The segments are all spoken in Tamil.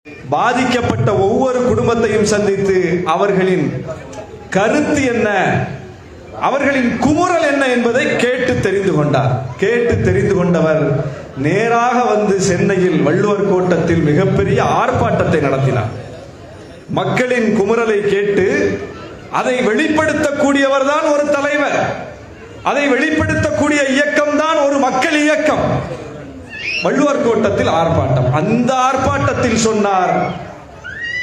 பாதிக்கப்பட்ட ஒவ்வொரு குடும்பத்தையும் சந்தித்து அவர்களின் கருத்து என்ன, அவர்களின் குமுறல் என்ன என்பதை கேட்டு தெரிந்து கொண்டார். கேட்டு தெரிந்து கொண்டவர் நேராக வந்து சென்னையில் வள்ளுவர் கோட்டத்தில் மிகப்பெரிய ஆர்ப்பாட்டத்தை நடத்தினார். மக்களின் குமுறலை கேட்டு அதை வெளிப்படுத்தக்கூடியவர் தான் ஒரு தலைவர், அதை வெளிப்படுத்தக்கூடிய இயக்கம் தான் ஒரு மக்கள் இயக்கம். வள்ளுவர் கோட்டத்தில் ஆர்ப்பாட்டம். அந்த ஆர்ப்பாட்டத்தில் சொன்னார்,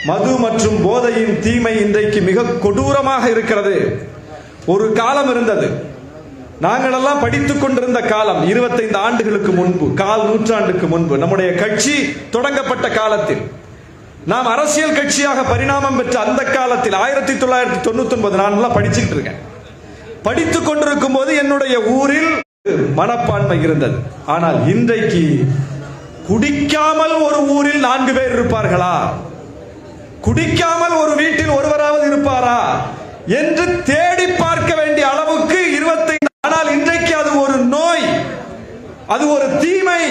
மது மற்றும் போதையின் தீமை இன்றைக்கு மிக கொடூரமாக இருக்கிறது. ஒரு காலம் இருந்தது, நாங்கள் எல்லாம் படித்துக் கொண்டிருந்த காலம், 25 ஆண்டுகளுக்கு முன்பு, கால் நூற்றாண்டுக்கு முன்பு, நம்முடைய கட்சி தொடங்கப்பட்ட காலத்தில், நாம் அரசியல் கட்சியாக பரிணாமம் பெற்ற அந்த காலத்தில் 1999 நான் எல்லாம் படிச்சுட்டு இருக்கேன். படித்துக் கொண்டிருக்கும் போது என்னுடைய ஊரில் மனப்பான்மை இருந்தது. ஆனால் இன்றைக்கு குடிக்காமல் ஒரு ஊரில் 4 பேர் இருப்பார்களா, குடிக்காமல் ஒரு வீட்டில் ஒருவராவது இருப்பாரா என்று தேடி பார்க்க வேண்டிய அளவுக்கு 25. ஆனால் இன்றைக்கு அது ஒரு நோய், அது ஒரு தீமை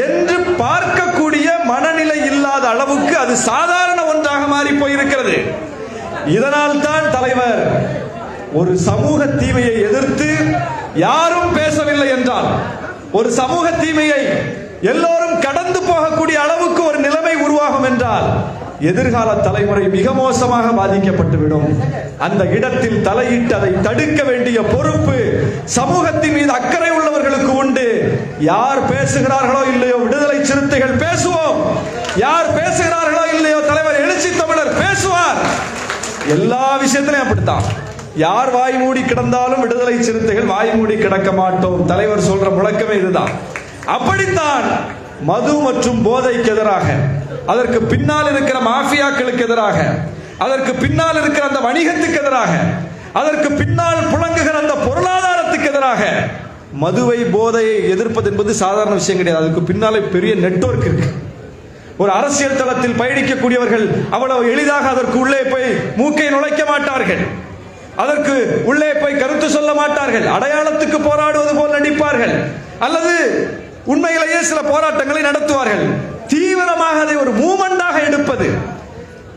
என்று பார்க்கக்கூடிய மனநிலை இல்லாத அளவுக்கு அது சாதாரண ஒன்றாக மாறி போயிருக்கிறது. இதனால் தான் தலைவர் ஒரு சமூக தீமையை எதிர்த்து யாரும் பேசவில்லை என்றால், ஒரு சமூக தீமையை எல்லோரும் கடந்து போகக்கூடிய அளவுக்கு ஒரு நிலைமை உருவாகும் என்றால் எதிர்கால தலைமுறை மிக மோசமாக பாதிக்கப்பட்டுவிடும். அந்த இடத்தில் தலையிட்டு அதை தடுக்க வேண்டிய பொறுப்பு சமூகத்தின் மீது அக்கறை உள்ளவர்களுக்கு உண்டு. யார் பேசுகிறார்களோ இல்லையோ விடுதலை சிறுத்தைகள் பேசுவோம், யார் பேசுகிறார்களோ இல்லையோ தலைவர் எழுச்சி தமிழர் பேசுவார். எல்லா விஷயத்திலையும் அப்படித்தான். யார் வாய் மூடி கிடந்தாலும் விடுதலை சிறுத்தைகள் வாய் மூடி கிடக்க மாட்டோம். தலைவர் சொல்ற முழக்கமே இதுதான். அப்படித்தான் மது மற்றும் போதைக்கு எதிராக, அதற்கு பின்னால் இருக்கிற மாஃபியாக்களுக்கு எதிராக, அதற்கு பின்னால் இருக்கிற அந்த வணிகத்துக்கு எதிராக, அதற்கு பின்னால் புழங்குகிற அந்த பொருளாதாரத்துக்கு எதிராக, மதுவை போதையை எதிர்ப்பது என்பது சாதாரண விஷயம் கிடையாது. அதுக்கு பின்னாலே பெரிய நெட்வொர்க் இருக்கு. ஒரு அரசியல் தளத்தில் பயணிக்கக்கூடியவர்கள் அவ்வளவு எளிதாக அதற்கு உள்ளே போய் மூக்கை நுழைக்க மாட்டார்கள், அதற்கு உள்ளே போய் கருத்து சொல்ல மாட்டார்கள், அடையாளத்துக்கு போராடுவது போல் நடிப்பார்கள், அல்லது உண்மையிலேயே சில போராட்டங்களை நடத்துவார்கள். தீவிரமாக அதை ஒரு மூமெண்டாக எடுப்பது,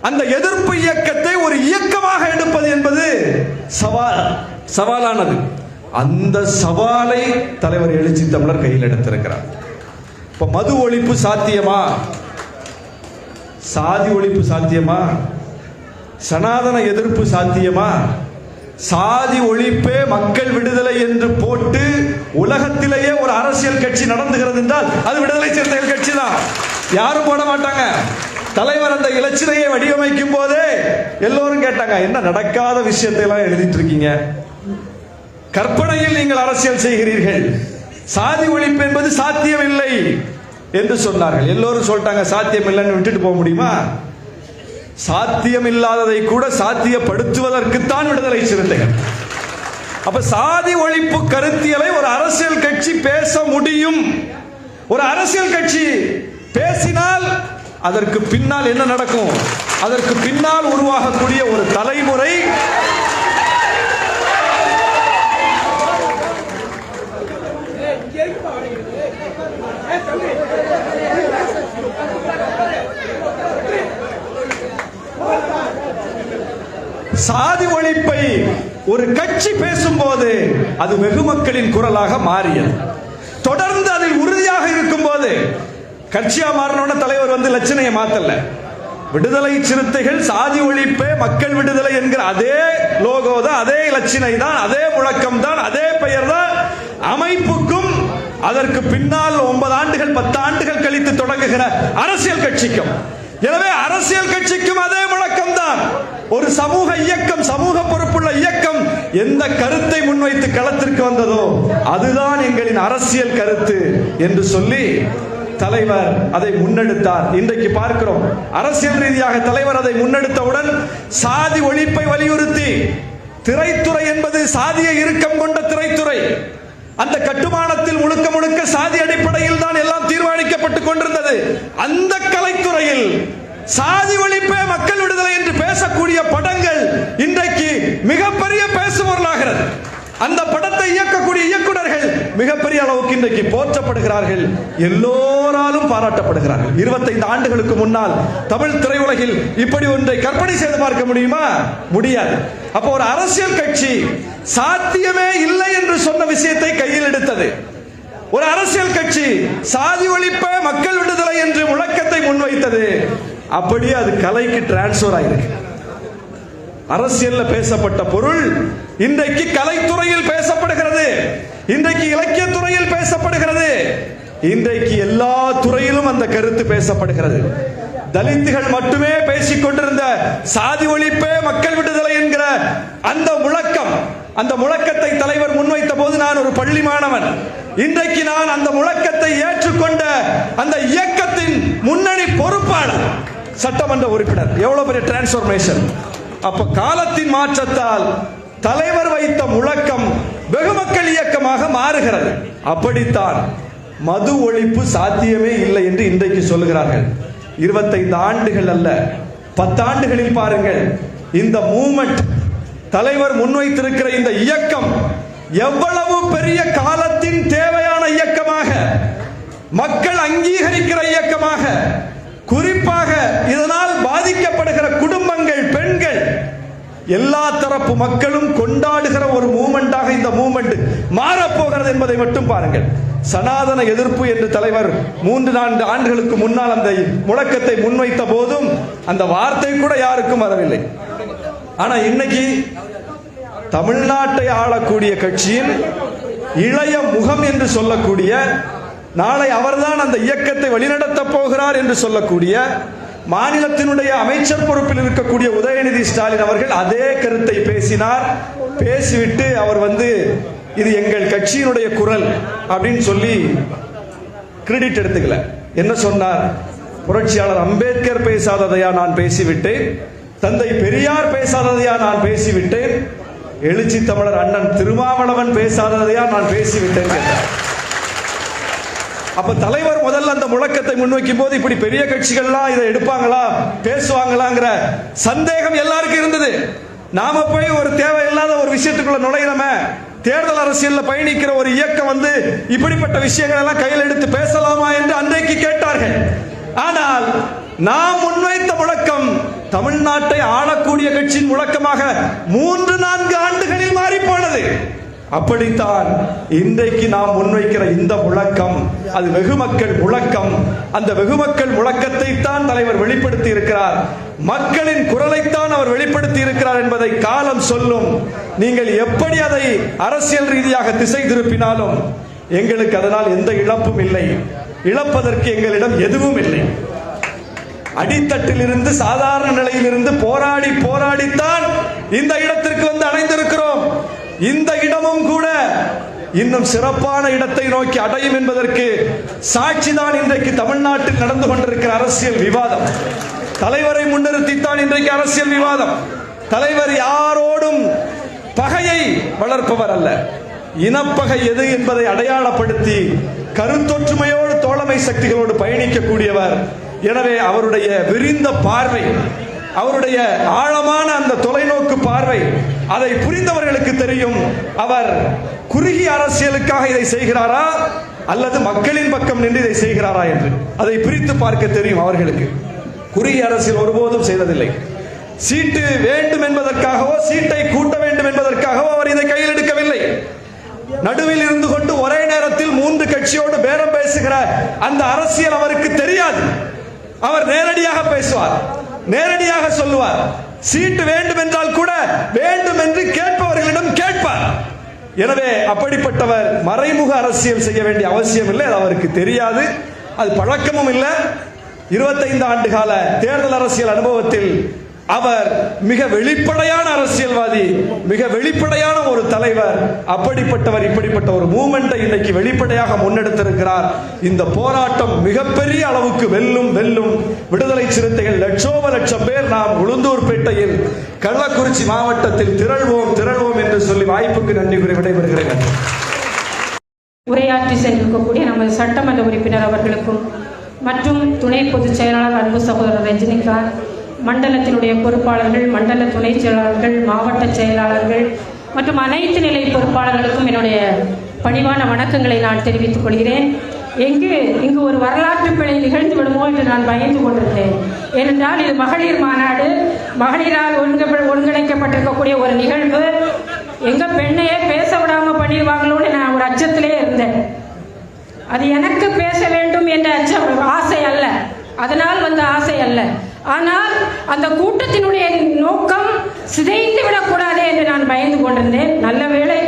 அந்த எதிர்ப்பு இயக்கத்தை ஒரு இயக்கமாக எடுப்பது என்பது சவாலானது. அந்த சவாலை தலைவர் எழுச்சி தமிழர் கையில் எடுத்திருக்கிறார். இப்ப மது ஒழிப்பு சாத்தியமா, சாதி ஒழிப்பு சாத்தியமா, சனாதன எதிர்ப்பு சாத்தியமா? சாதி ஒழிப்பே மக்கள் விடுதலை என்று போட்டு உலகத்திலேயே ஒரு அரசியல் கட்சி நடந்துகிறது என்றால் அது விடுதலை சிறுத்தைகள் கட்சி தான். யாரும் போட மாட்டாங்க. தலைவர் அந்த இலச்சினையை வடிவமைக்கும் போதே எல்லோரும் கேட்டாங்க, என்ன நடக்காத விஷயத்தை எல்லாம் எழுதிட்டு இருக்கீங்க, கற்பனையில் நீங்கள் அரசியல் செய்கிறீர்கள், சாதி ஒழிப்பு என்பது சாத்தியம் இல்லை என்று சொன்னார்கள். எல்லோரும் சொல்லிட்டாங்க, சாத்தியம் இல்லைன்னு விட்டுட்டு போக முடியுமா? சாத்தியம் இல்லாததை கூட சாத்தியப்படுத்துவதற்குத்தான் விடுதலை சிறுத்தைகள். அப்ப சாதி ஒழிப்பு கருத்தியலை ஒரு அரசியல் கட்சி பேச முடியும். ஒரு அரசியல் கட்சி பேசினால் அதற்கு பின்னால் என்ன நடக்கும்? அதற்கு பின்னால் உருவாகக்கூடிய ஒரு தலைமுறை சாதி ஒழிப்பை ஒரு கட்சி பேசும்போது அது வெகு மக்களின் குரலாக மாறியது. தொடர்ந்து அதில் உறுதியாக இருக்கும் போது, கட்சியா மாறினோட தலைவர் வந்து லட்சணையை மாத்தல. விடுதலை சிறுத்தைகள் சாதி ஒழிப்பே மக்கள் விடுதலை என்கிற அதே லோகோ தான், அதே லட்சணை தான், அதே முழக்கம் தான், அதே பெயர் தான் அமைப்புக்கும் அதற்கு பின்னால் 9 ஆண்டுகள் 10 ஆண்டுகள் கழித்து தொடங்குகிற அரசியல் கட்சிக்கும். எனவே அரசியல் கட்சிக்கும் அதே முழக்கம் தான். ஒரு சமூக இயக்கம், சமூக பொறுப்புள்ள இயக்கம் எந்த கருத்தை முன்வைத்து களத்திற்கு வந்ததோ அதுதான் எங்களின் அரசியல் கருத்து என்று சொல்லி தலைவர் அதை முன்னெடுத்தார். இன்றைக்கு பார்க்கிறோம், அரசியல் ரீதியாக தலைவர் அதை முன்னெடுத்தவுடன் சாதி ஒழிப்பை வலியுறுத்தி, திரைத்துறை என்பது சாதிய இறுக்கம் கொண்ட திரைத்துறை, அந்த கட்டுமானத்தில் முழுக்க முழுக்க சாதி அடிப்படையில் தான் எல்லாம் தீர்மானிக்கப்பட்டுக் கொண்டிருந்தது. அந்த கலைத்துறையில் சாதி ஒழிப்பே மக்கள் விடுதலை என்று பேசக்கூடிய படங்கள் இன்றைக்கு மிகப்பெரிய பேசுபொருளாகிறது. அந்த படத்தை இயக்கக்கூடிய இயக்குனர்கள் மிகப்பெரிய அளவுக்கு இன்றைக்கு போற்றப்படுகிறார்கள், எல்லோராலும் பாராட்டப்படுகிறார்கள். 25 ஆண்டுகளுக்கு முன்னால் தமிழ் திரையுலகில் இப்படி ஒன்றை கற்பனை செய்து பார்க்க முடியுமா? முடியாது. அப்போ ஒரு அரசியல் கட்சி சாத்தியமே இல்லை என்று சொன்ன விஷயத்தை கையில் எடுத்தது. ஒரு அரசியல் கட்சி சாதி ஒழிப்ப மக்கள் விடுதலை என்று முழக்கத்தை முன்வைத்தது. அப்படியே அது கலைக்கு டிரான்ஸ்பர் ஆயிருக்கு. அரசியல்ல பேசப்பட்ட பொருள் இன்றைக்கு கலைத்துறையில் பேசப்படுகிறது, இன்றைக்கு இலக்கிய துறையில் பேசப்படுகிறது, இன்றைக்கு எல்லா துறையிலும் அந்த கருத்து பேசப்படுகிறது. தலித்துகள் மட்டுமே பேசிக் கொண்டிருந்த சாதி ஒழிப்பே மக்கள் விடுதலை என்கிற அந்த முழக்கம், அந்த முழக்கத்தை தலைவர் முன்வைத்த போது நான் ஒரு பள்ளி மாணவன். இன்றைக்கு நான் அந்த முழக்கத்தை ஏற்றுக்கொண்ட அந்த இயக்கத்தின் முன்னணி பொறுப்பாளர், சட்டமன்ற உறுப்பினர். எவ்வளவு பெரிய டிரான்ஸ்பர்மேஷன்! அப்ப காலத்தின் மாற்றத்தால் தலைவர் வைத்த முழக்கம் வெகுமக்கள் இயக்கமாக மாறுகிறது. அப்படித்தான் மது ஒழிப்பு சாத்தியமே இல்லை என்று இன்றைக்கு சொல்லுகிறார்கள். 25 ஆண்டுகள் அல்ல, 10 ஆண்டுகளில் பாருங்கள், இந்த மூவ்மெண்ட், தலைவர் முன்வைத்திருக்கிற இந்த இயக்கம் எவ்வளவு பெரிய காலத்தின் தேவையான இயக்கமாக, மக்கள் அங்கீகரிக்கிற இயக்கமாக, குறிப்பாக இதனால் பாதிக்கப்படுகிற குடும்பங்கள், பெண்கள், எல்லா தரப்பு மக்களும் கொண்டாடுகிற ஒரு மூவ்மெண்டாக இந்த மூவ்மெண்ட் மாறப்போகிறது என்பதை மட்டும் பாருங்கள். சனாதன எதிர்ப்பு என்று தலைவர் 3-4 ஆண்டுகளுக்கு முன்னால் அந்த முழக்கத்தை முன்வைத்த போதும் அந்த வார்த்தை கூட யாருக்கும் வரவில்லை. ஆனா இன்னைக்கு தமிழ்நாட்டை ஆளக்கூடிய கட்சியின் இளைய முகம் என்று சொல்லக்கூடிய, நாளை அவர்தான் அந்த இயக்கத்தை வழிநடத்த போகிறார் என்று சொல்லக்கூடிய மாநிலத்தினுடைய அமைச்சர் பொறுப்பில் இருக்கக்கூடிய உதயநிதி ஸ்டாலின் அவர்கள் அதே கருத்தை பேசினார். பேசிவிட்டு அவர் இது எங்கள் கட்சியினுடைய குரல் அப்படின்னு சொல்லி கிரெடிட் எடுத்துக்கல. என்ன சொன்னார்? புரட்சியாளர் அம்பேத்கர் பேசாததையா நான் பேசிவிட்டேன், தந்தை பெரியார் பேசாததையா நான் பேசிவிட்டேன், எழுச்சி தமிழர் அண்ணன் திருமாவளவன் பேசாததையா நான் பேசிவிட்டேன் கேட்டார். அப்ப தலைவர் முதல்ல அந்த முழக்கத்தை முன்வைக்கும் போது இப்படி பெரிய கட்சிகள்லாம் இதை எடுப்பாங்களா, பேசுவாங்களாங்கிற சந்தேகம் எல்லாருக்கும் இருந்தது. நாம போய் ஒரு தேவையில்லாத ஒரு விஷயத்துக்குள்ள நுழையிறோமே, தேர்தல் அரசியல்ல பயணிக்கிற ஒரு இயக்கம் இப்படிப்பட்ட விஷயங்கள் எல்லாம் கையில் எடுத்து பேசலாமா என்று அன்றைக்கு கேட்டார்கள். ஆனால் நாம் முன்வைத்த முழக்கம் தமிழ்நாட்டை ஆளக்கூடிய கட்சியின் முழக்கமாக 3-4 ஆண்டுகளில் மாறி போனது. அப்படித்தான் இன்றைக்கு நாம் முன்வைக்கிற இந்த முழக்கம், அது வெகுமக்கள் முழக்கம். அந்த வெகுமக்கள் முழக்கத்தை தான் தலைவர் வெளிப்படுத்தி இருக்கிறார், மக்களின் குரலைத்தான் அவர் வெளிப்படுத்தி இருக்கிறார் என்பதை காலம் சொல்லும். நீங்கள் எப்படி அதை அரசியல் ரீதியாக திசை திருப்பினாலும் எங்களுக்கு அதனால் எந்த இழப்பும் இல்லை, இழப்பதற்கு எங்களிடம் எதுவும் இல்லை. அடித்தட்டில் இருந்து, சாதாரண நிலையில் இருந்து போராடி போராடித்தான் இந்த இடத்திற்கு அடைந்திருக்கிறோம். இந்த இடமும் கூட இன்னும் சிறப்பான இடத்தை நோக்கி அடையும் என்பதற்கு சாட்சிதான் இன்றைக்கு தமிழ்நாட்டில் நடந்து கொண்டிருக்கிற அரசியல் விவாதம். தலைவரை முன்னிறுத்தித்தான் இன்றைக்கு அரசியல் விவாதம். தலைவர் யாரோடும் பகையை வளர்ப்பவர் அல்ல, இனப்பகை எது என்பதை அடையாளப்படுத்தி கருத்தொற்றுமையோடு தோழமை சக்திகளோடு பயணிக்கக்கூடியவர். எனவே அவருடைய விரிந்த பார்வை, அவருடைய ஆழமான அந்த தொலைநோக்கு பார்வை, அதை புரிந்தவர்களுக்கு தெரியும் அவர் குறுகிய அரசியலுக்காக இதை செய்கிறாரா அல்லது மக்களின் பக்கம் நின்று இதை செய்கிறாரா என்று. அதை பிரித்து பார்க்க தெரியும் அவர்களுக்கு. குறுகிய அரசியல் ஒருபோதும் செய்ததில்லை. சீட்டு வேண்டும் என்பதற்காகவோ, சீட்டை கூட்ட வேண்டும் என்பதற்காகவோ அவர் இதை கையில் எடுக்கவில்லை. நடுவில் இருந்து கொண்டு ஒரே நேரத்தில் 3 கட்சியோடு பேரம் பேசுகிற அந்த அரசியல் அவருக்கு தெரியாது. அவர் நேரடியாக பேசுவார், நேரடியாக சொல்லுவார். சீட்டு வேண்டும் என்றால் கூட வேண்டும் என்று கேட்பவர்களிடம் கேட்பார். எனவே அப்படிப்பட்டவர் மறைமுக அரசியல் செய்ய வேண்டிய அவசியம் இல்லை, அது அவருக்கு தெரியாது, அது பழக்கமும் இல்லை. 25 ஆண்டு கால தேர்தல் அரசியல் அனுபவத்தில் அவர் மிக வெளிப்படையான அரசியல்வாதி, மிக வெளிப்படையான ஒரு தலைவர். அப்படிப்பட்டவர் இப்படிப்பட்ட ஒரு மூவ்மெண்டை இன்னைக்கு வெளிப்படையாக முன்னெடுத்திருக்கிறார். இந்த போராட்டம் மிகப்பெரிய அளவுக்கு வெல்லும். விடுதலை சிறுத்தைகள் லட்சம் பேர் நாம் உளுந்தூர்பேட்டையில், கள்ளக்குறிச்சி மாவட்டத்தில் திரள்வோம் என்று சொல்லி வாய்ப்புக்கு நன்றி கூறி விடைபெறுகிறேன். உரையாற்றி சென்றிருக்கக்கூடிய நமது சட்டமன்ற உறுப்பினர் அவர்களுக்கும் மற்றும் துணை பொதுச் செயலாளர் அன்பு சகோதரர் ரஜினிகாந்த், மண்டலத்தினுடைய பொறுப்பாளர்கள், மண்டல துணை செயலாளர்கள், மாவட்ட செயலாளர்கள் மற்றும் அனைத்து நிலை பொறுப்பாளர்களுக்கும் என்னுடைய பணிவான வணக்கங்களை நான் தெரிவித்துக் கொள்கிறேன். இங்கு ஒரு வரலாற்று பிழை நிகழ்ந்து விடுமோ என்று நான் பயந்து கொண்டிருந்தேன். ஏனென்றால் இது மகளிர் மாநாடு, மகளிரால் ஒருங்கிணைக்கப்பட்டிருக்கக்கூடிய ஒரு நிகழ்வு. எங்கள் பெண்ணையே பேச விடாமல் பண்ணிடுவாங்களோன்னு நான் ஒரு அச்சத்திலே இருந்தேன். அது எனக்கு பேச வேண்டும் என்ற அச்சம், ஆசை அல்ல, அதனால் வந்த ஆசை அல்ல. ஆனால் அந்த கூட்டத்தினுடைய நோக்கம் சிதைந்து விடக்கூடாது என்று நான் பயந்து கொண்டிருந்தேன். நல்ல வேளை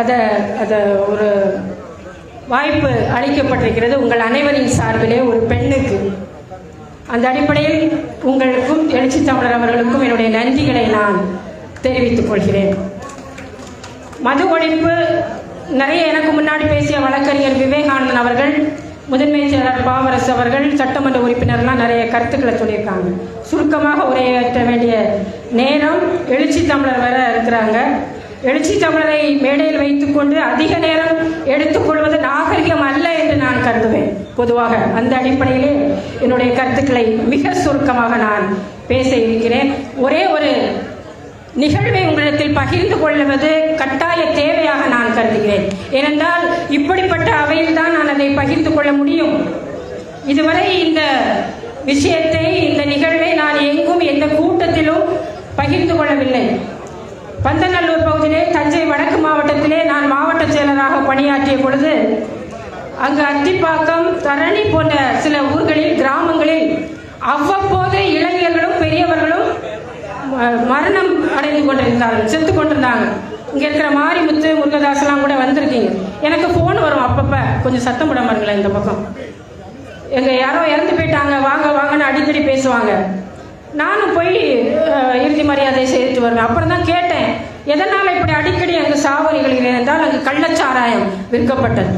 அதை ஒரு வாய்ப்பு அளிக்கப்பட்டிருக்கிறது உங்கள் அனைவரின் சார்பிலே ஒரு பெண்ணுக்கு. அந்த அடிப்படையில் உங்களுக்கும் எழுச்சி தமிழர் அவர்களுக்கும் என்னுடைய நன்றிகளை நான் தெரிவித்துக் கொள்கிறேன். மது ஒழிப்பு நிறைய எனக்கு முன்னாடி பேசிய வழக்கறிஞர் விவேகானந்தன் அவர்கள், முதன்மை செயலர் பாவரசு அவர்கள், சட்டமன்ற உறுப்பினர்லாம் நிறைய கருத்துக்களை சொல்லியிருக்காங்க. சுருக்கமாக உரையாற்ற வேண்டிய நேரம், எழுச்சி தமிழர் வேற இருக்கிறாங்க. எழுச்சி தமிழரை மேடையில் வைத்துக்கொண்டு அதிக நேரம் எடுத்துக்கொள்வது நாகரிகம் அல்ல என்று நான் கருதுவேன் பொதுவாக. அந்த அடிப்படையிலே என்னுடைய கருத்துக்களை மிக சுருக்கமாக நான் பேச இருக்கிறேன். ஒரே ஒரு நிகழ்வை உங்களிடத்தில் பகிர்ந்து கொள்வது கட்டாய தேவையாக நான் கருதுகிறேன். ஏனென்றால் இப்படிப்பட்ட அவையில் தான் நான் அதை பகிர்ந்து கொள்ள முடியும். இதுவரை இந்த விஷயத்தை, இந்த நிகழ்வை நான் எங்கும் எந்த கூட்டத்திலும் பகிர்ந்து கொள்ளவில்லை. பந்தநல்லூர் பகுதியிலே, தஞ்சை வடக்கு மாவட்டத்திலே நான் மாவட்ட செயலராக பணியாற்றிய பொழுது அங்கு அத்திப்பாக்கம், தரணி போன்ற சில ஊர்களில், கிராமங்களில் அவ்வப்போது இளைஞர்களும் பெரியவர்களும் மரணம் அடைந்து கொண்டிருந்தார்கள், செத்து கொண்டிருந்தாங்க. இங்கே இருக்கிற மாரிமுத்து, முருகதாசெல்லாம் கூட வந்திருக்கீங்க. எனக்கு ஃபோன் வரும் அப்பப்போ, கொஞ்சம் சத்தம் விட மாட்டீங்களா இந்த பக்கம், எங்கள் யாரோ இறந்து போயிட்டாங்க, வாங்க வாங்கன்னு அடிக்கடி பேசுவாங்க. நானும் போய் இறுதி மரியாதை செய்துட்டு வருவேன். அப்புறம் தான் கேட்டேன், எதனால் இப்படி அடிக்கடி அங்கு சாவரிகள் என்றால் அங்கு கள்ளச்சாராயம் விற்கப்பட்டது.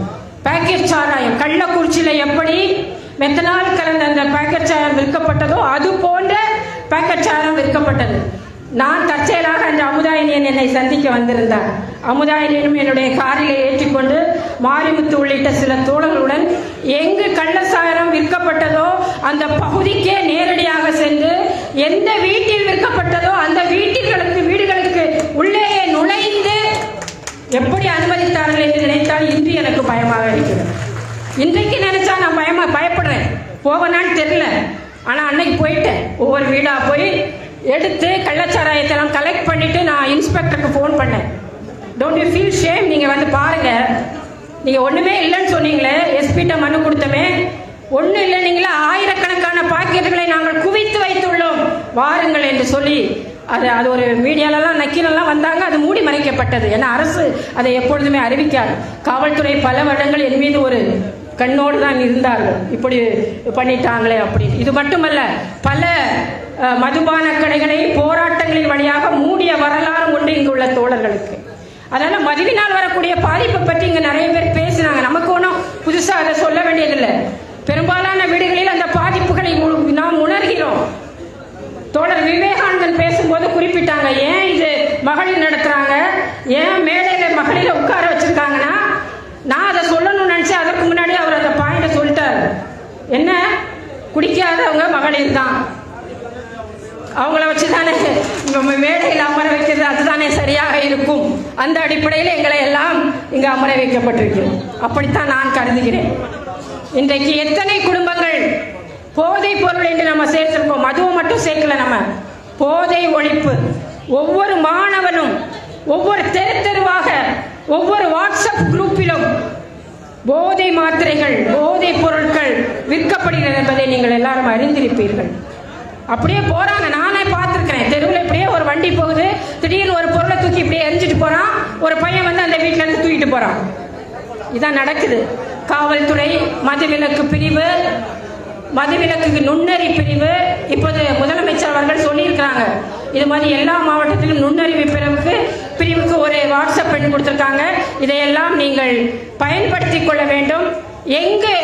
பேக்கெட் சாராயம், கள்ளக்குறிச்சியில் எப்படி மெத்தனால் கலந்த அந்த பேக்கெட் சாராயம் விற்கப்பட்டதோ அது போன்ற பேக்கெட் சாராயம் விற்கப்பட்டது. நான் தற்செயலாக அந்த அமுதாயினியன் என்னை சந்திக்க வந்திருந்தார். அமுதாயினியனும் என்னுடைய காரிலே ஏற்றிக்கொண்டு மாரிமுத்து உள்ளிட்ட சில தோழர்களுடன் எங்கு கள்ளச்சாராயம் விற்கப்பட்டதோ அந்த பகுதிக்கே நேரடியாக சென்று எந்த வீட்டில் விற்கப்பட்டதோ அந்த வீடுகளுக்கு உள்ளேயே நுழைந்து எப்படி அனுமதித்தார்கள் என்று நினைத்தால் இன்று எனக்கு பயமாக இருக்கிறது. இன்றைக்கு நினைச்சா நான் பயப்படுறேன். போவனான்னு தெரியல, ஆனால் அன்னைக்கு போயிட்டேன். ஒவ்வொரு வீடாக போய் எடுத்து கள்ளச்சாராயத்தெல்லாம் கலெக்ட் பண்ணிட்டு நான் இன்ஸ்பெக்டருக்கு ஃபோன் பண்ணேன். டோன்ட் யூ ஃபீல் ஷேம், நீங்கள் வந்து பாருங்க, நீங்கள் ஒன்றுமே இல்லைன்னு சொன்னீங்களே, எஸ்பிட்ட மனு கொடுத்தமே, ஒன்றும் இல்லை, நீங்களே ஆயிரக்கணக்கான பாக்கெட்டுகளை நாங்கள் குவித்து வைத்துள்ளோம், வாருங்கள் என்று சொல்லி அது ஒரு மீடியாலெல்லாம் நக்கீரெல்லாம் வந்தாங்க. அது மூடி மறைக்கப்பட்டது. ஏன்னா அரசு அதை எப்பொழுதுமே அறிவிக்காது. காவல்துறை பல வருடங்கள் என் மீது ஒரு கண்ணோடு தான் இருந்தார்கள், இப்படி பண்ணிட்டாங்களே அப்படின்னு. இது மட்டுமல்ல, பல மதுபான கடைகளை போராட்டங்களின் வழியாக மூடிய வரலாறு உண்டு இங்கு உள்ள தோழர்களுக்கு. அதனால மதுவினால் வரக்கூடிய பாதிப்பை பற்றி இங்கே நிறைய பேர் பேசினாங்க. நமக்கு ஒன்றும் புதுசாக அதை சொல்ல வேண்டியதில்லை. பெரும்பாலான வீடுகளில் அந்த பாதிப்புகளை நாம் உணர்கிறோம். தோழர் விவேகானந்தன் பேசும்போது குறிப்பிட்டாங்க, ஏன் இது மகளிர் நடத்துறாங்க, ஏன் மேடையில மகளிரை உட்கார வச்சிருக்காங்கன்னா, நான் அதை சொல்லணும்னு நினைச்சேன். அதற்கு முன்னாடி அவர் அந்த பாயிண்ட சொல்லிட்டார். என்ன, குடிக்காதவங்க மகளிர் தான், அவங்கள வச்சுதானே மேடையில் அமர வைக்கிறது, அதுதானே சரியாக இருக்கும். அந்த அடிப்படையில் எங்களை எல்லாம் இங்கு அமர வைக்கப்பட்டிருக்கு. அப்படித்தான் நான் கருதுகிறேன். இன்றைக்கு எத்தனை குடும்பங்கள் போதை பொருள் என்று நம்ம சேர்த்திருக்கோம். மதுவை மட்டும் சேர்க்கல, நம்ம போதை ஒழிப்பு. ஒவ்வொரு மாணவனும் ஒவ்வொரு தெருவாக ஒவ்வொரு வாட்ஸ்அப் குரூப்பிலும் போதை மாத்திரைகள், போதை பொருட்கள் விற்கப்படுகிறது என்பதை நீங்கள் எல்லாரும் அறிந்திருப்பீர்கள். அப்படியே போறாங்க, நானே பார்த்துருக்கிறேன். தெருவில் இப்படியே ஒரு வண்டி போகுது, திடீர்னு ஒரு பொருளை தூக்கி இப்படியே எரிஞ்சிட்டு போறான், ஒரு பையன் வந்து அந்த வீட்டில இருந்து தூக்கிட்டு போறான். இதான் நடக்குது. காவல்துறை மதுவிலக்கு பிரிவு, மதுவிலக்கு நுண்ணறி பிரிவு, இப்போது முதலமைச்சர் அவர்கள் சொல்லியிருக்கிறாங்க, இது மாதிரி எல்லா மாவட்டத்திலும் நுண்ணறிவு பிரிவுக்கு ஒரு வாட்ஸ்அப் எண் கொடுத்திருக்காங்க. இதையெல்லாம் நீங்கள் பயன்படுத்தி கொள்ள வேண்டும். எங்கு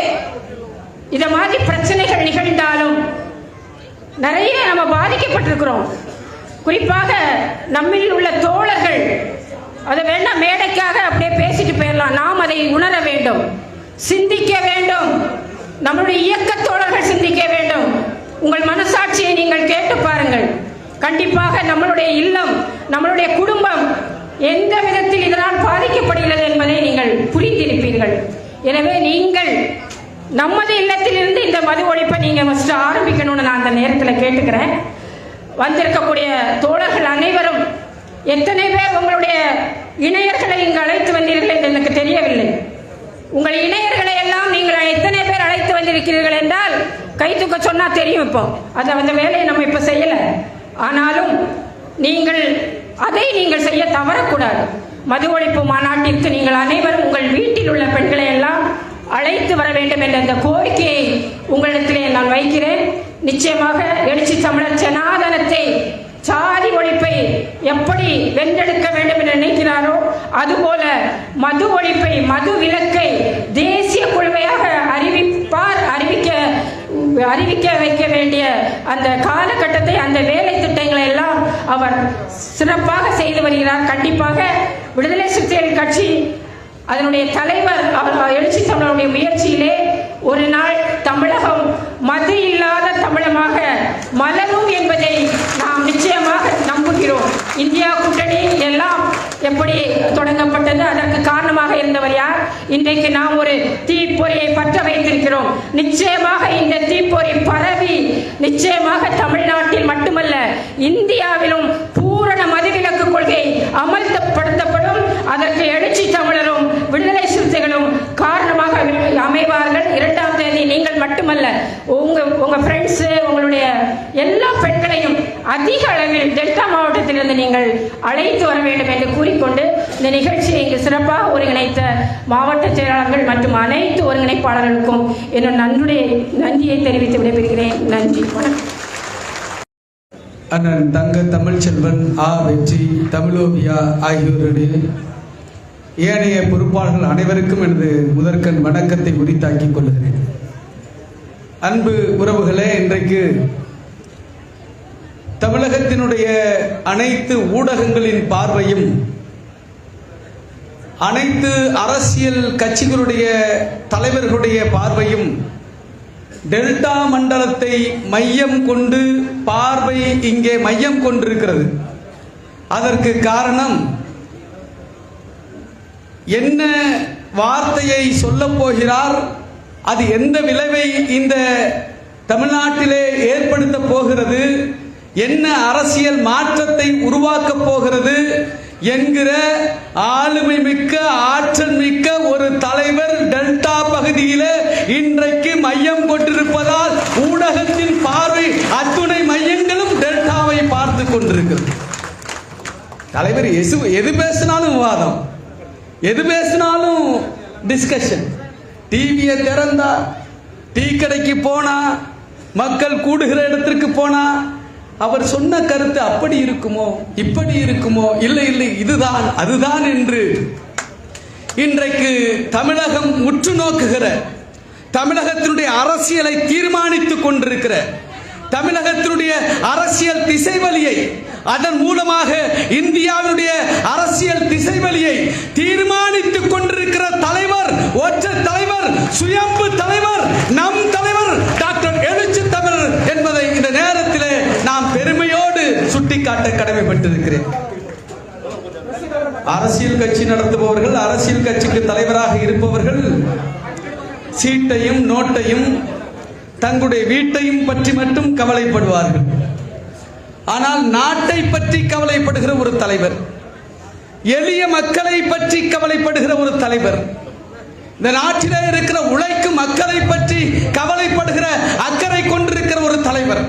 இதை மாதிரி பிரச்சனைகள் நிகழ்ந்தாலும் நிறைய நம்ம பாதிக்கப்பட்டிருக்கிறோம். குறிப்பாக நம்மில் உள்ள தோழர்கள் அதை வேண்டாம் மேடைக்காக அப்படியே பேசிட்டு போயிடலாம். நாம் அதை உணர வேண்டும், சிந்திக்க வேண்டும். நம்மளுடைய இயக்க தோழர்கள் சிந்திக்க வேண்டும். உங்கள் மனசாட்சியை நீங்கள் கேட்டு பாருங்கள். கண்டிப்பாக நம்மளுடைய இல்லம், நம்மளுடைய குடும்பம் எந்த விதத்தில் இதனால் பாதிக்கப்படுகிறது என்பதை நீங்கள் புரிந்திருப்பீர்கள். எனவே நீங்கள் நமது இல்லத்திலிருந்து இந்த மது ஒழிப்பை நீங்கள் ஃபஸ்ட்டு ஆரம்பிக்கணும்னு நான் அந்த நேரத்தில் கேட்டுக்கிறேன். வந்திருக்கக்கூடிய தோழர்கள் அனைவரும் எத்தனை பேர் உங்களுடைய இணையர்களை இங்கு அழைத்து வந்தீர்கள் என்று எனக்கு தெரியவில்லை. உங்கள் இணையர்களை எல்லாம் நீங்கள் எத்தனை பேர் அழைத்து வந்திருக்கிறீர்கள் என்றால் கை தூக்க சொன்னால் தெரியும். இப்போ அந்த வேலையை நம்ம இப்போ செய்யலை. ஆனாலும் அதை நீங்கள் செய்ய தவறக்கூடாது. மது ஒழிப்பு மாநாட்டிற்கு நீங்கள் அனைவரும் உங்கள் வீட்டில் உள்ள பெண்களை எல்லாம் அழைத்து வர வேண்டும் என்ற இந்த கோரிக்கையை உங்களிடத்திலே நான் வைக்கிறேன். நிச்சயமாக எழுச்சி தமிழர் சனாதனத்தை, சாதி ஒழிப்பை எப்படி வென்றெடுக்க வேண்டும் என்று நினைக்கிறாரோ அதுபோல மது ஒழிப்பை, மது விலக்கை தேசிய கொள்கையாக அறிவிக்க வைக்க வேண்டிய அந்த காலகட்டத்தை, அந்த வேலை திட்டங்களை எல்லாம் அவர் சிறப்பாக செய்து வருகிறார். கண்டிப்பாக விடுதலை சிறுத்தைகள் கட்சி அதனுடைய தலைவர் எழுச்சி தமிழருடைய முயற்சியிலே ஒரு நாள் தமிழகம் மது இல்லாத தமிழமாக மலரும் என்பதை நாம் நிச்சயமாக நம்புகிறோம். இந்தியா கூட்டணி எல்லாம் எப்படி தொடங்கப்பட்டது, அதற்கு காரணமாக இருந்தவர் யார்? இன்றைக்கு நாம் ஒரு தீப்பொறியை பற்ற வைத்திருக்கிறோம். நிச்சயமாக இந்த தீப்பொறி பரவி நிச்சயமாக தமிழ்நாட்டில் மட்டுமல்ல இந்தியாவிலும் பூரண மதுவிலக்கு கொள்கை அமல்படுத்தப்படும். அதற்கு எழுச்சி தமிழரும் விடுதலை சிறுத்தைகளும் காரணமாக அமைவார்கள். 2ஆம் தேதி நீங்கள் மட்டுமல்ல, உங்க ஃப்ரெண்ட்ஸ், உங்களுடைய எல்லா பெண்களையும் அதிக அளவில் டெல்டா மாவட்டத்திலிருந்து நீங்கள் அழைத்து வர வேண்டும் என்று கூறிக்கொண்டு இந்த நிகழ்ச்சியை இங்கு சிறப்பாக ஒருங்கிணைத்த மாவட்ட செயலாளர்கள் மற்றும் அனைத்து ஒருங்கிணைப்பாளர்களுக்கும் என்னும் நன்றியை தெரிவித்து விடைபெறுகிறேன். நன்றி, வணக்கம். அண்ணன் தங்க தமிழ்ச்செல்வன், வெற்றி, தமிழோவியா ஆகியோருடைய ஏனைய பொறுப்பாளர்கள் அனைவருக்கும் எனது முதற்கண் வணக்கத்தை உரித்தாக்கிக் கொள்கிறேன். அன்பு உறவுகளே, இன்றைக்கு தமிழகத்தினுடைய அனைத்து ஊடகங்களின் பார்வையும், அனைத்து அரசியல் கட்சிகளுடைய தலைவர்களுடைய பார்வையும் டெல்டா மண்டலத்தை மையம் கொண்டு பார்வை இங்கே மையம் கொண்டிருக்கிறது. அதற்கு காரணம் என்ன வார்த்தையை சொல்ல போகிறார், அது எந்த விளைவை இந்த தமிழ்நாட்டிலே ஏற்படுத்த போகிறது, என்ன அரசியல் மாற்றத்தை உருவாக்க போகிறது என்கிற ஆளுமை மிக்க, ஆற்றல் மிக்க ஒரு தலைவர் டெல்டா பகுதியிலே இன்றைக்கு மையம் கொண்டிருப்பதால் ஊடகத்தின் பார்வை அத்துணை மையங்களும் டெல்டாவை பார்த்து கொண்டிருக்கிறது. தலைவர் எது பேசினாலும் விவாதம், எது பேசினாலும் டிஸ்கஷன். டிவியை திறந்தா, டீ கடைக்கு போனா, மக்கள் கூடுகிற இடத்திற்கு போனா அவர் சொன்ன கருத்து அப்படி இருக்குமோ, இப்படி இருக்குமோ, இல்லை இல்லை இதுதான் அதுதான் என்று இன்றைக்கு தமிழகம் உற்று நோக்குகிற, தமிழகத்தினுடைய அரசியலை தீர்மானித்துக் கொண்டிருக்கிற, தமிழகத்தினுடைய அரசியல் திசைவழியை, அதன் மூலமாக இந்தியாவினுடைய அரசியல் திசைவழியை தீர்மானித்துக் கொண்டிருக்கிற தலைவர், ஒற்றை தலைவர், சுயம்பு தலைவர், நம் தலைவர் டாக்டர் எழுச்சி தமிழர் என்பதை இந்த நேரத்திலே நாம் பெருமையோடு சுட்டிக்காட்ட கடமைப்பட்டிருக்கிறேன். அரசியல் கட்சி நடத்துபவர்கள், அரசியல் கட்சிக்கு தலைவராக இருப்பவர்கள் சீட்டையும் நோட்டையும் தங்களுடைய வீட்டையும் பற்றி மட்டும் கவலைப்படுவார்கள். ஆனால் நாட்டை பற்றி கவலைப்படுகிற ஒரு தலைவர், எளிய மக்களை பற்றி கவலைப்படுகிற ஒரு தலைவர், இந்த நாட்டிலே இருக்கிற உழைக்கும் மக்களை பற்றி கவலைப்படுகிற அக்கறை கொண்டிருக்கிற ஒரு தலைவர்,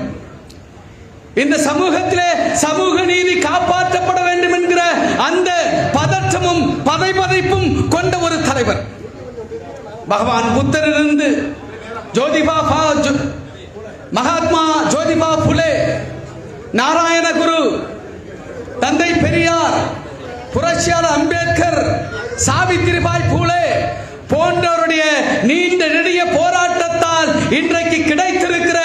இந்த சமூகத்திலே சமூக நீதி காப்பாற்றப்பட வேண்டும் என்கிற அந்த பதற்றமும் பதைபதைப்பும் கொண்ட ஒரு தலைவர். பகவான் புத்தரிலிருந்து மகாத்மா ஜோதிபா புலே, நாராயண குரு, தந்தை பெரியார், புரட்சியாளர் அம்பேத்கர், சாவித்திரிபாய் பூலே போன்றவருடைய நீண்ட நெடிய போராட்டத்தால் இன்றைக்கு கிடைத்திருக்கிற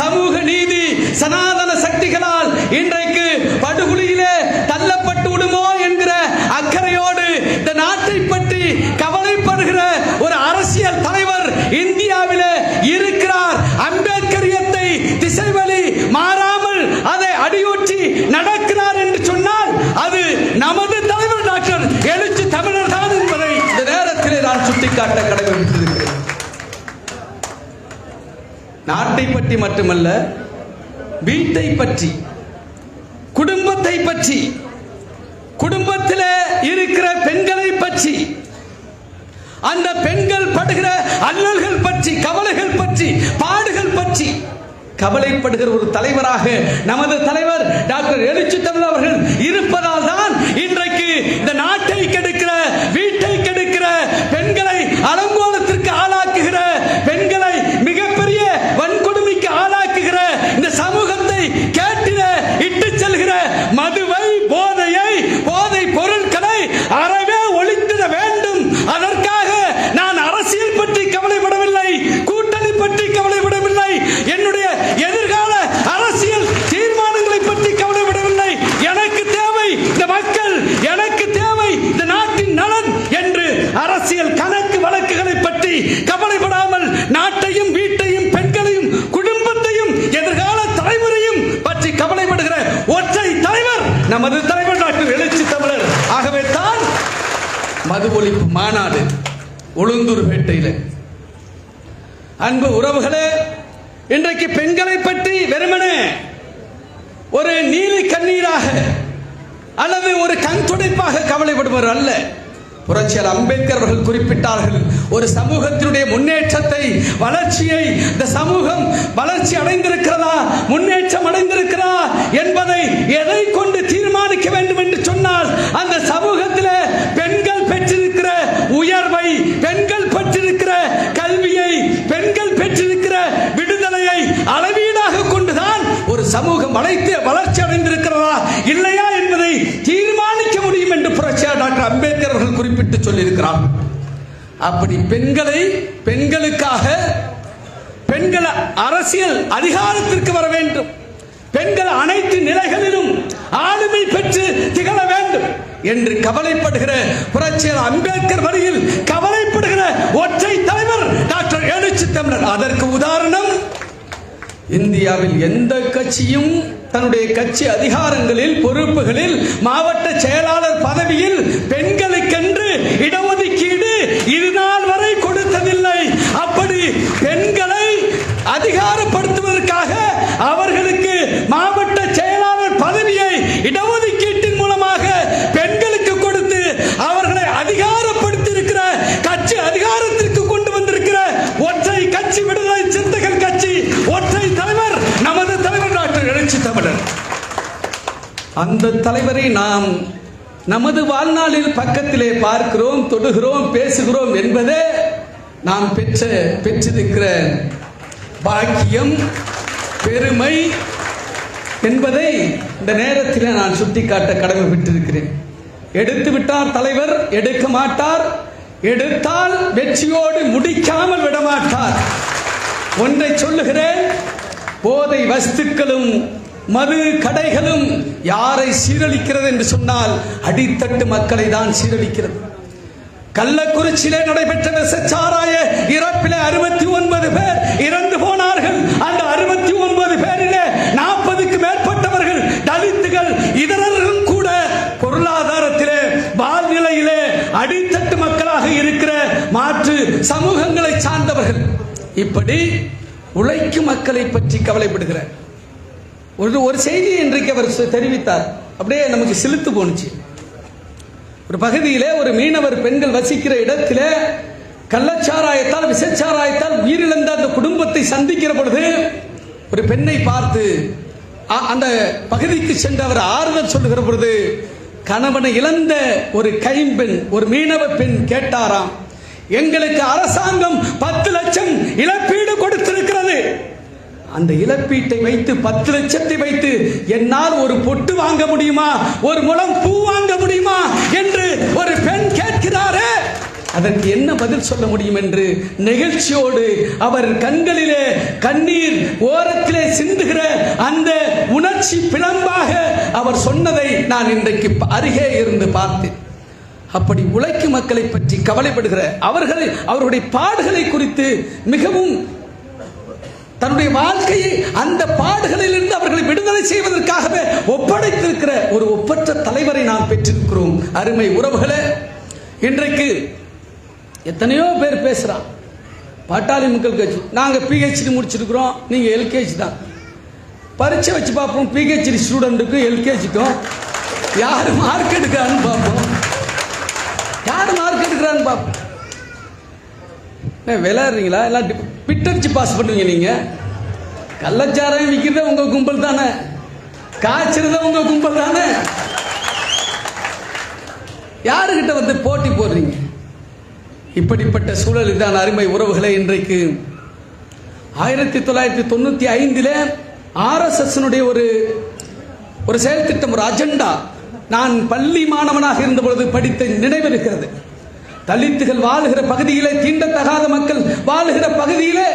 சமூக நீதி சனாதன சக்திகளால் இன்றைக்கு படுகொலியிலே தள்ளப்பட்டு விடுமோ என்கிற அக்கறையோடு இந்த நாட்டை பற்றி கவலைப்படுகிற ஒரு அரசியல் தலைவர் இந்தியாவிலே இருக்கிறார். அம்பேத்கரியத்தை திசைவழி மாறாமல் அதை அடியொற்றி நடக்கிறார் என்று சொன்னால் அது நமது தலைவர் டாக்டர் நாட்டை பற்றி மட்டுமல்ல, வீட்டை பற்றி, குடும்பத்தை பற்றி, குடும்பத்தில் இருக்கிற பெண்களை பற்றி, அந்த பெண்கள் படுகிற அல்லல்கள் பற்றி, கவலைகள் பற்றி, பாடுகள் பற்றி கவலைப்படுகிற ஒரு தலைவராக நமது தலைவர் டாக்டர் எழுச்சி தமிழ் அவர்கள் இருப்பதால் தான் இன்றைக்கு இந்த நாட்டை கெடுக்கிற, வீட்டை கெடுக்கிற, பெண்களை அலங்கோலத்திற்கு ஆளாக்குகிற, பெண்களை மிகப்பெரிய வன்கொடுமைக்கு ஆளாக்குகிற, இந்த சமூகத்தை கேட்டில இட்டு செல்கிற மதுவை, போதையை, போதை பொருட்களை அறவே ஒழித்திட வேண்டும். அதற்காக நான் அரசியல் பற்றி கவலைப்படவில்லை, கூட்டணி பற்றி கவலைப்படவில்லை, என்னுடைய எதிர்கால அரசியல் தீர்மானங்களை பற்றி கவலைப்படவில்லை. எனக்கு தேவை இந்த மக்கள், எனக்கு தேவை இந்த நாட்டின் நலன் என்று அரசியல் கணக்கு வழக்குகளை பற்றி கவலைப்படாமல் நாட்டையும், வீட்டையும், பெண்களையும், குடும்பத்தையும், எதிர்கால தலைவரையும் பற்றி கவலைப்படுகிற ஒற்றை தலைவர் நமது தலைவர் டாக்டர் எழுச்சி தமிழர். ஆகவே தான் மது ஒழிப்பு மாநாடு உளுந்தூர்பேட்டையில். அன்பு உறவுகளே, இன்றைக்கு பெண்களை பற்றி வெறுமனே ஒரு நீலி கண்ணீராக அல்லது ஒரு கண் துடைப்பாக கவலைப்படுவர் அல்ல. புரட்சியாளர் அம்பேத்கர் அவர்கள் குறிப்பிட்டார்கள், ஒரு சமூகத்தினுடைய முன்னேற்றத்தை, வளர்ச்சியை, இந்த சமூகம் வளர்ச்சி அடைந்திருக்கிறதா, முன்னேற்றம் அடைந்திருக்கிறதா என்பதை எதை கொண்டு தீர்மானிக்க வேண்டும் என்று சொன்னால், அந்த சமூகத்தில் பெண்கள் பெற்றிருக்கிற உயர்வை, பெண்கள் பெற்றிருக்கிற கல்வியை, பெண்கள் பெற்றிருக்கிற விடுதலையை அளவீடாக கொண்டுதான் ஒரு சமூகம் வளர்ச்சி அடைந்திருக்கிறதா இல்லையா என்பதை தீர்மானிக்க முடியும் என்று புரட்சியாளர் டாக்டர் அம்பேத்கர் அவர்கள் குறிப்பிட்டு சொல்லியிருக்கிறார். அப்படி பெண்களுக்காக பெண்கள் அரசியல் அதிகாரத்திற்கு வர வேண்டும், பெண்கள் அனைத்து நிலைகளிலும் ஆளுமை பெற்று திகழ வேண்டும் என்று கவலைப்படுகிற புரட்சியாளர் அம்பேத்கர் வழியில் கவலைப்படுகிற ஒற்றை தலைவர் டாக்டர் எழுச்சி தமிழர். அதற்கு உதாரணம், இந்தியாவில் எந்த கட்சியும் தன்னுடைய கட்சி அதிகாரங்களில், பொறுப்புகளில், மாவட்ட செயலாளர் பதவியில் பெண்களுக்கென்று இடஒதுக்கீடு இதுநாள் வரை கொடுத்ததில்லை. அப்படி பெண்களை அதிகாரப்படுத்துவதற்காக அவர்களுக்கு மாவட்ட செயலாளர் பதவியை இடஒதுக்கீட்டின் மூலமாக பெண்களுக்கு கொடுத்து அவர்களை அதிகாரப்படுத்தி இருக்கிற கட்சி, அதிகாரத்திற்கு கொண்டு வந்திருக்கிற ஒற்றை கட்சி விடுதலை சிறுத்தைகள் கட்சி, ஒற்றை தலைவர் நமது தலைவர் டாக்டர் எழுச்சி தமிழர். அந்த தலைவரை நாம் நமது வாழ்நாளில் பக்கத்திலே பார்க்கிறோம், தொடுகிறோம், பேசுகிறோம் என்பதே நாம் பெற்றிருக்கிற பாக்கியம், பெருமை என்பதை இந்த நேரத்தில் நான் சுட்டிக்காட்ட கடமைப்பட்டிருக்கிறேன். எடுத்து விட்டார் தலைவர், எடுக்க மாட்டார், எடுத்தால் வெற்றியோடு முடிக்காமல் விடமாட்டார். ஒன்றை சொல்லுகிறேன், போதை வஸ்துக்களும் மது கடைகளும் யாரை சீரழிக்கிறது என்று சொன்னால் அடித்தட்டு மக்களை தான் சீரழிக்கிறது. கள்ளக்குறிச்சியிலே நடைபெற்ற விசச்சாராய இறப்பிலே 69 பேர் இறந்து போனார்கள். அந்த 69 பேரிலே 40க்கு மேற்பட்டவர்கள் தலித்துகள், இதரர்களும் கூட பொருளாதாரத்திலே, வாழ்நிலையிலே அடித்தட்டு மக்களாக இருக்கிற மாற்று சமூகங்களை சார்ந்தவர்கள். இப்படி உழைக்கும் மக்களை பற்றி கவலைப்படுகிற ஒரு செய்தி இன்றைக்கு அவர் தெரிவித்தார். அப்படியே நமக்கு சிலுத்து போனுச்சு. ஒரு பகுதியிலே ஒரு மீனவர் பெண்கள் வசிக்கிற இடத்திலே கள்ளச்சாராயத்தால், விசச்சாராயத்தால் உயிரிழந்த அந்த குடும்பத்தை சந்திக்கிற பொழுது ஒரு பெண்ணை பார்த்து அந்த பகுதிக்கு சென்று அவர் ஆறுதல் சொல்லுகிற பொழுது, கணவனை இழந்த ஒரு கைம்பெண், ஒரு மீனவ பெண் கேட்டாராம், எங்களுக்கு அரசாங்கம் 10 லட்சம் இழப்பீடு கொடுத்திருக்கிறது. அந்த இழப்பீட்டை வைத்து 10 லட்சத்தை வைத்து என்னால் ஒரு பொட்டு வாங்க முடியுமா, ஒரு முழம் பூ வாங்க முடியுமா என்று ஒரு பெண் கேட்கிறாரே, அதற்கு என்ன பதில் சொல்ல முடியும் என்று நெகிழ்ச்சியோடு அவர் கண்களிலே கண்ணீர் ஓரத்திலே சிந்துகிற அந்த உணர்ச்சி பிளம்பாக அவர் சொன்னதை நான் இன்றைக்கு அருகே இருந்து பார்த்தேன். அப்படி உழைக்கும் மக்களை பற்றி கவலைப்படுகிற அவர்களுடைய பாடுகளை குறித்து மிகவும் தன்னுடைய வாழ்க்கையை அந்த பாடுகளிலிருந்து அவர்களை விடுதலை செய்வதற்காகவே ஒப்படைத்திருக்கிற ஒரு ஒப்பற்ற தலைவரை நாம் பெற்றிருக்கிறோம். அருமை உறவுகளே, இன்றைக்கு எத்தனையோ பேர் பேசுறான், பாட்டாளி மக்கள் கட்சி நாங்கள் பிஹெச்டி முடிச்சிருக்கிறோம், நீங்கள் எல்கேஜி தான். பரீட்சை வச்சு பார்ப்போம், பிஹெச்டி ஸ்டூடெண்ட்டுக்கும் எல்கேஜிக்கும் யார் மார்க் எடுக்கிறான்னு பார்ப்போம். யார் மார்க் எடுக்கிறான்னு பார்ப்போம். விளையாடுறீங்களா? எல்லாம் பிட்டடிச்சு பாஸ் பண்ணுவீங்க. நீங்கள் கள்ளச்சாராயம் விற்கிறத உங்கள் கும்பல் தானே, காய்ச்சறத உங்கள் கும்பல் தானே. யாருக்கிட்ட வந்து போட்டி போடுறீங்க? இப்படிப்பட்ட சூழலில் தான் அருமை உறவுகளை இன்றைக்கு 1995 RSSனுடைய ஒரு செயல் திட்டம், ஒரு அஜெண்டா நான் பள்ளி மாணவனாக இருந்த பொழுது படித்த நினைவிருக்கிறது. தலித்துகள் வாழுகிற பகுதியிலே, தீண்டத்தகாத மக்கள் வாழுகிற பகுதியிலே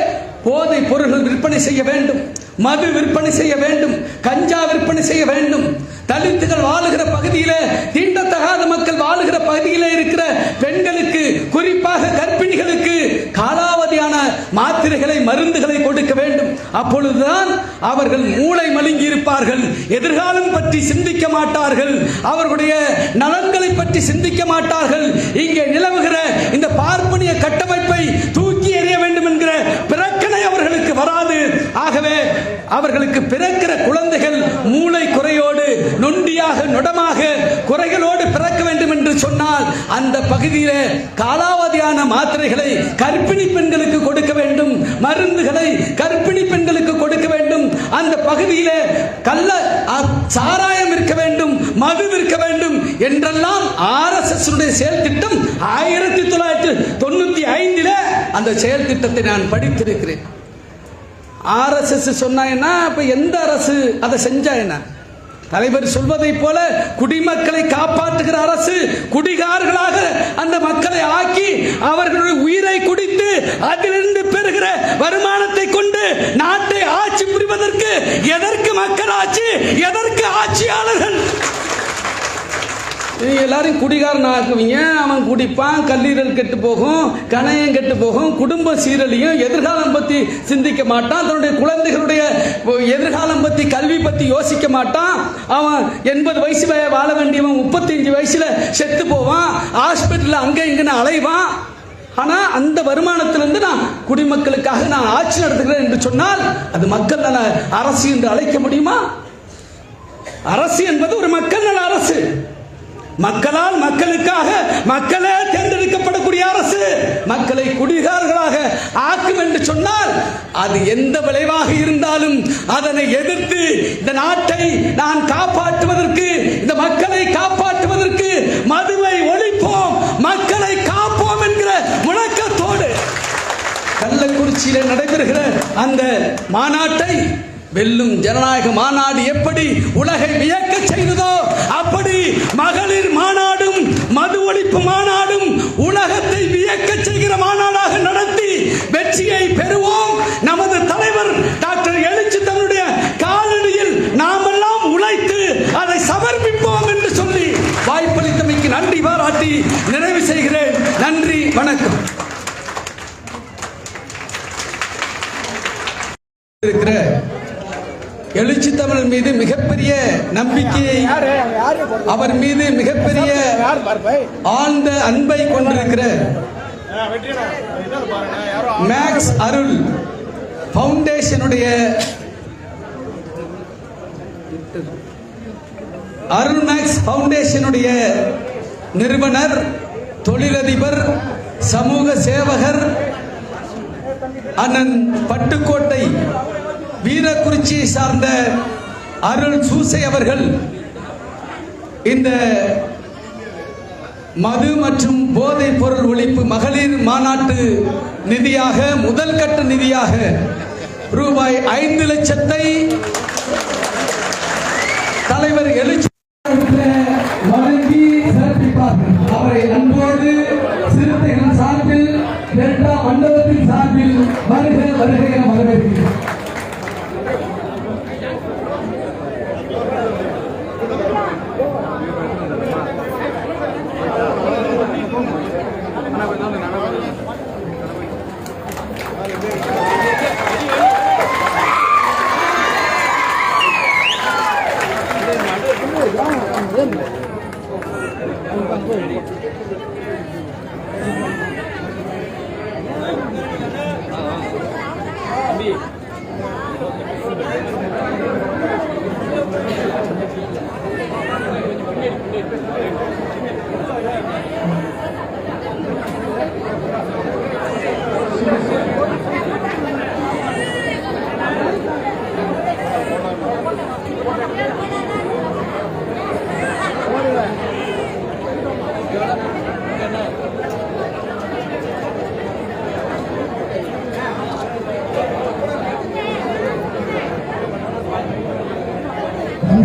போதை பொருள்கள் விற்பனை செய்ய வேண்டும், மது விற்பனை செய்ய வேண்டும், கஞ்சா விற்பனை செய்ய வேண்டும். தலித்துகள் வாழுகிற பகுதியிலே, தீண்டத்தகாத மக்கள் வாழுகிற பகுதியிலே இருக்கிற பெண்களுக்கு, குறிப்பாக கர்ப்பிணிகளுக்கு காலாவதியான மாத்திரைகளை, மருந்துகளை கொடுக்க வேண்டும். அப்பொழுதுதான் அவர்கள் மூளை மழுங்கி இருப்பார்கள், எதிர்காலம் பற்றி சிந்திக்க மாட்டார்கள், அவர்களுடைய நலன்களை பற்றி சிந்திக்க மாட்டார்கள். இங்கே நிலவுகிற இந்த பார்ப்பனிய கட்டமைப்பை தூக்கி எறிய வேண்டும் என்கிற பிரச்சனை அவர்களுக்கு வராது. ஆகவே அவர்களுக்கு பிறக்கிற குழந்தைகள் மூளை குறையோடு, நொண்டியாக, நொடமாக, குறைகளோடு பிறக்க வேண்டும் என்று சொன்னால் அந்த பகுதியிலே காலாவதியான மாத்திரைகளை கர்ப்பிணி பெண்களுக்கு கொடுக்க வேண்டும், மருந்துகளை கர்ப்பிணி பெண்களுக்கு கொடுக்க வேண்டும். அந்த பகுதியிலே கள்ள சாராயம் இருக்க வேண்டும், மது இருக்க வேண்டும் என்றெல்லாம் RSS செயல் திட்டம் 1995 அந்த செயல் திட்டத்தை நான் படித்திருக்கிறேன். RSS சொன்னா என்ன, இப்ப எந்த அரசு அதை செஞ்சா என்ன? தலைவர் சொல்வதை போல குடிமக்களை காப்பாற்றுகிற அரசு குடிகாரர்களாக அந்த மக்களை ஆக்கி அவர்களுடைய உயிரை குடித்து அதிலிருந்து பெறுகிற வருமானத்தை கொண்டு நாட்டை ஆட்சி புரிவதற்கு எதற்கு மக்கள் ஆட்சி, எதற்கு ஆட்சியாளர்கள்? எல்லாரும் குடிகாரன் ஆக்குவீங்க, அவன் குடிப்பான், கல்லீரல் கெட்டு போகும், கணையம் கெட்டு போகும், குடும்ப சீரழியும், எதிர்காலம் பத்தி சிந்திக்க மாட்டான், தன்னுடைய குழந்தைகளுடைய எதிர்காலம் பத்தி, கல்வி பத்தி யோசிக்க மாட்டான். அவன் 80 வயசு வாழ வேண்டியவன் 35 வயசுல செத்து போவான், ஹாஸ்பிட்டல் அங்க இங்கன்னு அலைவான். ஆனா அந்த வருமானத்திலிருந்து நான் குடிமக்களுக்காக நான் ஆட்சி நடத்துகிறேன் என்று சொன்னால் அது மக்கள் நல அரசு என்று அழைக்க முடியுமா? அரசு என்பது ஒரு மக்கள் நல அரசு, மக்களால் மக்களுக்காக மக்களே தேர்ந்தெடுக்கப்படக்கூடிய அரசு மக்களை குடிகாரர்களாக ஆக்கும் என்று சொன்னால் அது எந்த விளைவாக இருந்தாலும் அதனை எதிர்த்து இந்த நாட்டை நான் காப்பாற்றுவதற்கு, இந்த மக்களை காப்பாற்றுவதற்கு மதுவை ஒழிப்போம், மக்களை காப்போம் என்கிற முழக்கத்தோடு கள்ளக்குறிச்சியிலே நடைபெறுகிற அந்த மாநாட்டை வெல்லும் ஜனநாயக மாநாடு எப்படி உலகை வியக்க செய்ததோ அப்படி மகளிர் மாநாடும் மது ஒழிப்பு மாநாடும் உலகத்தை வியக்க செய்கிற மாநாடாக நடத்தி வெற்றியை பெறுவோம். நமது தலைவர் டாக்டர் எழுச்சி தன்னுடைய காலடியில் நாமெல்லாம் உழைத்து அதை சமர்ப்பிப்போம் என்று சொல்லி வாய்ப்பளித்தமைக்கு நன்றி பாராட்டி நிறைவு செய்கிறேன். நன்றி, வணக்கம். இருக்கிற எழுச்சி தமிழ் மீது மிகப்பெரிய நம்பிக்கையை, அவர் மீது மிகப்பெரிய ஆழ்ந்த அன்பை கொண்டிருக்கிற மேக்ஸ் அருள் ஃபவுண்டேஷனுடைய அருள் மேக்ஸ் ஃபவுண்டேஷனுடைய நிறுவனர், தொழிலதிபர், சமூக சேவகர் அண்ணன் பட்டுக்கோட்டை வீரக்குறிச்சியை சார்ந்த அருள் சூசை அவர்கள் இந்த மது மற்றும் போதைப் பொருள் ஒழிப்பு மகளிர் மாநாட்டு நிதியாக, முதல் கட்ட நிதியாக ரூபாய் 5 லட்சத்தை தலைவர் எழுச்சி வழங்கி சிறப்பிப்பார்கள். அவரை அன்போடு சிறுத்தைகள் சார்பில், டெல்டா மண்டலத்தின் சார்பில் வருக வருக என வரவேற்கிறேன்.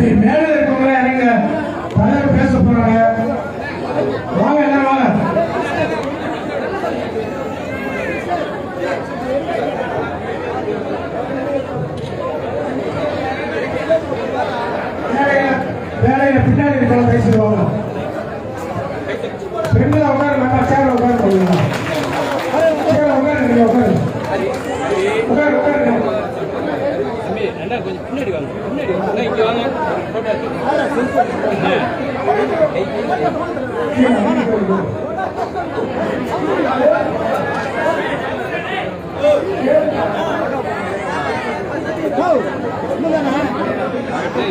தம்பி மேலே இருக்கவங்க இறங்க தலைவர் பேச போறாங்க. வாங்க எல்லாரும் வாங்க. வேலையில பின்னாடி இருக்கலாம் பேசிடுவாங்க. பெண்களை உட்கார மாட்டா சேர உட்கார போவீங்களா? சேர உட்காரு, நீங்க உட்காரு உட்காரு உட்காருங்க. கொஞ்சம் பின்னாடி வாங்க, பின்னாடி வாங்க, இங்க வாங்க.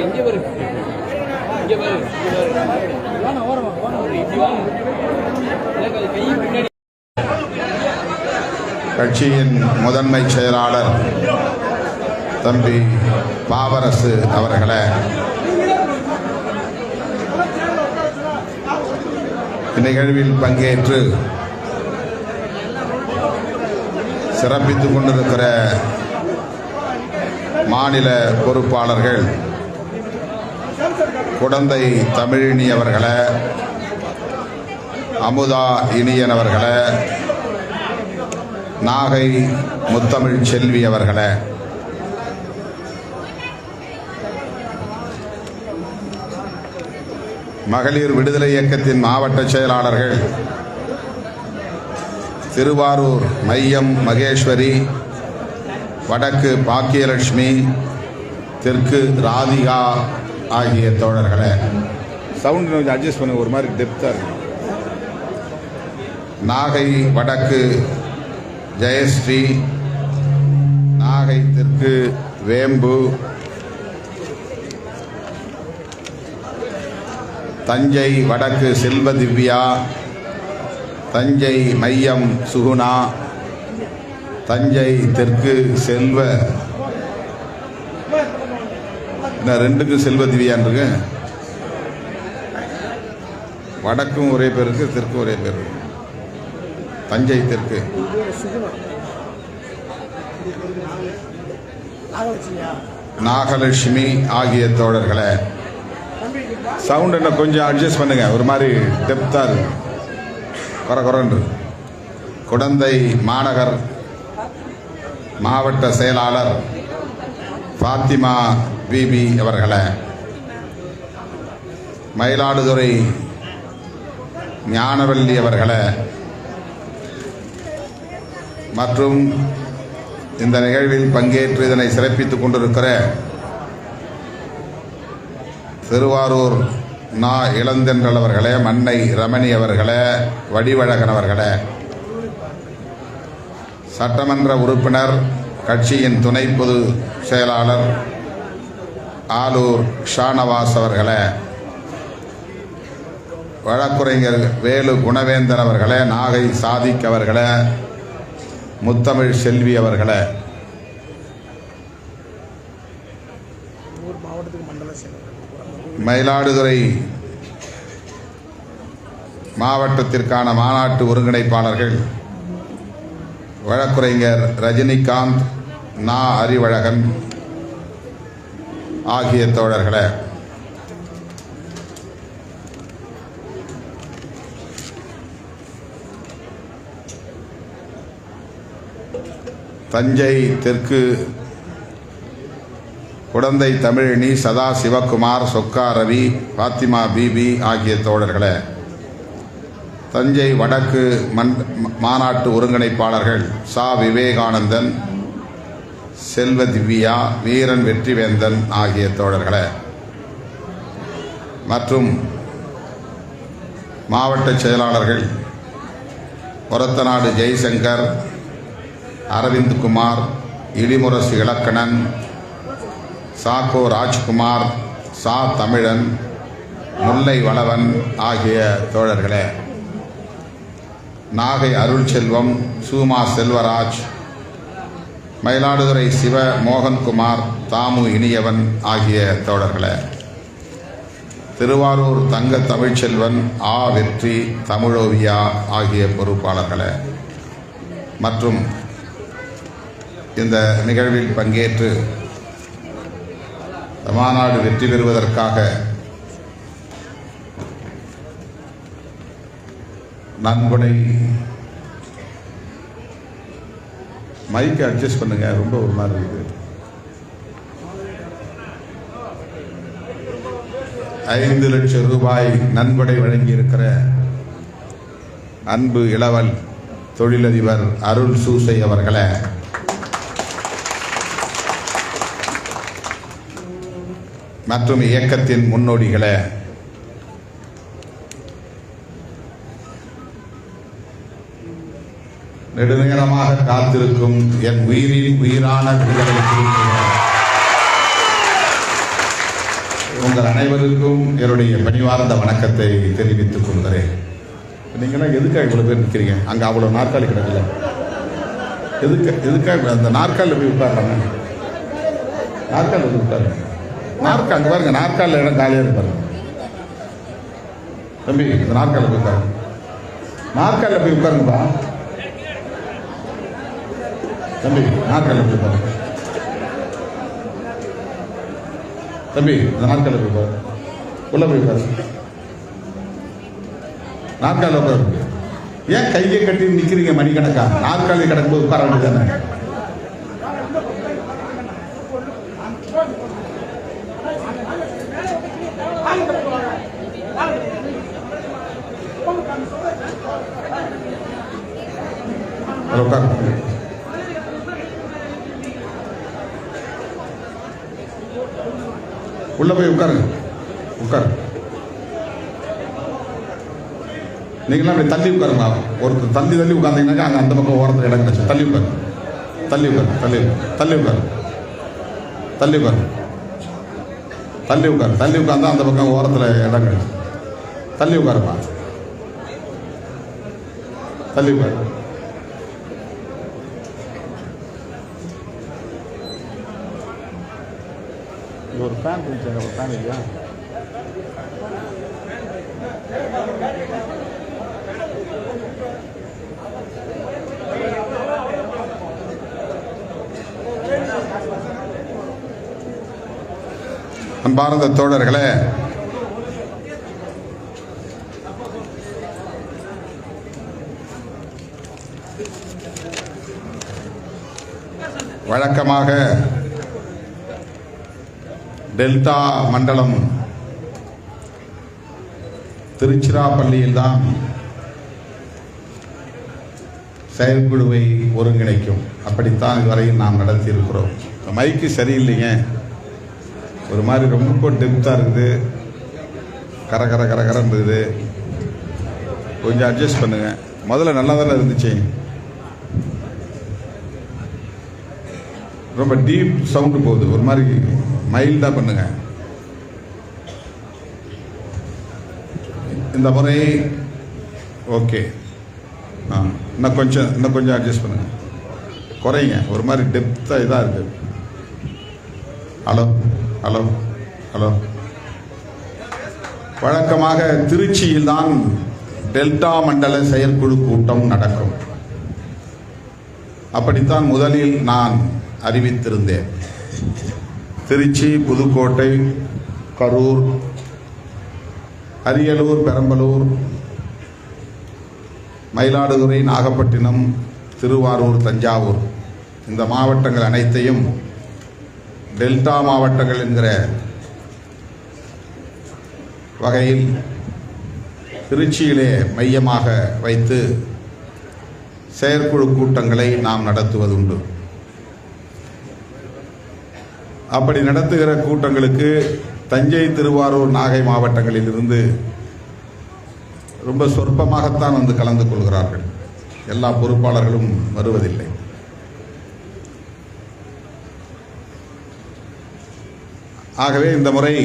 இங்க பாரு, இங்க பாரு, கட்சியின் முதன்மை செயலாளர் தம்பி பாவரசு அவர்களே, இந்நிகழ்வில் பங்கேற்று சிறப்பித்துக் கொண்டிருக்கிற மாநில பொறுப்பாளர்கள் குடந்தை தமிழினி அவர்களே, அமுதா இனியன் அவர்களே, நாகை முத்தமிழ் செல்வி அவர்களே, மகளிர் விடுதலை இயக்கத்தின் மாவட்ட செயலாளர்கள் திருவாரூர் மையம் மகேஸ்வரி, வடக்கு பாக்கியலட்சுமி, தெற்கு ராதிகா ஆகிய தோழர்களே, சவுண்ட் கொஞ்சம் அட்ஜஸ்ட் பண்ணுங்க, ஒரு மாதிரி டெப்த்தாக இருக்கு. நாகை வடக்கு ஜெயஸ்ரீ, நாகை தெற்கு வேம்பு, தஞ்சை வடக்கு செல்வ திவ்யா, தஞ்சை மையம் சுகுணா, தஞ்சை தெற்கு செல்வ, ரெண்டுக்கு செல்வ திவ்யான் இருக்கு. வடக்கும் ஒரே பேர் இருக்கு, தெற்கும் ஒரே பேர் இருக்கு. தஞ்சை தெற்கு நாகலட்சுமி ஆகிய தோழர்களே, சவுண்ட் என்ன கொஞ்சம் அட்ஜஸ்ட் பண்ணுங்க, ஒரு மாதிரி டெப்த்தாக இருக்கு, குறன்னு. குடந்தை மாநகர் மாவட்ட செயலாளர் பாத்திமா பிபி அவர்களே, மயிலாடுதுறை ஞானவல்லி அவர்களே, மற்றும் இந்த நிகழ்வில் பங்கேற்று இதனை சிறப்பித்துக் கொண்டிருக்கிற திருவாரூர் நா இளந்தென்றல் அவர்களே, மன்னை ரமணி அவர்களே, வடிவழகன் அவர்களே, சட்டமன்ற உறுப்பினர் கட்சியின் துணை பொதுச் செயலாளர் ஆலூர் ஷானவாஸ் அவர்களே, வழக்குரைஞர் வேலு குணவேந்தன் அவர்களே, நாகை சாதிக் அவர்களே, முத்தமிழ் செல்வி அவர்களே, மயிலாடுதுறை மாவட்டத்திற்கான மாநாட்டு ஒருங்கிணைப்பாளர்கள் வழக்குரைஞர் ரஜினிகாந்த், நா அறிவழகன் ஆகிய தோழர்களே, தஞ்சை தெற்கு குடந்தை தமிழினி, சதா சிவகுமார், சொக்கா ரவி, பாத்திமா பிபி ஆகிய தோழர்களே, தஞ்சை வடக்கு மாநாட்டு ஒருங்கிணைப்பாளர்கள் சா விவேகானந்தன், செல்வ திவ்யா, வீரன் வெற்றிவேந்தன் ஆகிய தோழர்களே, மற்றும் மாவட்ட செயலாளர்கள் ஒரத்தநாடு ஜெய்சங்கர், அரவிந்த் குமார், இடிமுரசு இலக்கணன், சாக்கோ ராஜ்குமார், சா தமிழன், முல்லை வளவன் ஆகிய தோழர்களே, நாகை அருள் செல்வம், சூமா செல்வராஜ், மயிலாடுதுறை சிவ மோகன்குமார், தாமு இனியவன் ஆகிய தோழர்களே, திருவாரூர் தங்க தமிழ்ச்செல்வன், ஆ வெற்றி, தமிழோவியா ஆகிய பொறுப்பாளர்களே, மற்றும் இந்த நிகழ்வில் பங்கேற்று இந்த மாநாடு வெற்றி பெறுவதற்காக நன்கொடை மைக்கை அட்ஜஸ்ட் பண்ணுங்க, ரொம்ப ஒரு மாதிரி இருக்குது. 5 லட்சம் ரூபாய் நன்கொடை வழங்கியிருக்கிற அன்பு இளவல் தொழிலதிபர் அருள் சூசை அவர்களை மற்றும் இயக்கத்தின் முன்னோடிகளை நெடுநேரமாக காத்திருக்கும் என் உயிரின் உயிரான விடுதலை உங்கள் அனைவருக்கும் என்னுடைய பணிவார்ந்த வணக்கத்தை தெரிவித்துக் கொள்கிறேன். நீங்களாம் எதுக்காக இவ்வளவு பேர் நிற்கிறீங்க? அங்கே அவ்வளோ நாற்காலி கிடக்கல, எதுக்காக அந்த நாற்காலில் போய் உட்கார்றாங்க? நாற்காலில் போய் உட்காருங்க. அங்கே பாருங்க, நாற்காலில் இடம் காலியாக இருப்பாருங்க. தம்பி, இந்த நாற்காலில் போய் உட்காருங்க. நாற்காலில் போய் உட்காருங்கப்பா. தம்பி, நாற்காலில் போய் உட்காருங்க. தம்பி, இந்த நாற்காலில் போய் உட்காரு. உள்ள போய் உட்காரு. நாற்காலில் உட்காரு. ஏன் கையை கட்டி நிற்கிறீங்க மணிக்கணக்கா? நாற்காலி கிடக்கும்போது உட்கார வேண்டியதானே? உட்காரு. உள்ள போய் உட்காருங்க. உட்காரு. நீங்களாம் அப்படி தள்ளி உட்காருங்க. ஒருத்தர் தள்ளி உட்காந்தீங்கன்னாக்கா அங்கே அந்த பக்கம் ஓரத்தில் இடம் கிடைச்சு தள்ளி உட்காரு. தள்ளி உட்காரு. தள்ளி உட்காரு. தள்ளி உட்காரு. தள்ளி உட்காரு. தள்ளி உட்காந்தா அந்த பக்கம் ஓரத்தில் இடம் கிடைச்சு தள்ளி உட்காருப்பா. தள்ளி உட்காரு. ஒரு ஃபேன் இருந்துச்சு, ஒரு ஃபேன் இல்லையா? அன்பார்ந்த தோழர்களே, வழக்கமாக டெல்டா மண்டலம் திருச்சிராப்பள்ளியில்தான் செயற்குழுவை ஒருங்கிணைக்கும். அப்படித்தான் இதுவரையில் நாம் நடத்தியிருக்கிறோம். மைக்கு சரியில்லைங்க, ஒரு மாதிரி ரொம்ப டெப்த்தாக இருக்குது, கரகரன்னு இருக்குது. கொஞ்சம் அட்ஜஸ்ட் பண்ணுங்க. முதல்ல நல்லா தானே இருந்துச்சு. ரொம்ப டீப் சவுண்டு போகுது, ஒரு மாதிரி மைல்டாக பண்ணுங்க. இந்த முறை ஓகே. இன்னும் கொஞ்சம் அட்ஜஸ்ட் பண்ணுங்க, குறைங்க. ஒரு மாதிரி டெப்த்தாக இதாக இருக்கு. Hello hello hello. வழக்கமாக திருச்சியில் தான் டெல்டா மண்டல செயற்குழு கூட்டம் நடக்கும். அப்படித்தான் முதலில் நான் அறிவித்திருந்தேன். திருச்சி, புதுக்கோட்டை, கரூர், அரியலூர், பெரம்பலூர், மயிலாடுதுறை, நாகப்பட்டினம், திருவாரூர், தஞ்சாவூர் இந்த மாவட்டங்கள் அனைத்தையும் டெல்டா மாவட்டங்கள் என்கிற வகையில் திருச்சியிலே மையமாக வைத்து செயற்குழு கூட்டங்களை நாம் நடத்துவதுண்டு. அப்படி நடத்துகிற கூட்டங்களுக்கு தஞ்சை, திருவாரூர், நாகை மாவட்டங்களில் இருந்து ரொம்ப சொற்பமாகத்தான் வந்து கலந்து கொள்கிறார்கள். எல்லா பொறுப்பாளர்களும் வருவதில்லை. ஆகவே இந்த முறை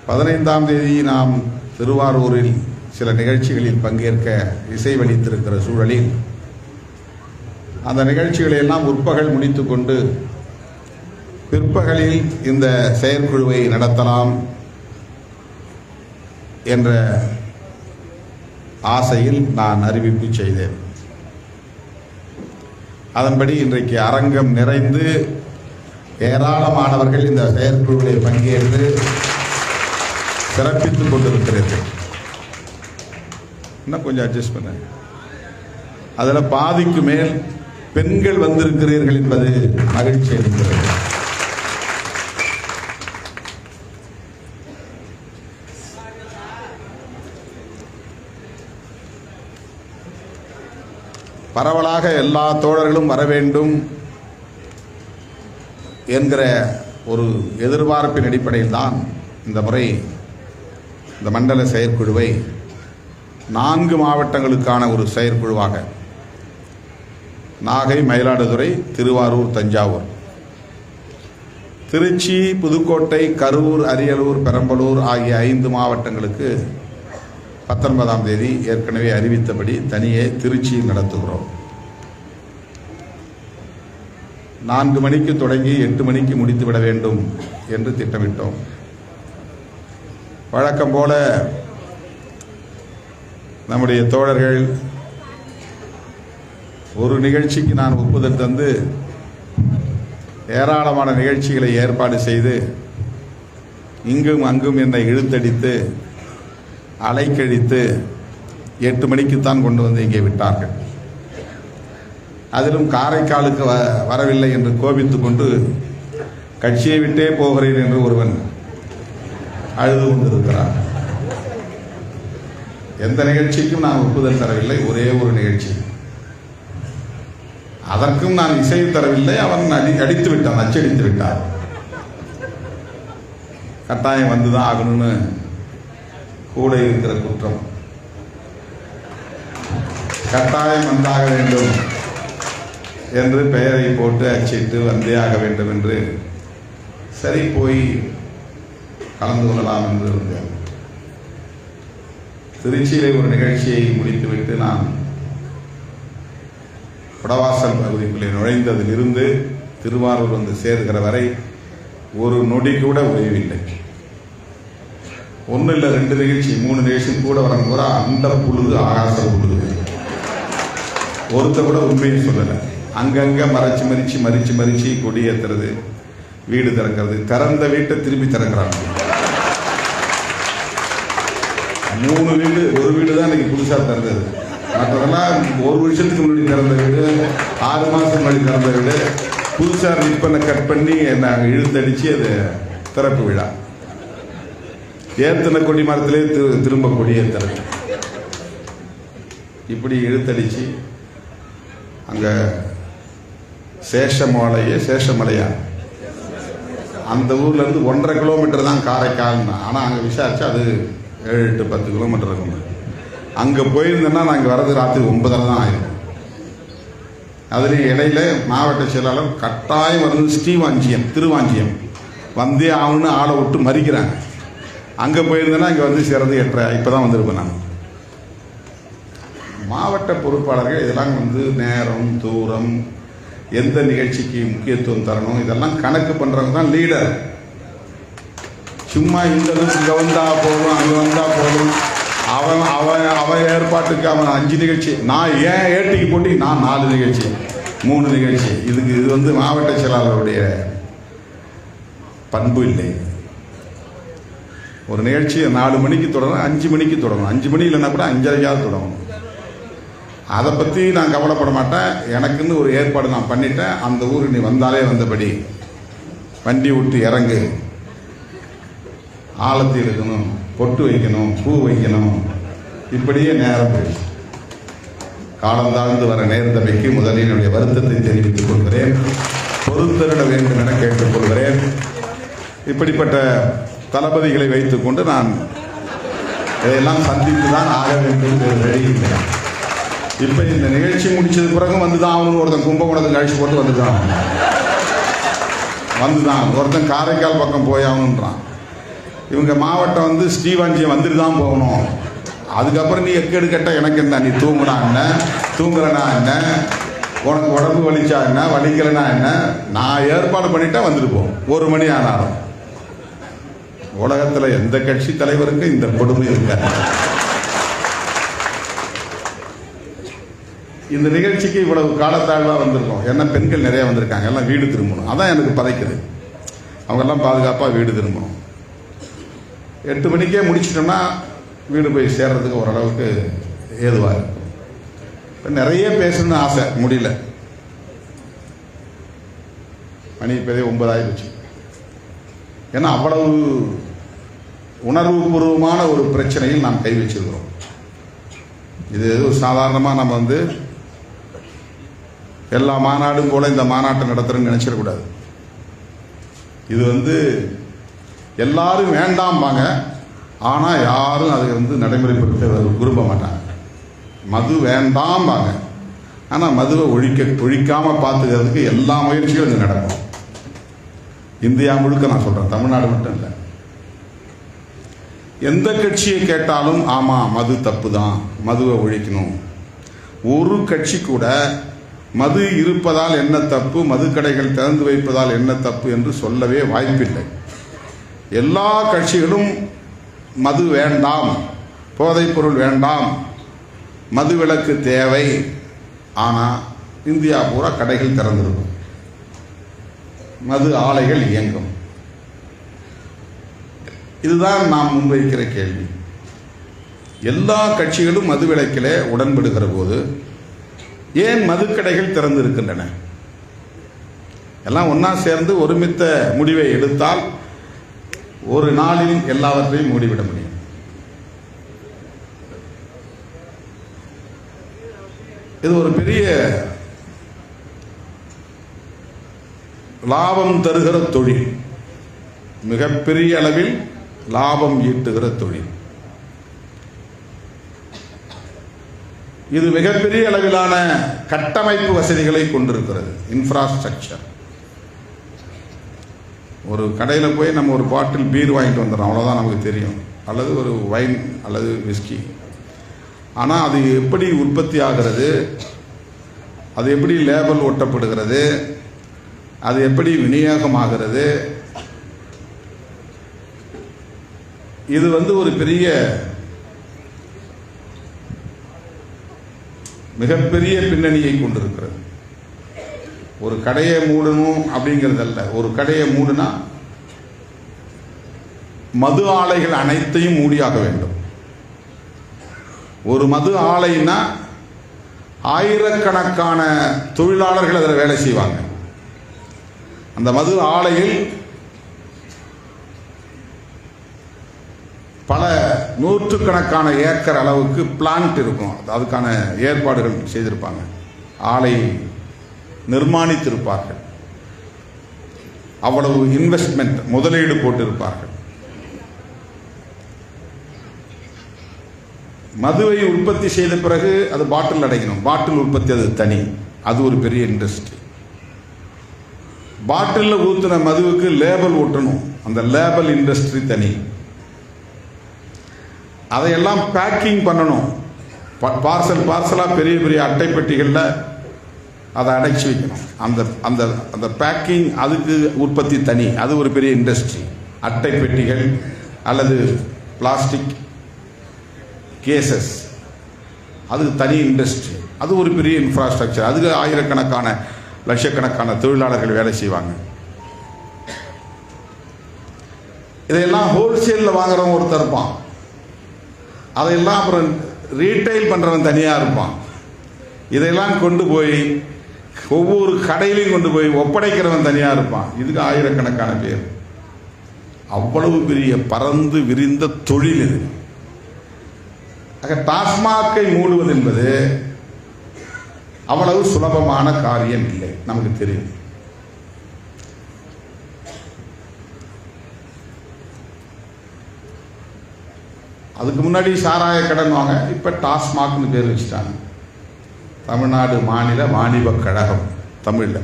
15ஆம் தேதி நாம் திருவாரூரில் சில நிகழ்ச்சிகளில் பங்கேற்க இசைவளித்திருக்கிற சூழலில் அந்த நிகழ்ச்சிகளை எல்லாம் முற்பகல் முடித்துக்கொண்டு பிற்பகலில் இந்த செயற்குழுவை நடத்தலாம் என்ற ஆசையில் நான் அறிவிப்பு செய்தேன். அதன்படி இன்றைக்கு அரங்கம் நிறைந்து ஏராளமானவர்கள் இந்த செயற்குழுவில் பங்கேற்று சிறப்பித்துக் கொண்டிருக்கிறது. இன்னும் கொஞ்சம் அட்ஜஸ்ட் பண்ண. அதில் பாதிக்கு மேல் பெண்கள் வந்திருக்கிறீர்கள் என்பது மகிழ்ச்சி அளிக்கிறது. பரவலாக எல்லா தோழர்களும் வர வேண்டும் என்கிற ஒரு எதிர்பார்ப்பின் அடிப்படையில் தான் இந்த முறை இந்த மண்டல செயற்குழுவை 4 மாவட்டங்களுக்கான ஒரு செயற்குழுவாக நாகை, மயிலாடுதுறை, திருவாரூர், தஞ்சாவூர், திருச்சி, புதுக்கோட்டை, கரூர், அரியலூர், பெரம்பலூர் ஆகிய 5 மாவட்டங்களுக்கு 19ஆம் தேதி ஏற்கனவே அறிவித்தபடி தனியே திருச்சியில் நடத்துகிறோம். 4 மணிக்கு தொடங்கி 8 மணிக்கு முடித்துவிட வேண்டும் என்று திட்டமிட்டோம். வழக்கம் போல நம்முடைய தோழர்கள் ஒரு நிகழ்ச்சிக்கு நான் ஒப்புதல் தந்து ஏராளமான நிகழ்ச்சிகளை ஏற்பாடு செய்து இங்கும் அங்கும் என்னை இழுத்தடித்து அலைக்கழித்து 8 மணிக்குத்தான் கொண்டு வந்து இங்கே விட்டார்கள். அதிலும் காரைக்காலுக்கு வரவில்லை என்று கோபித்து கொண்டு கட்சியை விட்டே போகிறேன் என்று ஒருவன் அழுது கொண்டிருக்கிறார். எந்த நிகழ்ச்சிக்கும் நான் ஒப்புதல் தரவில்லை, ஒரே ஒரு நிகழ்ச்சி. அதற்கும் நான் இசை தரவில்லை. அவன் அடித்து விட்டான், அச்சடித்து விட்டான். கட்டாயம் வந்துதான் ஆகணும்னு கூட இருக்கிற குற்றம். கட்டாயம் வந்தாக வேண்டும் என்று பெயரை போட்டு அச்சிட்டு வந்தே ஆக வேண்டும் என்று சரி போய் கலந்து கொள்ளலாம் என்று இருந்தேன். திருச்சியிலே ஒரு நிகழ்ச்சியை முடித்துவிட்டு நான் குடவாசல் பகுதிக்குள்ளே நுழைந்ததிலிருந்து திருவாரூர் வந்து சேர்கிற வரை ஒரு நொடி கூட ஓய்வில்லை. 1 இல்லை 2 நிகழ்ச்சி 3 நிகழ்ச்சி கூட வரப்போற அந்த புழுது ஆகாச புழுது ஒருத்த கூட உண்மையை சொல்லலை. அங்கங்க மறிச்சு கொடி ஏத்துறது, வீடு திறக்கிறது, திறந்த வீட்டை திருப்பி திறக்கிறாங்க. 3 வீடு, ஒரு வீடு தான் இன்னைக்கு புதுசா திறந்தது. மற்றதெல்லாம் 1 வருஷத்துக்கு முன்னாடி திறந்த வீடு, 6 மாசம் முன்னாடி திறந்த வீடு, புதுசா ரிப்பனை கட் பண்ணி நாங்கள் இழுத்தடிச்சு அது திறப்பு விழா. ஏத்தன கொடி மரத்திலே திரும்ப கொடி ஏத்துறது, இப்படி இழுத்தடிச்சு அங்க சேஷமலையா அந்த ஊர்ல இருந்து 1.5 கிலோமீட்டர் தான் காரைக்கால். ஆனா அங்க விசாரிச்சா அது 7-10 கிலோமீட்டர் இருக்கும். அங்க போயிருந்தேன்னா நாங்கள் வர்றது ராத்திரி 9:30 தான் ஆயிருக்கும். அதுலேயும் இடையில மாவட்ட செயலாளர் கட்டாயம் வந்து திருவாஞ்சியம் வந்தே ஆகணும்னு ஆளை விட்டு மறிக்கிறாங்க. அங்கே போயிருந்தேன்னா இங்கே வந்து சேர்றது 8:30 இப்போ தான் வந்திருப்பேன் நான். மாவட்ட பொறுப்பாளர்கள் இதெல்லாம் வந்து நேரம், தூரம், எந்த நிகழ்ச்சிக்கு முக்கியத்துவம் தரணும் இதெல்லாம் கணக்கு பண்ணுறவங்க தான் லீடர். சும்மா இந்த இங்கே வந்தா போதும், அங்கே வந்தா போதும், அவன் ஏற்பாட்டுக்கு அவன் 5 நிகழ்ச்சி, நான் ஏன் ஏட்டிக்கு போட்டி நான் 4 நிகழ்ச்சி 3 நிகழ்ச்சி. இது வந்து மாவட்ட செயலாளருடைய பண்பு இல்லை. ஒரு நிகழ்ச்சி 4 மணிக்கு தொடங்கணும், 5 மணிக்கு தொடங்கணும், 5 மணி இல்லைன்னா கூட 5:30 தொடங்கணும். அதை பற்றி நான் கவலைப்பட மாட்டேன். எனக்குன்னு ஒரு ஏற்பாடு நான் பண்ணிட்டேன். அந்த ஊருக்கு நீ வந்தாலே வந்தபடி வண்டி விட்டு இறங்கு, ஆழத்தி இருக்கணும், பொட்டு வைக்கணும், பூ வைக்கணும், இப்படியே நேரம் போயிடுச்சு. காலம் தாழ்ந்து வர நேர்ந்தமைக்கு முதலில் என்னுடைய வருத்தத்தை தெரிவித்துக் கொள்கிறேன். பொறுத்தரிட வேண்டும் என கேட்டுக்கொள்கிறேன். இப்படிப்பட்ட தளபதிகளை வைத்துக் கொண்டு நான் இதையெல்லாம் சந்தித்து தான் ஆக வேண்டும் வெளியிட்டேன். இப்ப இந்த நிகழ்ச்சி முடிச்சது பிறகு வந்துதான் அவனு ஒருத்தன் கும்பகோணத்துக்கு அழிச்சு போட்டு வந்துதான் ஒருத்தன் காரைக்கால் பக்கம் போய் ஆகணுன்றான். இவங்க மாவட்டம் வந்து ஸ்ரீவாஞ்சியம் வந்துட்டு தான் போகணும். அதுக்கப்புறம் நீ எக்கெடு கேட்ட எனக்கு என்ன, நீ தூங்குனா என்ன, தூங்குறனா என்ன, உனக்கு உடம்பு வலிச்சா என்ன, வலிக்கலனா என்ன, நான் ஏற்பாடு பண்ணிட்டா வந்துட்டு போ. 1 மணி ஆனாலும் உலகத்துல எந்த கட்சி தலைவருக்கு இந்த கொடுமை இருக்க. இந்த நிகழ்ச்சிக்கு இவ்வளவு காலத்தாழ்வாக வந்திருக்கோம். ஏன்னா பெண்கள் நிறைய வந்திருக்காங்க, எல்லாம் வீடு திரும்பணும். அதான் எனக்கு பதைக்குது. அவங்கெல்லாம் பாதுகாப்பாக வீடு திரும்பணும். 8 மணிக்கே முடிச்சிட்டோம்னா வீடு போய் சேர்றதுக்கு ஓரளவுக்கு ஏதுவாக இருக்கும். இப்போ நிறைய பேசணும்னு ஆசை, முடியல. மணி இப்போதே 9 ஆகிடுச்சு. ஏன்னா அவ்வளவு உணர்வுபூர்வமான ஒரு பிரச்சனையில் நாம் கை வச்சிருக்கிறோம். இது சாதாரணமாக நம்ம வந்து எல்லா மாநாடும் போல இந்த மாநாட்டை நடத்துறோம்னு நினைச்சிடக்கூடாது. இது வந்து எல்லாரும் வேண்டாம்பாங்க, ஆனால் யாரும் அதை வந்து நடைமுறைப்படுத்த விரும்ப மாட்டாங்க. மது வேண்டாம்பாங்க, ஆனால் மதுவை ஒழிக்காமல் பார்த்துக்கிறதுக்கு எல்லா முயற்சியும் இது நடக்கும். இந்தியா முழுக்க நான் சொல்கிறேன், தமிழ்நாடு மட்டும் இல்லை. எந்த கட்சியை கேட்டாலும் ஆமாம் மது தப்பு தான், மதுவை ஒழிக்கணும். ஒரு கட்சி கூட மது இருப்பதால் என்ன தப்பு, மது கடைகள் திறந்து வைப்பதால் என்ன தப்பு என்று சொல்லவே வாய்ப்பில்லை. எல்லா கட்சிகளும் மது வேண்டாம், போதைப்பொருள் வேண்டாம், மது விலக்கு தேவை. ஆனால் இந்தியா பூரா கடைகள் திறந்திருக்கும், மது ஆலைகள் இயங்கும். இதுதான் நாம் முன்வைக்கிற கேள்வி. எல்லா கட்சிகளும் மது விலக்கிலே உடன்படுகிற போது ஏன் மதுக்கடைகள் திறந்து இருக்கின்றன? எல்லாம் ஒன்னா சேர்ந்து ஒருமித்த முடிவை எடுத்தால் ஒரு நாளில் எல்லாவற்றையும் மூடிவிட முடியும். இது ஒரு பெரிய லாபம் தருகிற தொழில், மிகப்பெரிய அளவில் லாபம் ஈட்டுகிற தொழில். இது மிகப்பெரிய அளவிலான கட்டமைப்பு வசதிகளை கொண்டிருக்கிறது, இன்ஃப்ராஸ்ட்ரக்சர். ஒரு கடையில் போய் நம்ம ஒரு பாட்டில் பீர் வாங்கிட்டு வந்துடுறோம், அவ்வளோதான் நமக்கு தெரியும், அல்லது ஒரு வைன் அல்லது விஸ்கி. ஆனால் அது எப்படி உற்பத்தி ஆகிறது, அது எப்படி லேபல் ஒட்டப்படுகிறது, அது எப்படி விநியோகமாகிறது, இது வந்து ஒரு பெரிய மிகப்பெரிய பின்னணியை கொண்டிருக்கிறது. ஒரு கடையை மூடணும் அப்படிங்கிறதல்ல, ஒரு கடையை மூடுனா மது ஆலைகள் அனைத்தையும் மூடியாக வேண்டும். ஒரு மது ஆலைன்னா ஆயிரக்கணக்கான தொழிலாளர்கள் அதில் வேலை செய்வாங்க. அந்த மது ஆலையில் பல நூற்றுக்கணக்கான ஏக்கர் அளவுக்கு பிளான்ட் இருக்கும், அதுக்கான ஏற்பாடுகள் செய்திருப்பாங்க, ஆலை நிர்மாணித்திருப்பார்கள், அவ்வளவு இன்வெஸ்ட்மெண்ட் முதலீடு போட்டிருப்பார்கள். மதுவை உற்பத்தி செய்த பிறகு அது பாட்டில் அடைக்கணும், பாட்டில் உற்பத்தி அது தனி, அது ஒரு பெரிய இண்டஸ்ட்ரி. பாட்டிலில் ஊற்றின மதுவுக்கு லேபல் ஒட்டணும், அந்த லேபல் இண்டஸ்ட்ரி தனி. அதையெல்லாம் பேக்கிங் பண்ணணும், பார்சலாக பெரிய பெரிய அட்டை பெட்டிகளில் அதை அடைச்சி வைக்கணும். அந்த அந்த அந்த பேக்கிங் அதுக்கு உற்பத்தி தனி, அது ஒரு பெரிய இண்டஸ்ட்ரி. அட்டை பெட்டிகள் அல்லது பிளாஸ்டிக் கேசஸ், அது தனி இண்டஸ்ட்ரி, அது ஒரு பெரிய இன்ஃப்ராஸ்ட்ரக்சர். அதுக்கு ஆயிரக்கணக்கான லட்சக்கணக்கான தொழிலாளர்கள் வேலை செய்வாங்க. இதையெல்லாம் ஹோல்சேலில் வாங்குறவங்க ஒருத்தர் இருப்பான், அதையெல்லாம் அப்புறம் ரீட்டைல் பண்ணுறவன் தனியாக இருப்பான். இதையெல்லாம் கொண்டு போய் ஒவ்வொரு கடையிலையும் கொண்டு போய் ஒப்படைக்கிறவன் தனியாக இருப்பான். இதுக்கு ஆயிரக்கணக்கான பேர். அவ்வளவு பெரிய பறந்து விரிந்த தொழில் இது. டாஸ்மாகை மூடுவது என்பது அவ்வளவு சுலபமான காரியம் இல்லை, நமக்கு தெரியும். அதுக்கு முன்னாடி சாராய கடன் வாங்க, இப்ப டாஸ்மாக்னு பேர் வச்சுட்டாங்க. தமிழ்நாடு மாநில வாணிப கழகம் தமிழ்ல.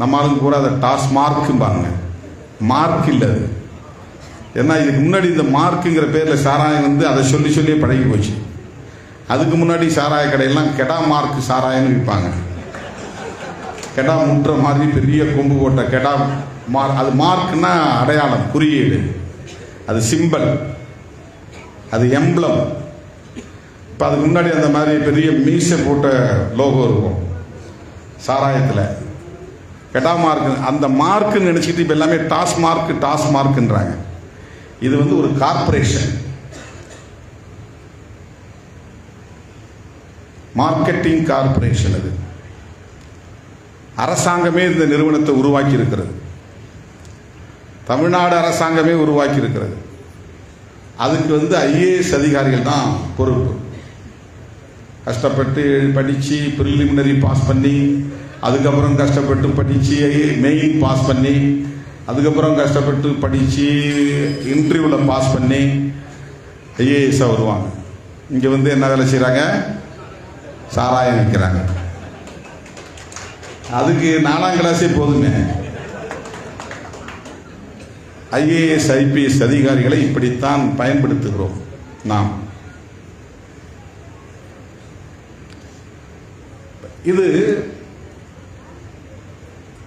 நம்மளுக்கு கூட அதை டாஸ்மார்க்கும்பாங்க, மார்க் இல்லை அது. ஏன்னா இதுக்கு முன்னாடி இந்த மார்க்குங்கிற பேரில் சாராயம் வந்து அதை சொல்லி சொல்லியே பழகி போச்சு. அதுக்கு முன்னாடி சாராய கடையெல்லாம் கெடா மார்க் சாராயம்னு விற்பாங்க. கெடா முற்ற மாதிரி பெரிய கொம்பு போட்ட கெடா மார்க். அது மார்க்னா அடையாளம், குறியீடு, அது சிம்பல், அது எம்பளம். இப்போ அதுக்கு முன்னாடி அந்த மாதிரி பெரிய மீசை போட்ட லோகோ இருக்கும் சாராயத்தில், கெடா மார்க். அந்த மார்க்குன்னு நினச்சிக்கிட்டு இப்போ எல்லாமே டாஸ் மார்க்குன்றாங்க. இது வந்து ஒரு கார்பரேஷன், மார்க்கெட்டிங் கார்பரேஷன். அது அரசாங்கமே இந்த நிறுவனத்தை உருவாக்கி இருக்கிறது, தமிழ்நாடு அரசாங்கமே உருவாக்கி இருக்கிறது. அதுக்கு வந்து IAS அதிகாரிகள் தான் பொறுப்பு. கஷ்டப்பட்டு படித்து ப்ரிலிமினரி பாஸ் பண்ணி, அதுக்கப்புறம் கஷ்டப்பட்டு படித்து மெயின் பாஸ் பண்ணி, அதுக்கப்புறம் கஷ்டப்பட்டு படித்து இன்டர்வியூவில் பாஸ் பண்ணி IAS-ஆக வருவாங்க. இங்கே வந்து என்ன வேலை செய்கிறாங்க? சாராயம் விற்கிறாங்க. அதுக்கு 4ஆம் கிளாஸே போதுமே. IAS IPS அதிகாரிகளை இப்படித்தான் பயன்படுத்துகிறோம் நாம். இது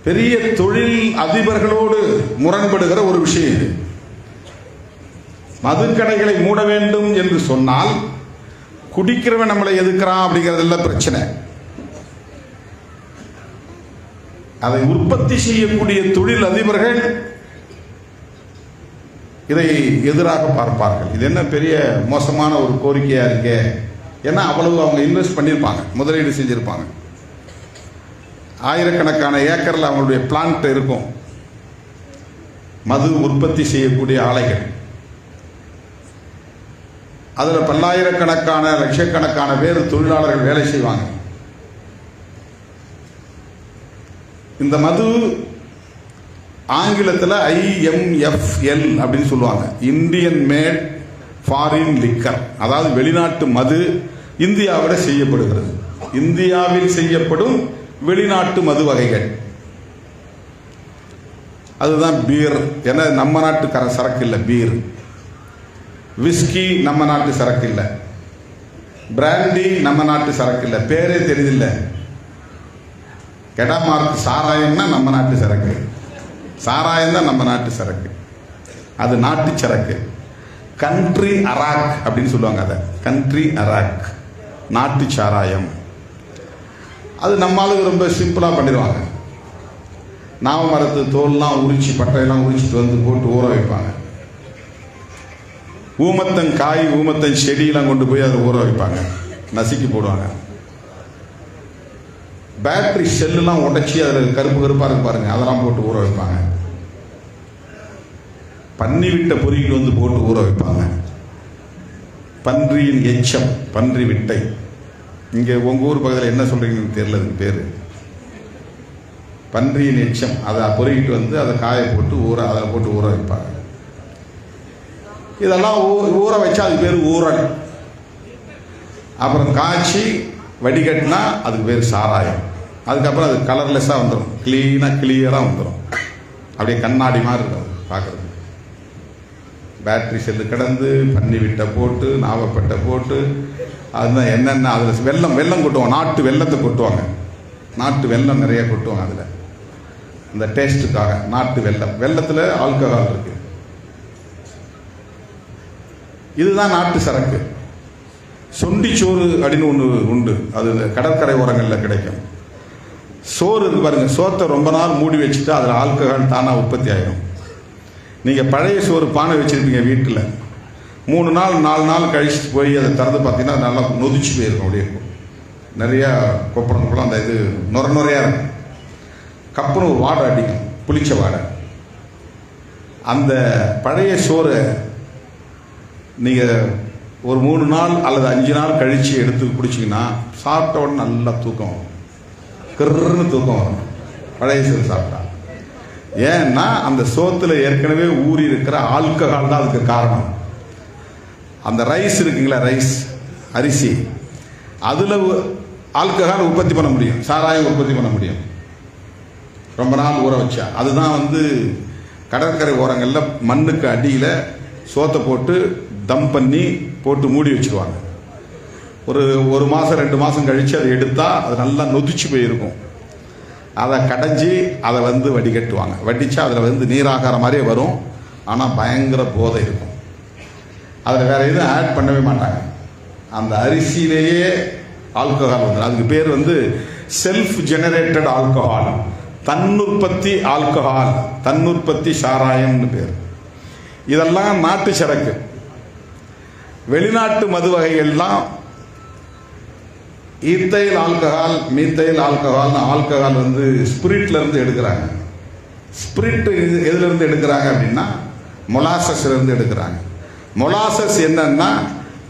பெரிய தொழில் அதிபர்களோடு முரண்படுகிற ஒரு விஷயம். இது மதுக்கடைகளை மூட வேண்டும் என்று சொன்னால் குடிக்கிறவன் நம்மளை எதுக்குறான் அப்படிங்கிறதெல்லாம் பிரச்சனை. அதை உற்பத்தி செய்யக்கூடிய தொழில் அதிபர்கள் இதை எதிராக பார்ப்பார்கள். இது என்ன பெரிய மோசமான ஒரு கோரிக்கையா இருக்கு. ஏன்னா அவ்வளவு அவங்க இன்வெஸ்ட் பண்ணியிருப்பாங்க, முதலீடு செஞ்சிருப்பாங்க. ஆயிரக்கணக்கான ஏக்கரில் அவங்களுடைய பிளான்ட் இருக்கும், மது உற்பத்தி செய்யக்கூடிய ஆலைகள். அதில் பல்லாயிரக்கணக்கான லட்சக்கணக்கான பேர் தொழிலாளர்கள் வேலை செய்வாங்க. இந்த மது ஆங்கிலத்தில் IMFL அப்படின்னு சொல்லுவாங்க, இந்தியன் மேட் ஃபாரின் லிக்கர். அதாவது வெளிநாட்டு மது இந்தியாவில் செய்யப்படுகிறது. இந்தியாவில் செய்யப்படும் வெளிநாட்டு மது வகைகள். அதுதான் பீர். ஏன்னா நம்ம நாட்டு சரக்கு இல்லை பீர். விஸ்கி நம்ம நாட்டு சரக்கு இல்லை, பிராண்டி நம்ம நாட்டு சரக்கு இல்லை, பேரே தெரியுதில்லை. கெடா மார்க் சாராயம்னா நம்ம நாட்டு சரக்கு, சாராயம் தான் நம்ம நாட்டு சரக்கு, அது நாட்டு சரக்கு. கண்ட்ரி அராக் அப்படின்னு சொல்லுவாங்க. அதை கண்ட்ரி அராக், நாட்டு சாராயம். அது நம்மளுக்கு ரொம்ப சிம்பிளாக பண்ணிடுவாங்க. நாவ மரத்து தோல்லாம் உரிச்சு, பட்டையெல்லாம் உரிச்சிட்டு வந்து போட்டு ஊற வைப்பாங்க. ஊமத்தங்காய், ஊமத்தன் செடியெல்லாம் கொண்டு போய் அதை ஊற வைப்பாங்க, நசுக்கி போடுவாங்க. பேட்டரி செல்லாம் உடைச்சி அதில் கருப்பு கருப்பாக இருக்கு பாருங்க, அதெல்லாம் போட்டு ஊற வைப்பாங்க. பன்னி விட்ட பொறிக்கு வந்து போட்டு ஊற வைப்பாங்க. பன்றியின் எச்சம், பன்றி விட்டை. இங்கே உங்கள் ஊர் பக்கத்தில் என்ன சொல்றீங்கன்னு தெரியல, அதுக்கு பேர் பன்றியின் எச்சம். அதை பொறிக்கிட்டு வந்து அதை காய போட்டு அதில் போட்டு ஊற வைப்பாங்க. இதெல்லாம் ஊற வச்சா அது பேர் ஊறல். அப்புறம் காய்ச்சி வடிகட்டினா அதுக்கு பேர் சாராயம். அதுக்கப்புறம் அது கலர்லெஸ்ஸாக வந்துடும், கிளியராக வந்துடும், அப்படியே கண்ணாடி மாதிரி இருக்கும் பார்க்குறது. பேட்டரி செல்லு கடந்து, பன்னி விட்டை போட்டு, நாவப்பட்டை போட்டு, அதுதான் என்னென்ன அதில் வெல்லம் கொட்டுவாங்க, நாட்டு வெல்லத்தை கொட்டுவாங்க. நாட்டு வெல்லம் நிறைய கொட்டுவாங்க அதில், இந்த டேஸ்ட்டுக்காக. நாட்டு வெல்லத்தில் ஆல்கஹால் இருக்கு. இதுதான் நாட்டு சரக்கு. சொண்டிச்சோறு அப்படின்னு ஒன்று உண்டு, அது கடற்கரை ஓரங்களில் கிடைக்கும். சோறு இருக்கு பாருங்க, சோத்தை ரொம்ப நாள் மூடி வச்சுட்டு அதில் ஆல்கஹால் தானாக உற்பத்தி ஆகிடும். நீங்கள் பழைய சோறு பானை வச்சுருப்பீங்க வீட்டில், 3 நாள் 4 நாள் கழிச்சுட்டு போய் அதை திறந்து பார்த்தீங்கன்னா நல்லா நொதிச்சு போயிருக்கும். அப்படியே நிறையா கொப்பளம் அந்த இது நுரையாக இருக்கும். கப்புன்னு ஒரு வாடை அடிக்கும், புளிச்ச வாடை. அந்த பழைய சோறை நீங்கள் ஒரு 3 நாள் அல்லது 5 நாள் கழித்து எடுத்து குடிச்சிங்கன்னா சாப்பிட்ட உடனே நல்லா தூக்கம் வரும், கிருன்னு தூக்கம் வரும் பழைய சோறு சாப்பிட்டா. ஏன்னா அந்த சோத்துல ஏற்கனவே ஊறி இருக்கிற ஆல்கஹால் தான் அதுக்கு காரணம். அந்த ரைஸ் இருக்குங்களா, ரைஸ் அரிசி, அதில் ஆல்கஹால் உற்பத்தி பண்ண முடியும், சாராயம் உற்பத்தி பண்ண முடியும் ரொம்ப நாள் ஊற வச்சா. அதுதான் வந்து கடற்கரை ஓரங்களில் மண்ணுக்கு அடியில் சோத்தை போட்டு தம் பண்ணி போட்டு மூடி வச்சுருவாங்க. ஒரு மாதம் 2 மாதம் கழித்து அதை எடுத்தால் அது நல்லா நொதிச்சு போயிருக்கும். அதை கடைஞ்சி அதை வந்து வடிகட்டுவாங்க. வடித்தா அதில் வந்து நீராகார மாதிரியே வரும், ஆனால் பயங்கர போதை இருக்கும். அதில் வேறு எதுவும் ஆட் பண்ணவே மாட்டாங்க. அந்த அரிசியிலேயே ஆல்கஹால் வந்து, அதுக்கு பேர் வந்து செல்ஃப் ஜெனரேட்டட் ஆல்கஹால், தன்னுற்பத்தி ஆல்கஹால், தன்னுற்பத்தி சாராயம்னு பேர். இதெல்லாம் நாட்டு சரக்கு. வெளிநாட்டு மது வகைகள்லாம் ethyl alcohol, methyl alcohol, alcohol வந்து ஸ்பிரிட்ல இருந்து எடுக்கிறாங்க. ஸ்பிரிட் எதுல இருந்து எடுக்கிறாங்க அப்படின்னா மொலாசஸ்ல இருந்து எடுக்கிறாங்க. மொலாசஸ் என்னன்னா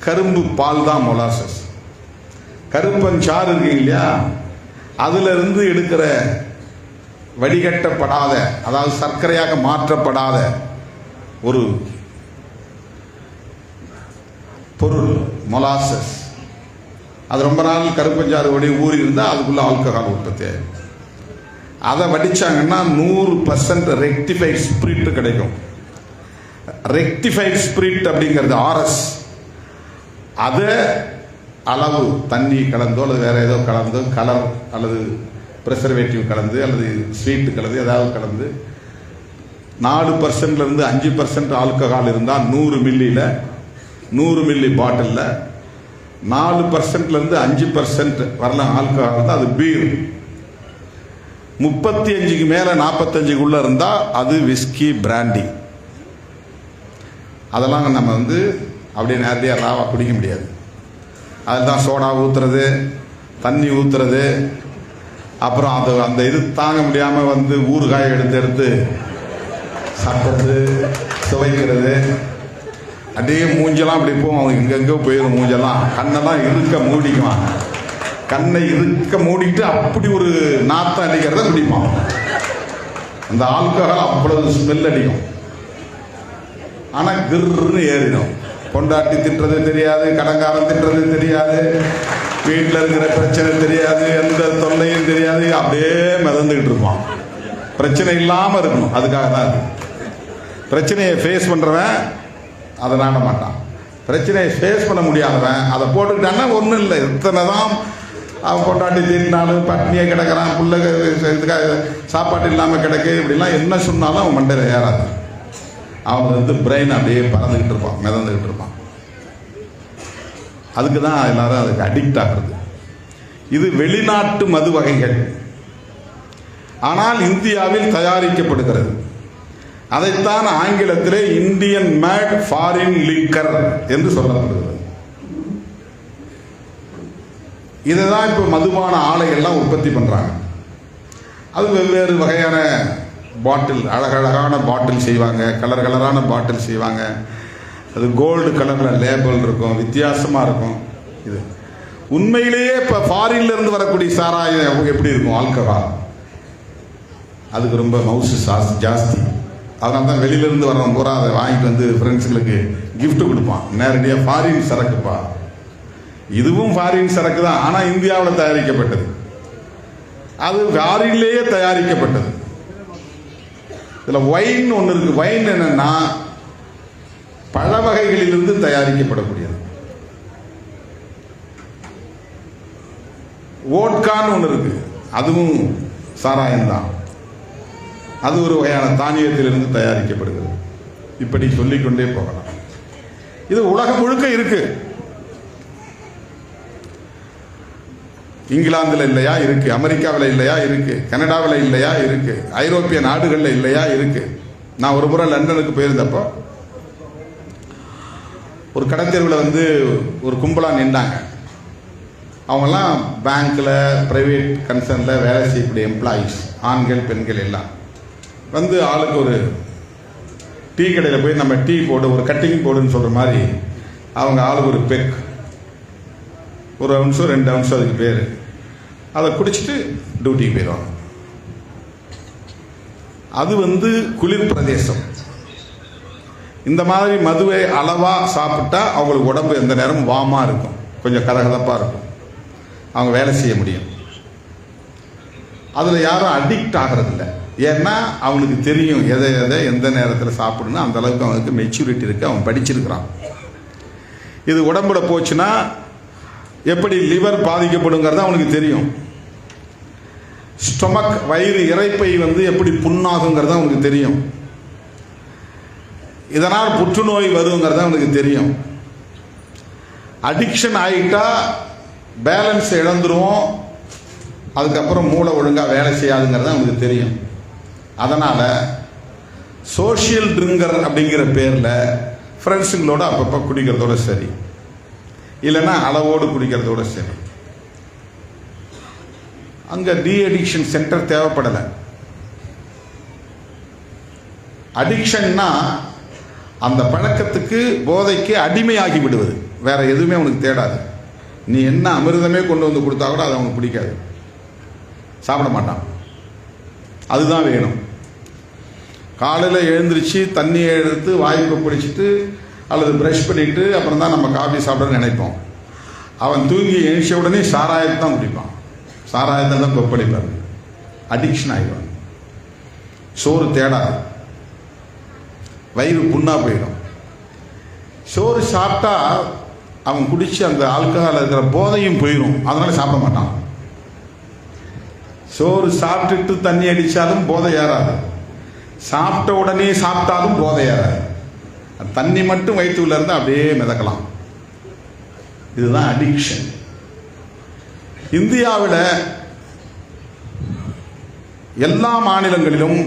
கரும்பு பால் தான் மொலாசஸ். கரும்பஞ்சாறு இருக்கு இல்லையா, அதுல இருந்து எடுக்கிற வடிகட்டப்படாத, அதாவது சர்க்கரையாக மாற்றப்படாத ஒரு பொருள் மொலாசஸ். அது ரொம்ப நாள் கருப்பஞ்சாறு வடி ஊறி இருந்தால் அதுக்குள்ள ஆல்கஹால் உற்பத்தி ஆகும். அதை வடிச்சாங்கன்னா 100% ரெக்டிஃபைட் ஸ்பிரிட் கிடைக்கும். ரெக்டிஃபைட் ஸ்பிரிட் அப்படிங்கிறது ஆர்எஸ். அதை அளவு தண்ணி கலந்தோ அல்லது வேற ஏதோ கலந்தோ, கலர் அல்லது ப்ரிசர்வேட்டிவ் கலந்து அல்லது ஸ்வீட்டு கலந்து ஏதாவது கலந்து 4% இருந்து 5% ஆல்கஹால் இருந்தால் 100 மில்லியில் 100 மில்லி பாட்டிலில் 4% இருந்து 5% வரலாம் ஆல்கஹால் தான், அது பீர். 35க்கு மேலே 45க்குள்ள இருந்தால் அது விஸ்கி, பிராண்டி. அதெல்லாம் நம்ம வந்து அப்படியே நேரடியாக ராவா குடிக்க முடியாது. அதில் தான் சோடா ஊற்றுறது, தண்ணி ஊற்றுறது, அப்புறம் அது அந்த இது தாங்க முடியாமல் வந்து ஊறுகாயை எடுத்து சாப்பிட்றது, சுவைக்கிறது. அப்படியே மூஞ்செல்லாம் அப்படி போகும், அவங்க இங்கெங்கே போயிடும் மூஞ்செல்லாம். கண்ணெல்லாம் இருக்க மூடிக்குவான், கண்ணை இருக்க மூடிட்டு அப்படி ஒரு நாத்தம் அடிக்கிறத குடிப்பான். அந்த ஆல்கஹால் அவ்வளவு ஸ்மெல் அடிக்கும். ஆனால் கிர்ன்னு ஏறிடும். பொண்டாட்டி திட்டுறது தெரியாது, கடங்காரம் திட்டுறது தெரியாது, வீட்டில் இருக்கிற பிரச்சனை தெரியாது, எந்த தொல்லையும் தெரியாது, அப்படியே மிதந்துக்கிட்டு இருப்பான். பிரச்சனை இல்லாமல் இருக்கணும், அதுக்காக தான் அது. பிரச்சனையை ஃபேஸ் பண்ணுறவன் அதை நாட மாட்டான். பிரச்சனையை ஃபேஸ் பண்ண முடியாதவன் அதை போட்டுக்கிட்டான்னா ஒன்றும் இல்லை. எத்தனை தான் அவன் பொண்டாட்டி திட்டினாலும் பட்னியை கிடக்கிறான், புள்ள இதுக்காக சாப்பாடு இல்லாமல் கிடக்கு, இப்படிலாம் என்ன சொன்னாலும் அவன் மண்டையில் ஏறாது. அவன் வந்து பிரெயின் அப்படியே பறந்துக்கிட்டு இருப்பான், மிதந்துக்கிட்டு இருப்பான். அதுக்கு தான் எல்லாரும் அதுக்கு அடிக்ட் ஆகிறது. இது வெளிநாட்டு மது வகைகள், ஆனால் இந்தியாவில் தயாரிக்கப்படுகிறது. அதைத்தான் ஆங்கிலத்திலே இந்தியன் மேட் ஃபாரின் லிக்கர் என்று சொல்லப்படுகிறது. இதைதான் இப்போ மதுபான ஆலைகள்லாம் உற்பத்தி பண்றாங்க. அது வெவ்வேறு வகையான பாட்டில், அழகழகான பாட்டில் செய்வாங்க, கலர் கலரான பாட்டில் செய்வாங்க. அது கோல்டு கலரில் லேபிள் இருக்கும், வித்தியாசமாக இருக்கும். இது உண்மையிலேயே இப்போ ஃபாரின்ல இருந்து வரக்கூடிய சாராயம் எப்படி இருக்கும், ஆல்கஹால், அதுக்கு ரொம்ப மவுசு ஜாஸ்தி. அதனால தான் வெளியிலேருந்து வரவன் பூரா அதை வாங்கிட்டு வந்து ஃப்ரெண்ட்ஸுங்களுக்கு கிஃப்ட் கொடுப்பான். நேரடியாக ஃபாரின் சரக்குப்பா, இதுவும் ஃபாரின் சரக்கு தான், ஆனால் இந்தியாவில் தயாரிக்கப்பட்டது. அது ஃபாரின்லேயே தயாரிக்கப்பட்டது. இதில் ஒயின் ஒன்று இருக்கு. ஒயின் என்னன்னா பழ வகைகளிலிருந்து தயாரிக்கப்படக்கூடியது. ஓட்கான்னு ஒன்று இருக்கு, அதுவும் சாராயம் தான். அது ஒரு வகையான தானியத்திலிருந்து தயாரிக்கப்படுகிறது. இப்படி சொல்லிக்கொண்டே போகலாம். இது உலகம் முழுக்க இருக்கு. இங்கிலாந்துல இல்லையா இருக்கு, அமெரிக்காவில் இல்லையா இருக்கு, கனடாவில் இல்லையா இருக்கு, ஐரோப்பிய நாடுகளில் இல்லையா இருக்கு. நான் ஒரு முறை லண்டனுக்கு போயிருந்தப்போ ஒரு கடத்தெருவில் வந்து ஒரு கும்பலா நின்றாங்க. அவங்கெல்லாம் பேங்க்ல, பிரைவேட் கன்சர்ன்ல வேலை செய்யக்கூடிய எம்ப்ளாயிஸ், ஆண்கள் பெண்கள் எல்லாம் வந்து ஆளுக்கு ஒரு டீ கடையில் போய் நம்ம டீ போடு, ஒரு கட்டிங் போடுன்னு சொல்ற மாதிரி அவங்க ஆளுக்கு ஒரு பெக், ஒரு அவுன்ஸோ 2 அவுன்ஸோ அதுக்கு பேர், அதை குடிச்சிட்டு டியூட்டிக்கு போயிடுவாங்க. அது வந்து குளிர் பிரதேசம். இந்த மாதிரி மதுவை அளவா சாப்பிட்டா அவங்களுக்கு உடம்பு எந்த நேரமும் வாமா இருக்கும், கொஞ்சம் கதகதப்பா இருக்கும், அவங்க வேலை செய்ய முடியும். அதில் யாரும் அடிக்ட் ஆகிறது இல்லை. ஏன்னா அவனுக்கு தெரியும் எதை எதை எந்த நேரத்தில் சாப்பிடணும். அந்த அளவுக்கு அவனுக்கு மெச்சூரிட்டி இருக்கு, அவன் படிச்சிருக்கிறான். இது உடம்புல போச்சுன்னா எப்படி லிவர் பாதிக்கப்படுங்கிறது அவனுக்கு தெரியும். ஸ்டொமக், வயிறு, இறைப்பை வந்து எப்படி புண்ணாகுங்கிறது அவனுக்கு தெரியும். இதனால் புற்றுநோய் வருங்கிறது அவனுக்கு தெரியும். அடிக்ஷன் ஆகிட்டா பேலன்ஸ் இழந்துருவோம், அதுக்கப்புறம் மூளை ஒழுங்காக வேலை செய்யாதுங்கிறது அவங்களுக்கு தெரியும். அதனால் சோஷியல் ட்ரிங்கர் அப்படிங்கிற பேரில் ஃப்ரெண்ட்ஸுங்களோட அப்பப்போ குடிக்கிறதோட சரி, இல்லைன்னா அளவோடு குடிக்கிறதோட சரி. அங்கே டி அடிக்ஷன் சென்டர் தேவைப்படலை. அடிக்ஷன்னா அந்த பழக்கத்துக்கு, போதைக்கு அடிமையாகி விடுவது, வேற எதுவுமே அவனுக்கு தேடாது. நீ என்ன அமிர்தமே கொண்டு வந்து கொடுத்தா கூட அது அவனுக்கு பிடிக்காது, சாப்பிட மாட்டான். அதுதான் வேணும். காலையில் எழுந்திரிச்சு தண்ணியை எடுத்து வாய்ப்பு பிடிச்சிட்டு அல்லது ப்ரஷ் பண்ணிட்டு அப்புறம் தான் நம்ம காஃபி சாப்பிடணும்னு நினைப்போம். அவன் தூங்கி எழுந்த உடனே சாராயத்தை தான் குடிப்பான், சாராயத்தை தான் கொப்பளிப்பார். அடிக்ஷன் ஆகிடுவான். சோறு தேடாது, வயிறு புண்ணா போயிடும். சோறு சாப்பிட்டா அவன் குடிச்சு அந்த ஆல்கஹால் இருக்கிற போதையும் போயிடும், அதனால சாப்பிட மாட்டான். சோறு சாப்பிட்டுட்டு தண்ணி அடித்தாலும் போதை ஏறாது, சாப்பிட்ட உடனே சாப்பிட்டாலும் போதை ஏறாது. தண்ணி மட்டும் வயிற்றுல இருந்து அப்படியே மிதக்கலாம். இதுதான் அடிக்ஷன். இந்தியாவில் எல்லா மாநிலங்களிலும்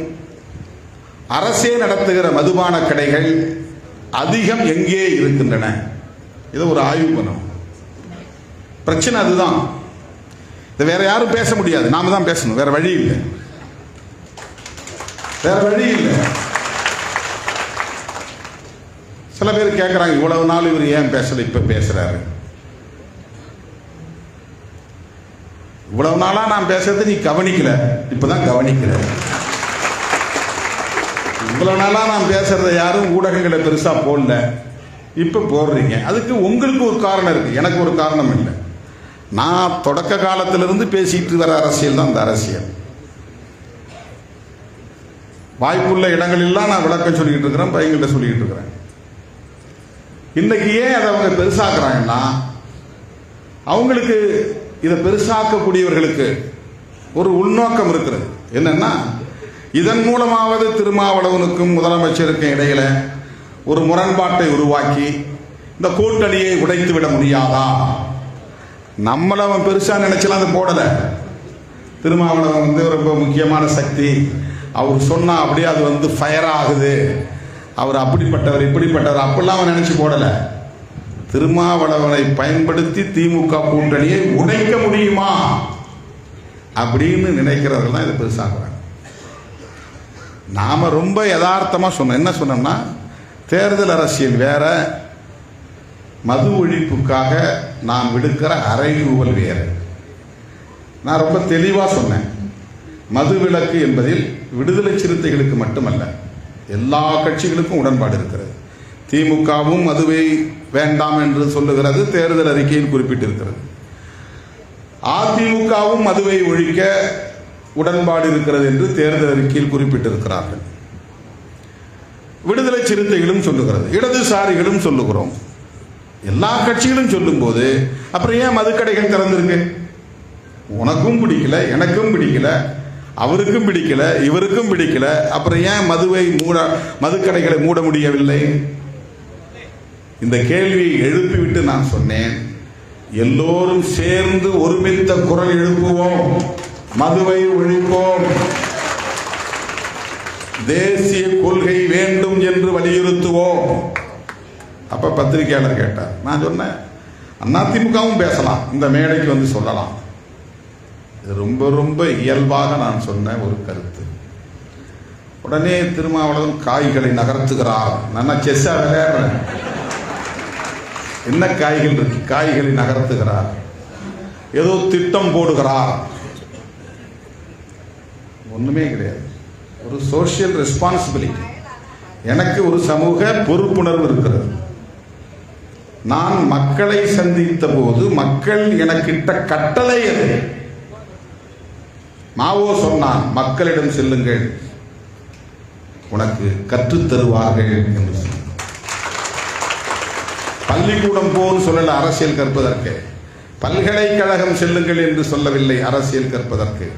அரசே நடத்துகிற மதுபான கடைகள் அதிகம் எங்கே இருக்கின்றன? இதை ஒரு ஆய்வு பண்ணும். பிரச்சனை அதுதான். இதை வேற யாரும் பேச முடியாது, நாம தான் பேசணும். வேற வழி இல்லை, வேற வழி இல்லை. சில பேர் கேட்குறாங்க, இவ்வளவு நாள் இவர் ஏன் பேசல, இப்ப பேசுறாரு. இவ்வளவு நாளா நான் பேசுறது நீ கவனிக்கல, இப்பதான் கவனிக்கல. இவ்வளவு நாளா நான் பேசுறத யாரும் ஊடகங்களை பெருசா போடல, இப்ப போடுறீங்க. அதுக்கு உங்களுக்கு ஒரு காரணம் இருக்கு, எனக்கு ஒரு காரணம் இல்லை. நான் தொடக்க காலத்திலிருந்து பேசிட்டு வர அரசியல் தான் இந்த அரசியல். வாய்ப்புள்ள இடங்களெல்லாம் நான் விளக்கம் சொல்லிக்கிட்டு இருக்கிறேன், பையன்கிட்ட சொல்லிக்கிட்டு இருக்கிறேன். இன்னைக்கு ஏன் அதை அவங்க பெருசாக்குறாங்கன்னா, அவங்களுக்கு இதை பெருசாக்கக்கூடியவர்களுக்கு ஒரு உள்நோக்கம் இருக்கிறது. என்னன்னா, இதன் மூலமாவது திருமாவளவனுக்கும் முதலமைச்சருக்கும் இடையில ஒரு முரண்பாட்டை உருவாக்கி இந்த கூட்டணியை உடைத்து விட முடியாதா? நம்மள அவன் பெருசா நினைச்சலாம் அதை போடல. திருமாவளவன் வந்து ரொம்ப முக்கியமான சக்தி, அவர் சொன்னா அப்படியே அது வந்து ஃபயர் ஆகுது, அவர் அப்படிப்பட்டவர் இப்படிப்பட்டவர் அப்படிலாம் அவன் நினைச்சு போடல. திருமாவளவனை பயன்படுத்தி திமுக கூட்டணியை உடைக்க முடியுமா அப்படின்னு நினைக்கிறவர்கள் தான் இதை பெருசாகிறாங்க. நாம ரொம்ப யதார்த்தமா சொன்னோம். என்ன சொன்னோம்னா, தேர்தல் அரசியல் வேற, மது ஒழிப்புக்காக நாம் விடுக்கிற அறைகூவல் வேற. நான் ரொம்ப தெளிவா சொன்னேன். மது விலக்கு என்பதில் விடுதலை சிறுத்தைகளுக்கு மட்டுமல்ல, எல்லா கட்சிகளுக்கும் உடன்பாடு இருக்கிறது. திமுகவும் மதுவை வேண்டாம் என்று சொல்லுகிறது, தேர்தல் அறிக்கையில் குறிப்பிட்டிருக்கிறது. அதிமுகவும் மதுவை ஒழிக்க உடன்பாடு இருக்கிறது என்று தேர்தல் அறிக்கையில் குறிப்பிட்டிருக்கிறார்கள். விடுதலை சிறுத்தைகளும் சொல்லுகிறது, இடதுசாரிகளும் சொல்லுகிறோம். எல்லா கட்சிகளும் சொல்லும் போது அப்புறம் ஏன் மதுக்கடைகள் திறந்திருக்கு? உனக்கும் பிடிக்கல, எனக்கும் பிடிக்கல, அவருக்கும் பிடிக்கல, இவருக்கும் பிடிக்கல, அப்புறம் ஏன் மதுக்கடைகளை மூட முடியவில்லை? இந்த கேள்வியை எழுப்பிவிட்டு நான் சொன்னேன், எல்லோரும் சேர்ந்து ஒருமித்த குரல் எழுப்புவோம், மதுவை ஒழிப்போம், தேசிய கொள்கை வேண்டும் என்று வலியுறுத்துவோம். அப்ப பத்திரிகையாளர் கேட்டார். நான் சொன்னேன், அதிமுகவும் பேசலாம், இந்த மேடைக்கு வந்து சொல்லலாம். இது ரொம்ப ரொம்ப இயல்பாக நான் சொன்ன ஒரு கருத்து. உடனே திருமாவளவன் காய்களை நகர்த்துகிறார். நான் செஸ்ஸா விளையாடுறேன், என்ன காய்கள் இருக்கு, காய்களை நகர்த்துகிறார், ஏதோ திட்டம் போடுகிறார். ஒண்ணுமே கிடையாது. ஒரு சோசியல் ரெஸ்பான்சிபிலிட்டி, எனக்கு ஒரு சமூக பொறுப்புணர்வு இருக்கிறது. நான் மக்களை சந்தித்த போது மக்கள் எனக்கிட்ட கட்டளை அது. மாவோ சொன்னான், மக்களிடம் செல்லுங்கள், உனக்கு கற்றுத் தருவார்கள் என்று சொன்னான். பள்ளிக்கூடம் போன்னு சொல்லல அரசியல் கற்பதற்கு, பல்கலைக்கழகம் செல்லுங்கள் என்று சொல்லவில்லை அரசியல் கற்பதற்கு,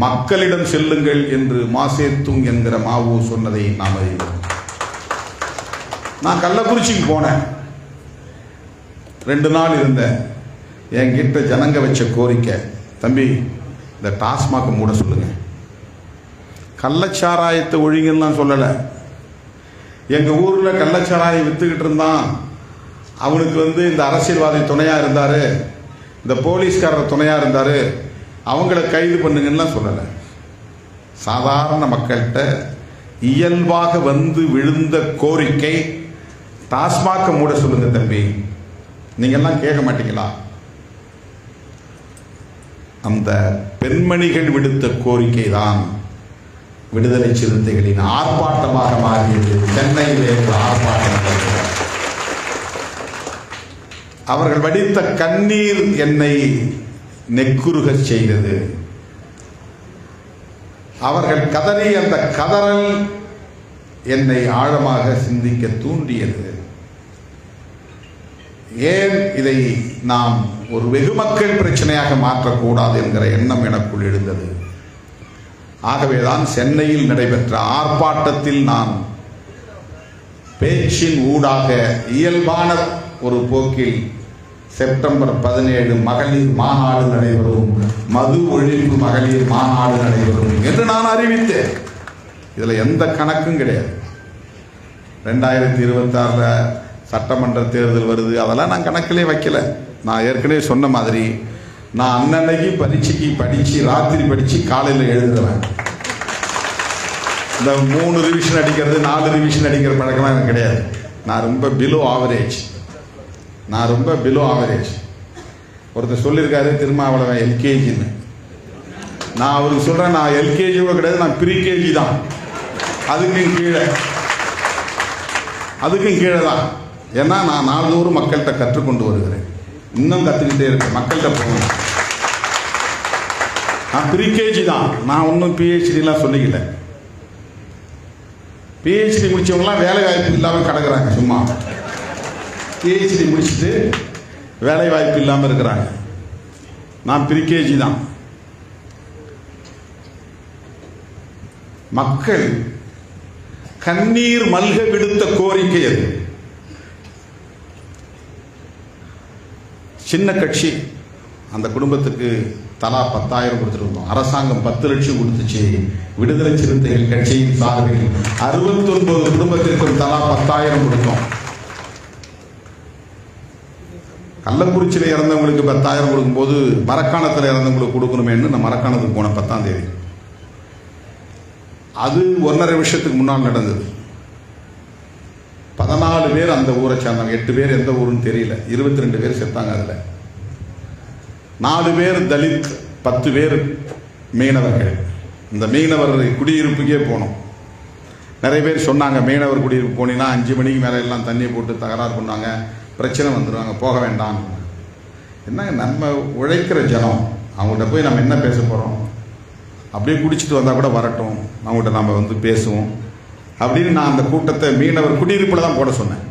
மக்களிடம் செல்லுங்கள் என்று மாசேத்துங் என்கிற மாவோ சொன்னதை நாம் அறிவோம். நான் கள்ளக்குறிச்சிக்கு போனேன். 2 நாள் இருந்தேன். என்கிட்ட ஜனங்க வச்ச கோரிக்கை, தம்பி இந்த டாஸ்மாக் மூட சொல்லுங்க, கள்ளச்சாராயத்தை ஒழிங்கன்னு சொல்லலை. எங்கள் ஊரில் கள்ளச்சாராயம் விற்றுக்கிட்டு இருந்தான், அவனுக்கு இந்த அரசியல்வாதி துணையாக இருந்தார், இந்த போலீஸ்காரர் துணையாக இருந்தார், அவங்கள கைது பண்ணுங்கன்னு சொல்லலை. சாதாரண மக்கள்கிட்ட இயல்பாக விழுந்த கோரிக்கை, டாஸ்மாக் மூட சொல்லுங்க தம்பி. நீங்கெல்லாம் கேட்க மாட்டீங்களா? அந்த பெண்மணிகள் விடுத்த கோரிக்கை தான் விடுதலை சிறுத்தைகளின் ஆர்ப்பாட்டமாக மாறியது. சென்னையிலே ஆர்ப்பாட்டம், அவர்கள் வடித்த கண்ணீர் என்னை நெக்குருக செய்தது. அவர்கள் கதறி அந்த கதறல் என்னை ஆழமாக சிந்திக்க தூண்டியது. ஏன் இதை நாம் ஒரு வெகுமக்கள் பிரச்சனையாக மாற்றக்கூடாது என்கிற எண்ணம் எனக்குள் எழுந்தது. ஆகவேதான் சென்னையில் நடைபெற்ற ஆர்ப்பாட்டத்தில் நான் பேச்சின் ஊடாக இயல்பான ஒரு போக்கில் செப்டம்பர் 17 மகளிர் மாநாடு நடைபெறும், மது ஒழிப்பு மகளிர் மாநாடு நடைபெறும் என்று நான் அறிவித்தேன். இதில் எந்த கணக்கும் கிடையாது. 2026 சட்டமன்ற தேர்தல் வருது, அதெல்லாம் நான் கணக்கிலே வைக்கல. நான் ஏற்கனவே சொன்ன மாதிரி நான் அன்னன்னைக்கு பரீட்சைக்கு படித்து ராத்திரி படித்து காலையில் எழுதுறேன். இந்த 3 ரிவிஷன் அடிக்கிறது 4 ரிவிஷன் அடிக்கிற பழக்கம்லாம் எனக்கு கிடையாது. நான் ரொம்ப பிலோ ஆவரேஜ். ஒருத்தர் சொல்லியிருக்காரு திருமாவளவன் எல்கேஜின்னு. நான் அவருக்கு சொல்கிறேன், நான் எல்கேஜி கூட கிடையாது, நான் ப்ரீகேஜி தான். அதுக்கும் கீழே தான். ஏன்னா நான் நாள்தோறும் மக்கள்கிட்ட கற்றுக்கொண்டு வருகிறேன், இன்னும் கற்றுக்கிட்டே இருக்கேன், மக்கள்கிட்ட போகணும். நான் ப்ரீகேஜி தான், நான் ஒன்றும் பிஹெச்டிலாம் சொல்லிக்கல. பிஹெச்டி முடிச்சவங்களாம் வேலை வாய்ப்பு இல்லாமல் கிடக்குறாங்க. சும்மா பிஹெச்டி முடிச்சுட்டு வேலை வாய்ப்பு இல்லாமல் இருக்கிறாங்க. நான் ப்ரீகேஜி தான். மக்கள் கண்ணீர் மல்க விடுத்த கோரிக்கை அது. சின்ன கட்சி, அந்த குடும்பத்துக்கு தலா 10,000 கொடுத்துருந்தோம். அரசாங்கம் 10 லட்சம் கொடுத்துச்சு. விடுதலை சிறுத்தைகள் கட்சியின் சார்பில் 69 குடும்பத்திற்கும் தலா 10,000 கொடுத்தோம். கள்ளக்குறிச்சியில் இறந்தவங்களுக்கு 10,000 கொடுக்கும்போது மரக்காணத்தில் இறந்தவங்களுக்கு கொடுக்கணுமேன்னு நான் மரக்காணத்துக்கு போன 10ஆம் தேதி. அது 1.5 வருஷத்துக்கு முன்னால் நடந்தது. 14 பேர் அந்த ஊரை சேர்ந்தாங்க. 8 பேர் எந்த ஊருன்னு தெரியல. 22 பேர் செத்தாங்க. அதில் 4 பேர் தலித், 10 பேர் மீனவர்கள். இந்த மீனவர் குடியிருப்புக்கே போனோம். நிறைய பேர் சொன்னாங்க, மீனவர் குடியிருப்பு போனீங்கன்னா 5 மணிக்கு மேலே எல்லாம் தண்ணியை போட்டு தகராறு பண்ணாங்க, பிரச்சனை வந்துடுவாங்க, போக வேண்டாம். என்ன, நம்ம உழைக்கிற ஜனம், அவங்கள்ட்ட போய் நம்ம என்ன பேச போகிறோம்? அப்படியே குடிச்சிட்டு வந்தால் கூட வரட்டும், அவங்கள்ட்ட நம்ம பேசுவோம் அப்படின்னு நான் அந்த கூட்டத்தை மீனவர் குடியிருப்பில் தான் போட சொன்னேன்.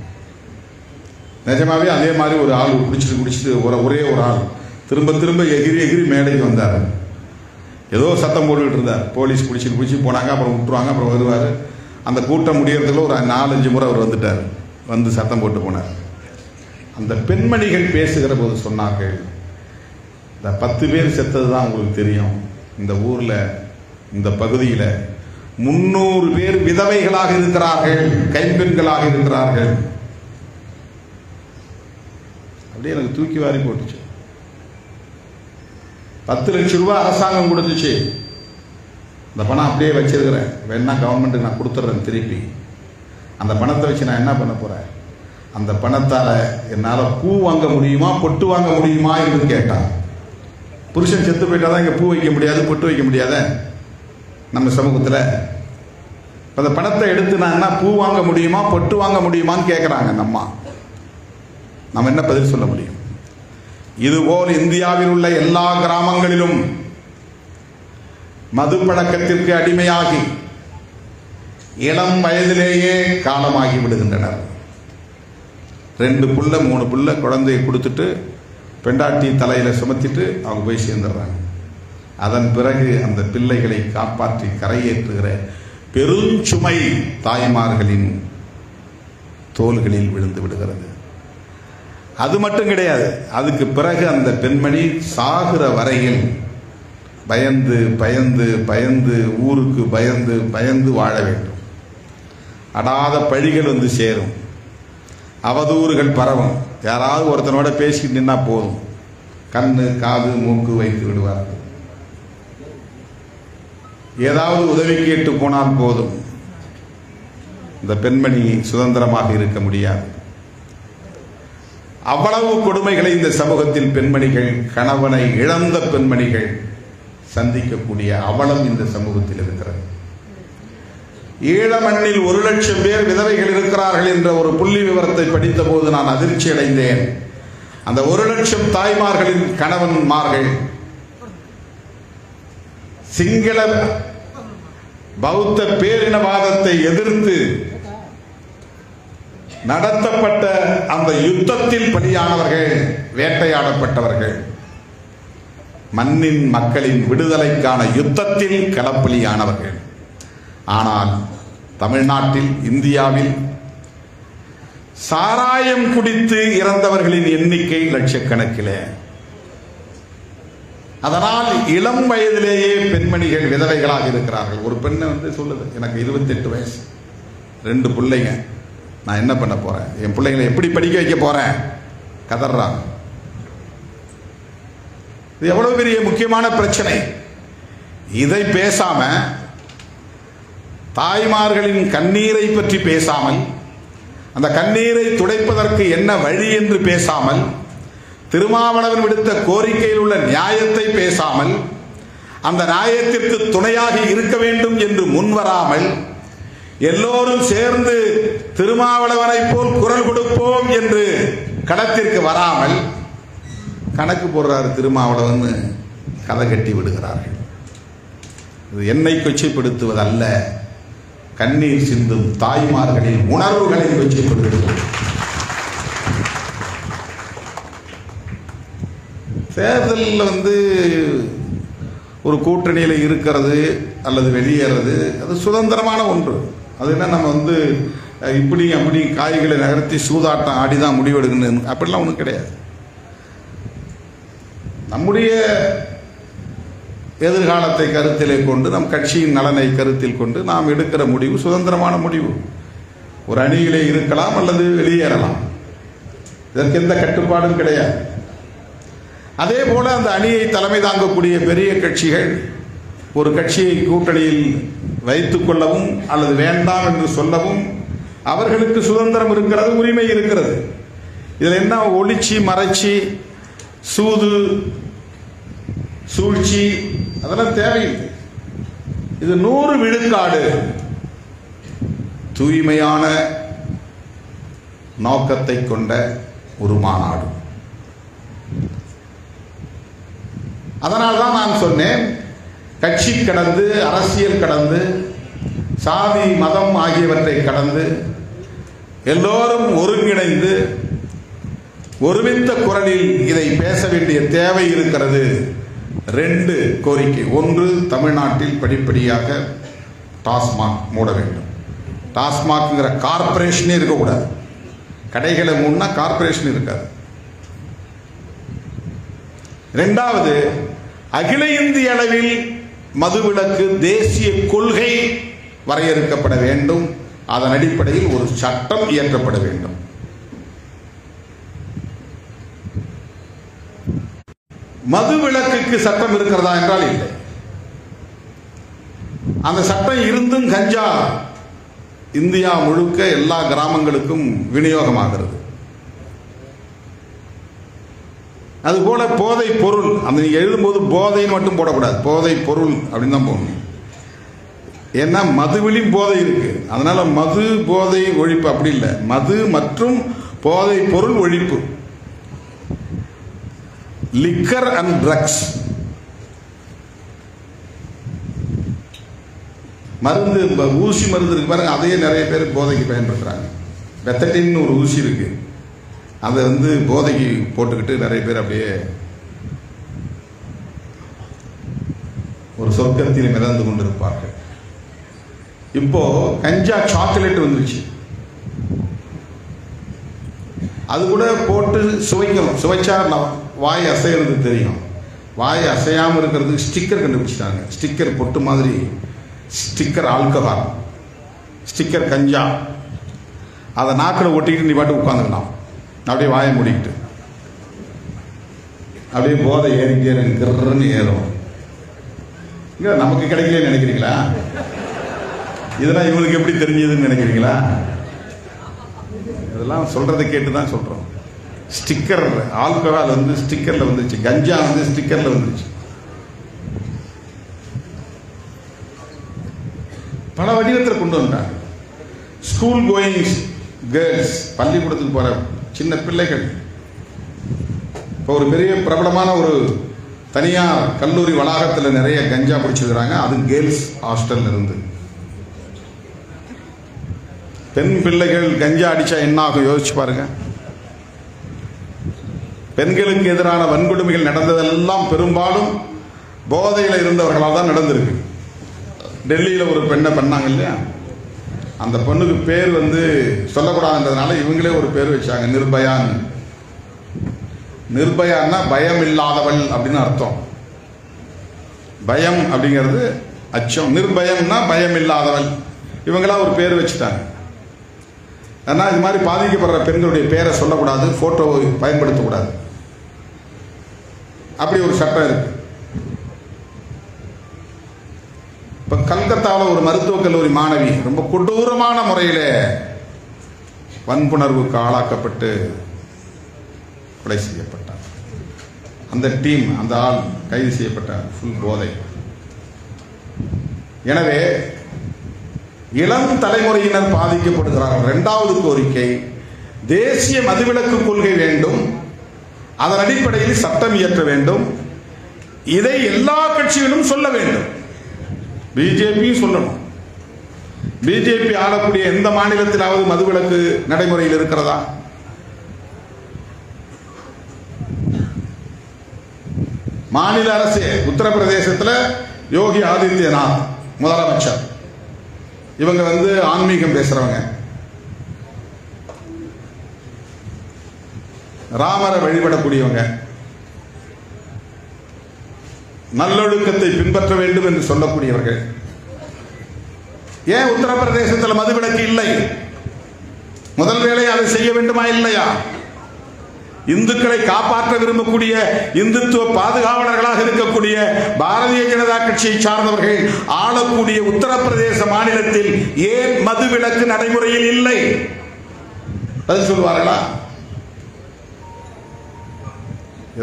நிஜமாவே அதே மாதிரி ஒரு ஆள் குடிச்சிட்டு ஒரே ஒரு ஆள் திரும்ப எகிரி மேடைக்கு வந்தார். ஏதோ சத்தம் போட்டுக்கிட்டு இருந்தார். போலீஸ் குடிச்சு போனாங்க. அப்புறம் விட்டுருவாங்க, அப்புறம் வருவார். அந்த கூட்டம் முடியறதுக்குள்ள ஒரு 4-5 முறை அவர் வந்துட்டார். சத்தம் போட்டு போனார். அந்த பெண்மணிகள் பேசுகிற போது சொன்னார்கள், இந்த 10 பேர் செத்தது தான் உங்களுக்கு தெரியும். இந்த ஊரில், இந்த பகுதியில் 300 பேர் விதவைகளாக இருக்கிறார்கள், கைம்பெண்களாக இருக்கிறார்கள். அப்படியே எனக்கு தூக்கி வாரி போட்டுச்சு. 10 லட்சம் ரூபாய் அரசாங்கம் கொடுத்துச்சு. இந்த பணம் அப்படியே வச்சிருக்கிறேன், வேணா கவர்மெண்ட்டுக்கு நான் கொடுத்துட்றேன் திருப்பி. அந்த பணத்தை வச்சு நான் என்ன பண்ண போகிறேன்? அந்த பணத்தால் என்னால் பூ வாங்க முடியுமா, பொட்டு வாங்க முடியுமா என்று கேட்டான். புருஷன் செத்து போயிட்டாதான் இங்கே பூ வைக்க முடியாது, பொட்டு வைக்க முடியாத நம்ம சமூகத்தில். அந்த பணத்தை எடுத்து நான் என்ன பூ வாங்க முடியுமா, பொட்டு வாங்க முடியுமான்னு கேட்குறாங்க அந்த அம்மா. நம்ம என்ன பதில் சொல்ல முடியும்? இதுபோல் இந்தியாவில் உள்ள எல்லா கிராமங்களிலும் மது பழக்கத்திற்கு அடிமையாகி இளம் வயதிலேயே காலமாகி விடுகின்றனர். 2 புள்ள 3 புள்ள குழந்தையை கொடுத்துட்டு பெண்டாட்டி தலையில சுமத்திட்டு அவங்க போய் சேர்ந்துடுறாங்க. அதன் பிறகு அந்த பிள்ளைகளை காப்பாற்றி கரையேற்றுகிற பெருஞ்சுமை தாய்மார்களின் தோள்களில் விழுந்து விடுகிறது. அது மட்டும் கிடையாது, அதுக்கு பிறகு அந்த பெண்மணி சாகிற வரையில் பயந்து பயந்து பயந்து ஊருக்கு பயந்து பயந்து வாழ வேண்டும். அடாத பழிகள் வந்து சேரும், அவதூறுகள் பரவும். யாராவது ஒருத்தனோட பேசிக்கிட்டு நின்னா போதும், கண்ணு காது மூக்கு வைத்து விடுவார்கள். ஏதாவது உதவி கேட்டு போனால் போதும், இந்த பெண்மணி சுதந்திரமாக இருக்க முடியாது. அவ்வளவு கொடுமைகளை இந்த சமூகத்தில் பெண்மணிகள், கணவனை இழந்த பெண்மணிகள் சந்திக்கக்கூடிய அவலம் இந்த சமூகத்தில் இருக்கிறது. ஈழமண்ணில் 1,00,000 பேர் விதவைகள் இருக்கிறார்கள் என்ற ஒரு புள்ளி விவரத்தை படித்த போது நான் அதிர்ச்சி அடைந்தேன். அந்த 1,00,000 தாய்மார்களின் கணவன்மார்கள் சிங்கள பௌத்த பேரினவாதத்தை எதிர்த்து நடத்தப்பட்ட அந்த யுத்தத்தில் பலியானவர்கள், வேட்டையாடப்பட்டவர்கள், மண்ணின் மக்களின் விடுதலைக்கான யுத்தத்தில் களப்பலியானவர்கள். ஆனால் தமிழ்நாட்டில், இந்தியாவில் சாராயம் குடித்து இறந்தவர்களின் எண்ணிக்கை லட்சக்கணக்கிலே. அதனால் இளம் வயதிலேயே பெண்மணிகள் விதவைகளாக இருக்கிறார்கள். ஒரு பெண்ணை வந்து சொல்லுது, எனக்கு 28 வயசு, 2 பிள்ளைங்க, நான் என்ன பண்ண போறேன், என் பிள்ளைங்களை எப்படி படிக்க வைக்க போறேன், கதறாங்க. இது எவ்வளவு பெரிய முக்கியமான பிரச்சனை. இதை பேசாம, தாய்மார்களின் கண்ணீரை பற்றி பேசாமல், அந்த கண்ணீரை துடைப்பதற்கு என்ன வழி என்று பேசாமல், திருமாவளவன் விடுத்த கோரிக்கையில் உள்ள நியாயத்தை பேசாமல், அந்த நியாயத்திற்கு துணையாக இருக்க வேண்டும் என்று முன்வராமல், எல்லோரும் சேர்ந்து திருமாவளவனை போல் குரல் கொடுப்போம் என்று களத்திற்கு வராமல் கணக்கு போடுறாரு திருமாவளவன், கதை கட்டி விடுகிறார்கள். இது என்னை கொச்சைப்படுத்துவதல்ல, கண்ணீர் சிந்தும் தாய்மார்களின் உணர்வுகளை கொச்சைப்படுத்துவது. தேர்தலில் வந்து ஒரு கூட்டணியில் இருக்கிறது அல்லது வெளியேறது அது சுதந்திரமான ஒன்று. அது என்ன நம்ம வந்து இப்படி அப்படி காய்களை நகர்த்தி சூதாட்டம் ஆடிதான் முடிவெடுக்கணும் அப்படிலாம் ஒன்றும் கிடையாது. நம்முடைய எதிர்காலத்தை கருத்திலே கொண்டு, நம் கட்சியின் நலனை கருத்தில் கொண்டு நாம் எடுக்கிற முடிவு சுதந்திரமான முடிவு. ஒரு அணியிலே இருக்கலாம் அல்லது வெளியேறலாம், இதற்கு எந்த கட்டுப்பாடும் கிடையாது. அதே போல அந்த அணியை தலைமை தாங்கக்கூடிய பெரிய கட்சிகள் ஒரு கட்சியை கூட்டணியில் வைத்துக் கொள்ளவும் அல்லது வேண்டாம் என்று சொல்லவும் அவர்களுக்கு சுதந்திரம் இருக்கிறது, உரிமை இருக்கிறது. இதில் என்ன ஒளிச்சி மறைச்சி சூது சூழ்ச்சி அதெல்லாம் தேவையில்லை. இது 100 விழுக்காடு தூய்மையான நோக்கத்தை கொண்ட ஒரு மாநாடு. அதனால்தான் நான் சொன்னேன், கட்சி கடந்து, அரசியல் கடந்து, சாதி மதம் ஆகியவற்றை கடந்து எல்லோரும் ஒருங்கிணைந்து ஒருமித்த குரலில் இதை பேச வேண்டிய தேவை இருக்கிறது. 2 கோரிக்கை. 1, தமிழ்நாட்டில் படிப்படியாக டாஸ்மாக் மூட வேண்டும். டாஸ்மாக்ங்கிற கார்பரேஷனே இருக்கக்கூடாது. கடைகளை மூடனா கார்பரேஷன் இருக்காது. 2வது, அகில இந்திய அளவில் மதுவிலக்கு தேசிய கொள்கை வரையறுக்கப்பட வேண்டும். அதன் அடிப்படையில் ஒரு சட்டம் இயற்றப்பட வேண்டும். மதுவிலக்குக்கு சட்டம் இருக்கிறதா என்றால் இல்லை. அந்த சட்டம் இருந்தும் கஞ்சா இந்தியா முழுக்க எல்லா கிராமங்களுக்கும் விநியோகமாகிறது. அதுபோல போதை பொருள், அந்த நீங்க எழுதும்போது போதைன்னு மட்டும் போடக்கூடாது, போதை பொருள் அப்படின்னு தான் போடணும். ஏன்னா மதுவிலும் போதை இருக்கு. அதனால மது போதை ஒழிப்பு அப்படி இல்லை, மது மற்றும் போதை பொருள் ஒழிப்பு. லிக்கர் அண்ட் ட்ரக்ஸ், மருந்து, ஊசி மருந்து இருக்கு பாருங்க, அதையே நிறைய பேர் போதைக்கு பயன்படுத்துறாங்க. பெத்தட்டின்னு ஒரு ஊசி இருக்கு, அதை வந்து போதைக்கு போட்டுக்கிட்டு நிறைய பேர் அப்படியே ஒரு சொர்க்கத்தில் மிதந்து கொண்டிருப்பார்கள். இப்போ கஞ்சா சாக்லேட் வந்துருச்சு. அது கூட போட்டு சுவைக்கணும். சுவைச்சா வாய் அசைகிறது தெரியும். வாய் அசையாமல் இருக்கிறதுக்கு ஸ்டிக்கர் கண்டுபிடிச்சிட்டாங்க. ஸ்டிக்கர் பொட்டு மாதிரி, ஸ்டிக்கர் ஆல்கஹால், ஸ்டிக்கர் கஞ்சா. அதை நாக்கில் ஒட்டிக்கிட்டு நீ பாட்டு உட்காந்துக்கலாம், அப்படியே வாயை மூடிக்கிட்டு. அப்படியே போதை ஏறிக்கிட்டே இருக்கிறன்னு ஏறும். இங்கே நமக்கு கிடைக்கலன்னு நினைக்கிறீங்களா? இதெல்லாம் இவங்களுக்கு எப்படி தெரிஞ்சதுன்னு நினைக்கிறீங்களா? இதெல்லாம் சொல்றதை கேட்டு தான் சொல்றோம். ஸ்டிக்கர் ஆல்கஹால் வந்து ஸ்டிக்கர்ல வந்துருச்சு, கஞ்சா வந்து ஸ்டிக்கர்ல வந்துருச்சு. பல வடிவத்தில் கொண்டு வந்தாங்க. ஸ்கூல் கோயிங் கேர்ள்ஸ், பள்ளிக்கூடத்துக்கு போற சின்ன பிள்ளைகள். இப்போ ஒரு பெரிய பிரபலமான ஒரு தனியார் கல்லூரி வளாகத்தில் நிறைய கஞ்சா பிடிச்சிருக்கிறாங்க. அது கேர்ள்ஸ் ஹாஸ்டல்ல இருந்து. பெண் பிள்ளைகள் கஞ்சா அடிச்சா என்ன ஆகும் யோசிச்சு பாருங்க. பெண்களுக்கு எதிரான வன்கொடுமைகள் நடந்ததெல்லாம் பெரும்பாலும் போதையில் இருந்தவர்களால் தான் நடந்திருக்கு. டெல்லியில் ஒரு பெண்ணை பண்ணாங்க இல்லையா, அந்த பொண்ணுக்கு பேர் வந்து சொல்லக்கூடாதுன்றதுனால இவங்களே ஒரு பேர் வச்சாங்க, நிர்பயான்னு. நிர்பயான்னா பயம் இல்லாதவள் அப்படின்னு அர்த்தம். பயம் அப்படிங்கிறது அச்சம், நிர்பயம்னா பயம் இல்லாதவள். இவங்களா ஒரு பேர் வச்சுட்டாங்க. ஆனால் இது மாதிரி பாதிக்கப்படுற பெண்களுடைய பேரை சொல்லக்கூடாது, போட்டோவை பயன்படுத்தக்கூடாது, அப்படி ஒரு சட்டம் இருக்கு. இப்ப கல்கத்தாவில் ஒரு மருத்துவக் கல்லூரி மாணவி ரொம்ப கொடூரமான முறையில் வன்புணர்வுக்கு ஆளாக்கப்பட்டு கொலை செய்யப்பட்டார். அந்த டீம், அந்த ஆள் கைது செய்யப்பட்டார், ஃபுல் போதை. எனவே இளம் தலைமுறையினர் பாதிக்கப்படுகிறார்கள். இரண்டாவது கோரிக்கை, தேசிய மதுவிலக்கு கொள்கை வேண்டும், அதன் அடிப்படையில் சட்டம் இயற்ற வேண்டும். இதை எல்லா கட்சிகளும் சொல்ல வேண்டும். பிஜேபி சொல்லணும். பிஜேபி ஆளக்கூடிய எந்த மாநிலத்திலாவது மதுவிலக்கு நடைமுறையில் இருக்கிறதா? மாநில அரசு உத்தரப்பிரதேசத்தில் யோகி ஆதித்யநாத் முதலமைச்சர். இவங்க வந்து ஆன்மீகம் பேசுறவங்க, ராமரை வழிபடக்கூடியவங்க, நல்லொழுக்கத்தை பின்பற்ற வேண்டும் என்று சொல்லக்கூடியவர்கள். ஏன் உத்தரப்பிரதேசத்தில் மதுவிலக்கு இல்லை? முதல் வேளை அதை செய்ய வேண்டுமா இல்லையா? இந்துக்களை காப்பாற்ற விரும்பக்கூடிய இந்துத்துவ பாதுகாவலர்களாக இருக்கக்கூடிய பாரதிய ஜனதா கட்சியை சார்ந்தவர்கள் ஆளக்கூடிய உத்தரப்பிரதேச மாநிலத்தில் ஏன் மதுவிலக்கு நடைமுறையில் இல்லை? பதில் சொல்வார்களா?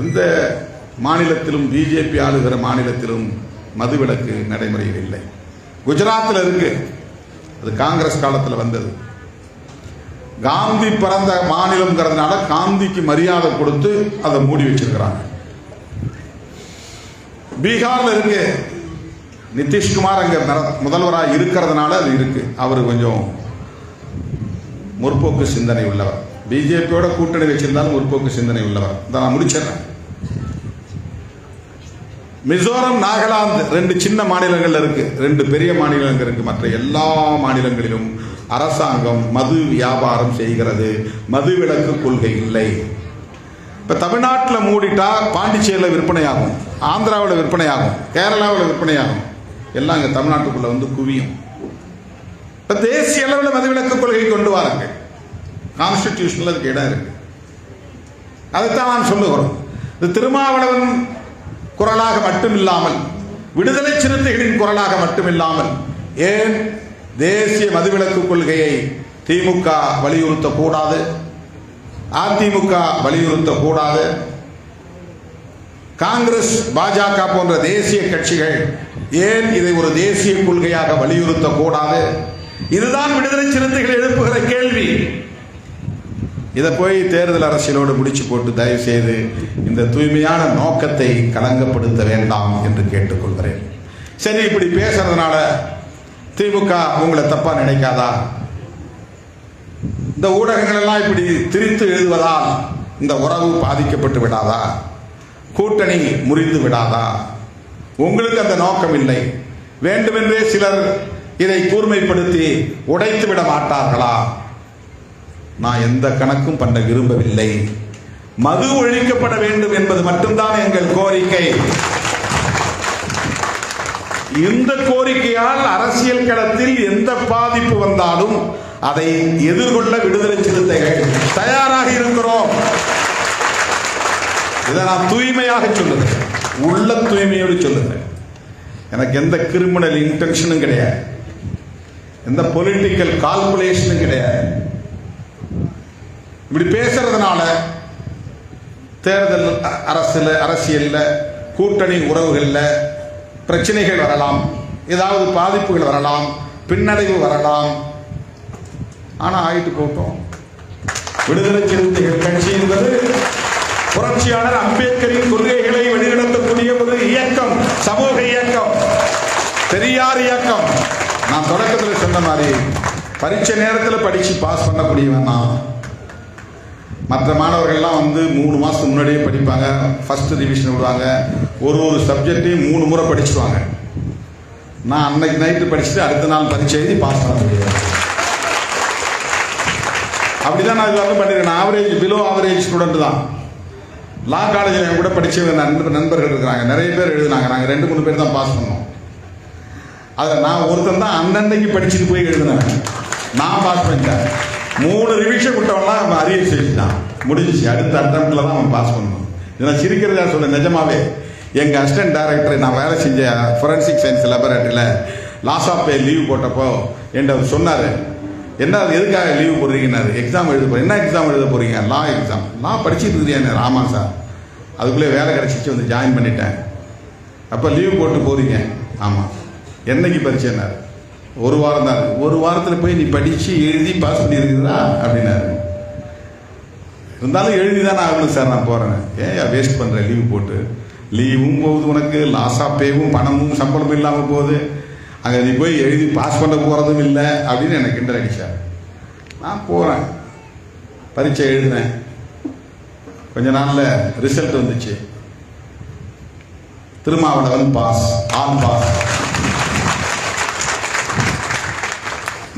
எந்த மாநிலத்திலும், பிஜேபி ஆளுகிற மாநிலத்திலும் மதுவிலக்கு நடைமுறையில் இல்லை. குஜராத்தில் இருக்கு, அது காங்கிரஸ் காலத்தில் வந்தது. காந்தி பிறந்த மாநிலம்ங்கிறதுனால காந்திக்கு மரியாதை கொடுத்து அதை மூடி வச்சிருக்கிறாங்க. பீகார்ல இருக்கு, நிதிஷ்குமார் அங்க முதல்வராக இருக்கிறதுனால அது இருக்கு. அவர் கொஞ்சம் முற்போக்கு சிந்தனை உள்ளவர். பிஜேபியோட கூட்டணி வச்சிருந்தாலும் முற்போக்கு சிந்தனை உள்ளவர். நான் முடிச்சிடறேன். மிசோரம், நாகாலாந்து ரெண்டு சின்ன மாநிலங்கள் இருக்கு, ரெண்டு பெரிய மாநிலங்கள் இருக்கு. மற்ற எல்லா மாநிலங்களிலும் அரசாங்கம் மது வியாபாரம் செய்கிறது. மதுவிலக்கு கொள்கை இல்லை. இப்ப தமிழ்நாட்டில் மூடிட்டா பாண்டிச்சேரியில் விற்பனையாகும், ஆந்திராவில் விற்பனையாகும், கேரளாவில் விற்பனையாகும், எல்லாம் இங்க தமிழ்நாட்டுக்குள்ள வந்து குவியும். இப்ப தேசிய அளவில் மதுவிலக்கு கொள்கை கொண்டு வாருங்க. கான்ஸ்டிடியூஷன்ல அதுக்கு இடம் இருக்கு. அதைத்தான் நான் சொல்லுகிறோம். இது திருமாவளவன் குரலாக மட்டுமில்லாமல், விடுதலை சிறுத்தைகளின் குரலாக மட்டுமில்லாமல், ஏன் தேசிய மதுவிலக்கு கொள்கையை திமுக வலியுறுத்தக்கூடாது, அதிமுக வலியுறுத்தக்கூடாது, காங்கிரஸ், பாஜக போன்ற தேசிய கட்சிகள் ஏன் இதை ஒரு தேசிய கொள்கையாக வலியுறுத்தக்கூடாது? இதுதான் விடுதலை சிறுத்தைகள் எழுப்புகிற கேள்வி. இதை போய் தேர்தல் அரசியலோடு முடிச்சு போட்டு தயவு செய்து இந்த தூய்மையான நோக்கத்தை கலங்கப்படுத்த வேண்டாம் என்று கேட்டுக்கொள்கிறேன். சரி, இப்படி பேசுறதுனால திமுக உங்களை தப்பா நினைக்காதா? இந்த ஊடகங்கள் எல்லாம் இப்படி திரித்து எழுதுவதால் இந்த உறவு பாதிக்கப்பட்டு விடாதா? கூட்டணி முறிந்து விடாதா? உங்களுக்கு அந்த நோக்கம் இல்லை. வேண்டுமென்றே சிலர் இதை கூர்மைப்படுத்தி உடைத்து விட மாட்டார்களா? நான் எந்த கணக்கும் பண்ண விரும்பவில்லை. மது ஒழிக்கப்பட வேண்டும் என்பது மட்டும்தான் எங்கள் கோரிக்கை. இந்த கோரிக்கையால் அரசியல் களத்தில் எந்த பாதிப்பு வந்தாலும் அதை எதிர்கொள்ள விடுதலை சிறுத்தைகள் தயாராக இருக்கிறோம். இதை நான் தூய்மையாக சொல்லுகிறேன், உள்ள தூய்மையோடு சொல்லுகிறேன். எனக்கு எந்த கிரிமினல் இன்டென்ஷனும் கிடையாது, எந்த பொலிட்டிக்கல் கால்குலேஷனும் கிடையாது. இப்படி பேசுறதுனால தேர்தல் அரசியல்ல கூட்டணி உறவுகள்ல பிரச்சனைகள் வரலாம், ஏதாவது பாதிப்புகள் வரலாம், பின்னடைவு வரலாம். ஆனா ஆயிட்டு போட்டோம். விடுதலை சிறுத்தைகள் கட்சி என்பது புரட்சியாளர் அம்பேத்கரின் கொள்கைகளை வெளிநடத்தக்கூடிய ஒரு இயக்கம், சமூக இயக்கம், பெரியார் இயக்கம். நான் தொடக்கத்தில் சொன்ன மாதிரி பரீட்சை நேரத்தில் படிச்சு பாஸ் பண்ணக்கூடியவன் நான். மற்ற மாணவர்கள்லாம் 3 மாசம் முன்னாடியே படிப்பாங்க, ஃபர்ஸ்ட் ரிவிஷன் விடுவாங்க, ஒரு சப்ஜெக்டையும் 3 முறை படிச்சுடுவாங்க. நான் அன்னைக்கு நைட்டு படிச்சுட்டு அடுத்த நாள் பரீட்சை எழுதி பாஸ் பண்ண முடியாது. அப்படிதான் நான் இது பண்ணிருக்கேன். ஆவரேஜ் பிலோ ஆவரேஜ் ஸ்டூடெண்ட் தான். லா காலேஜில் என் கூட படிச்ச நண்பர்கள் இருக்கிறாங்க, நிறைய பேர் எழுதுனாங்க. நாங்கள் 2-3 பேர் தான் பாஸ் பண்ணோம். அதில் நான் ஒருத்தன் தான் அன்னன்னைக்கு படிச்சுட்டு போய் எழுதினேன். நான் பாஸ் பண்ணிட்டேன். 3 ரிவிஷன் விட்டவன்லாம் அரியர் செஞ்சுட்டான், முடிஞ்சிச்சு. அடுத்த அட்டம்ப்ட்ல தான் அவன் பாஸ் பண்ணணும். நான் சிரிக்கிறதா சொல்ல, நிஜமாவே எங்கள் அசிஸ்டன்ட் டைரக்டர் நான் வேலை செஞ்ச ஃபொரன்சிக் சயின்ஸ் லேபரேட்டரியில் லாஸ் ஆஃப் பே லீவ் போட்டப்போ என்கிட்ட சொன்னார், என்ன எதுக்காக லீவ் போடுறீங்கன்னாரு. எக்ஸாம் எழுத போகிறேன். என்ன எக்ஸாம் எழுத போகிறீங்க? லா எக்ஸாம். லா படிச்சுட்டு இருக்கிறேன். ஆமாம் சார், அதுக்குள்ளே வேலை கிடச்சிச்சு, வந்து ஜாயின் பண்ணிட்டேன். அப்போ லீவ் போட்டு போகிறீங்க? ஆமாம். என்னைக்கு பரீட்சைன்னாரு. 1 வாரம் தான். 1 வாரத்தில் போய் நீ படித்து எழுதி பாஸ் பண்ணியிருக்கிறதா அப்படின்னாரு. இருந்தாலும் எழுதி தான் ஆகணும் சார், நான் போகிறேன். ஏன் வேஸ்ட் பண்ணுறேன் லீவ் போட்டு? லீவும் போகுது உனக்கு, லாஸ் ஆஃப் பேவும் பணமும் சம்பளமும் இல்லாமல் போகுது, அங்கே நீ போய் எழுதி பாஸ் பண்ண போகிறதும் இல்லை அப்படின்னு எனக்கு கிண்டல் அடிச்சார். நான் போகிறேன், பரீட்சை எழுதினேன். கொஞ்ச நாளில் ரிசல்ட் வந்துச்சு. Thirumavalavan pass, all pass.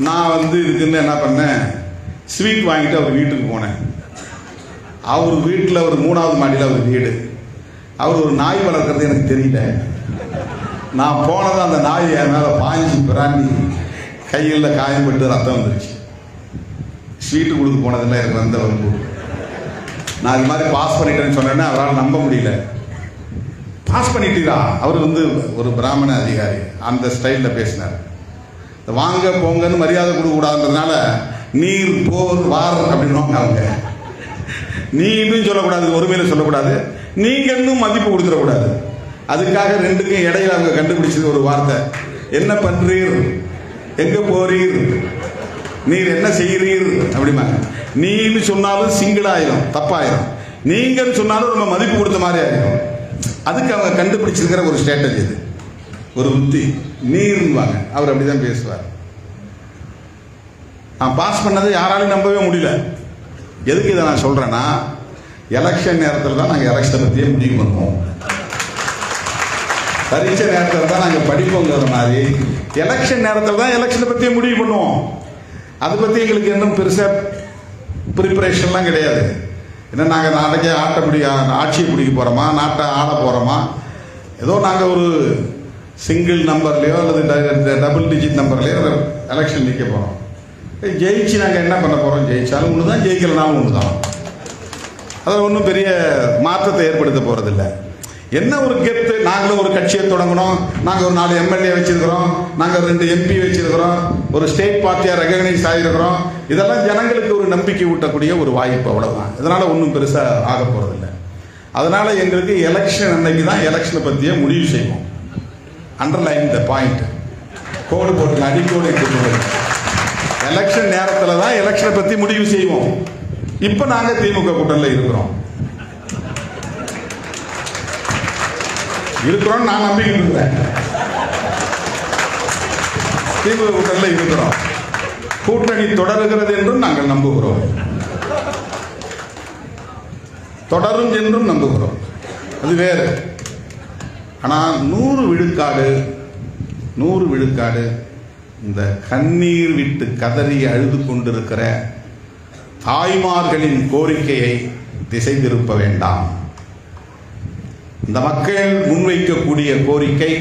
நான் இதுக்குன்னு என்ன பண்ணேன், ஸ்வீட் வாங்கிட்டு அவர் வீட்டுக்கு போனேன். அவர் வீட்டில் ஒரு 3வது மாடியில் அவர் வீடு. அவர் ஒரு நாய் வளர்க்குறது எனக்கு தெரியல. நான் போனதும் அந்த நாய் என் மேலே பாய்ச்சி பிராண்டி கைகளில் காயப்பட்டு ரத்தம் வந்துருச்சு. ஸ்வீட்டு கொடுத்து போனதில்லை எனக்கு வந்த வந்து. நான் இது மாதிரி பாஸ் பண்ணிட்டேன்னு சொன்னேன்னா அவரால் நம்ப முடியல. பாஸ் பண்ணிட்டீரா? அவர் ஒரு பிராமண அதிகாரி, அந்த ஸ்டைலில் பேசினார். வாங்க போங்கன்னு மரியாதை கொடுக்கக்கூடாதுன்றதுனால நீர் போர் வார் அப்படின்னு அவங்க. நீன்னு சொல்லக்கூடாது, ஒருமையில சொல்லக்கூடாது, நீங்கன்னு மதிப்பு கொடுத்துடக்கூடாது. அதுக்காக 2க்கும் இடையில அவங்க கண்டுபிடிச்சது ஒரு வார்த்தை. என்ன பண்றீர், எங்க போறீர், நீர் என்ன செய்கிறீர் அப்படிமாங்க. நீன்னு சொன்னாலும் சிங்கிள் ஆயிரும், தப்பாயிரும். நீங்கன்னு சொன்னாலும் ரொம்ப மதிப்பு கொடுத்த மாதிரி ஆயிரும். அதுக்கு அவங்க கண்டுபிடிச்சிருக்கிற ஒரு ஸ்ட்ராட்டஜி, இது ஒரு புத்தி. நீர்வாங்க. அவர் அப்படிதான் பேசுவார். நான் பாஸ் பண்ணது யாராலும் நம்பவே முடியல. எதுக்கு இதை நான் சொல்றேன்னா, எலெக்ஷன் நேரத்தில் தான் நாங்கள் எலெக்ஷனை பற்றியே முடிவு பண்ணுவோம். பரீட்சை நேரத்தில் தான் நாங்கள் படிப்போங்கிற மாதிரி எலெக்ஷன் நேரத்தில் தான் எலெக்ஷனை பற்றியே முடிவு பண்ணுவோம். அதை பற்றி எங்களுக்கு இன்னும் பெருசாக ப்ரிப்பரேஷன்லாம் கிடையாது. ஏன்னா நாங்கள் நாளைக்கே ஆட்சியை பிடிக்க போகிறோமா, நாட்டை ஆட போகிறோமா, ஏதோ நாங்கள் ஒரு சிங்கிள் நம்பர்லையோ அல்லது டபுள் டிஜிட் நம்பர்லையோ எலெக்ஷன் நிற்க போகிறோம். ஜெயிச்சு நாங்கள் என்ன பண்ண போகிறோம்? ஜெயிச்சாலும் ஒன்று தான், ஜெயிக்கலனாலும் ஒன்று தான். அதில் ஒன்றும் பெரிய மாற்றத்தை ஏற்படுத்த போகிறதில்ல. என்ன ஒரு கெத்து, நாங்களும் ஒரு கட்சியை தொடங்கணும், நாங்கள் ஒரு 4 எம்எல்ஏ வச்சிருக்கிறோம், நாங்கள் 2 எம்பி வச்சிருக்கிறோம், ஒரு ஸ்டேட் பார்ட்டியாக ரெகக்னைஸ் ஆகிருக்கிறோம். இதெல்லாம் ஜனங்களுக்கு ஒரு நம்பிக்கை ஊட்டக்கூடிய ஒரு வாய்ப்பு, அவ்வளோதான். இதனால் ஒன்றும் பெருசாக ஆக போகிறதில்ல. அதனால் எங்களுக்கு எலெக்ஷன் அன்னைக்கு தான் எலெக்ஷனை பற்றியே முடிவு செய்வோம். அண்டர்லைன் த பாயிண்ட், கோடு போட்டு அடிக்கோடு இட்டு. எலெக்ஷன் நேரத்தில் தான் எலெக்ஷனை பற்றி முடிவு செய்வோம். இப்போ நாங்கள் திமுக கூட்டணியில் இருக்கிறோம், நான் நம்பிக்கிட்டு இருக்கிறேன். திமுக கூட்டணியில் இருக்கிறோம். கூட்டணி தொடருகிறது என்றும் நாங்கள் நம்புகிறோம், தொடரும் என்றும் நம்புகிறோம். அது வேறு. ஆனால் 100 விழுக்காடு இந்த கண்ணீர் விட்டு கதறி அழுது கொண்டிருக்கிற தாய்மார்களின் கோரிக்கையை திசை திருப்ப வேண்டாம். இந்த மக்கள் முன்வைக்கக்கூடிய கோரிக்கை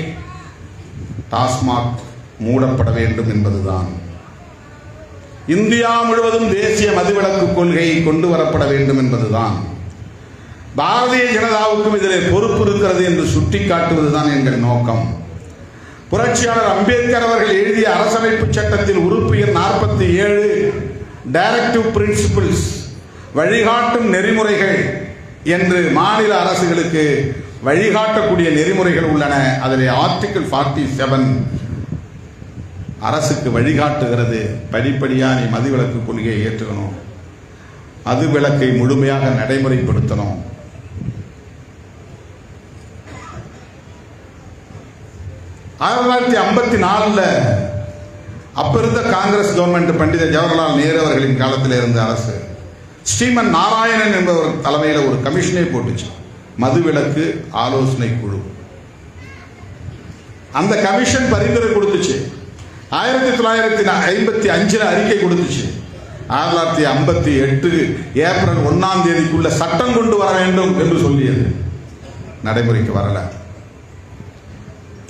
டாஸ்மாக் மூடப்பட வேண்டும் என்பதுதான். இந்தியா முழுவதும் தேசிய மதுவிலக்கு கொள்கை கொண்டு வரப்பட வேண்டும் என்பதுதான். பாரதிய ஜனதாவுக்கும் இதில் பொறுப்பு இருக்கிறது என்று சுட்டிக்காட்டுவதுதான் எங்கள் நோக்கம். புரட்சியாளர் அம்பேத்கர் அவர்கள் எழுதிய அரசமைப்பு சட்டத்தில் உறுப்பு எண் 47 டைரக்டிவ் பிரின்சிபிள்ஸ் வழிகாட்டும் நெறிமுறைகள் என்று மாநில அரசுகளுக்கு வழிகாட்டக்கூடிய நெறிமுறைகள் உள்ளன. அதில் ஆர்டிகிள் 47 அரசுக்கு வழிகாட்டுகிறது. படிப்படியாக நீ மதுவிலக்கு கொள்கையை ஏற்றுக்கணும், மதுவிலக்கை முழுமையாக நடைமுறைப்படுத்தணும். ஆயிரத்தி 1954 அப்ப இருந்த காங்கிரஸ் கவர்மெண்ட் பண்டித ஜவஹர்லால் நேரு அவர்களின் காலத்தில் இருந்த அரசு ஸ்ரீமன் நாராயணன் என்பவர் தலைமையில் ஒரு கமிஷனை போட்டுச்சு, மதுவிலக்கு ஆலோசனை குழு. அந்த கமிஷன் பரிந்துரை கொடுத்துச்சு. 1955 அறிக்கை கொடுத்துச்சு. 1958 ஏப்ரல் 1ஆம் தேதிக்குள்ள சட்டம் கொண்டு வர வேண்டும் என்று சொல்லியது. நடைமுறைக்கு வரல.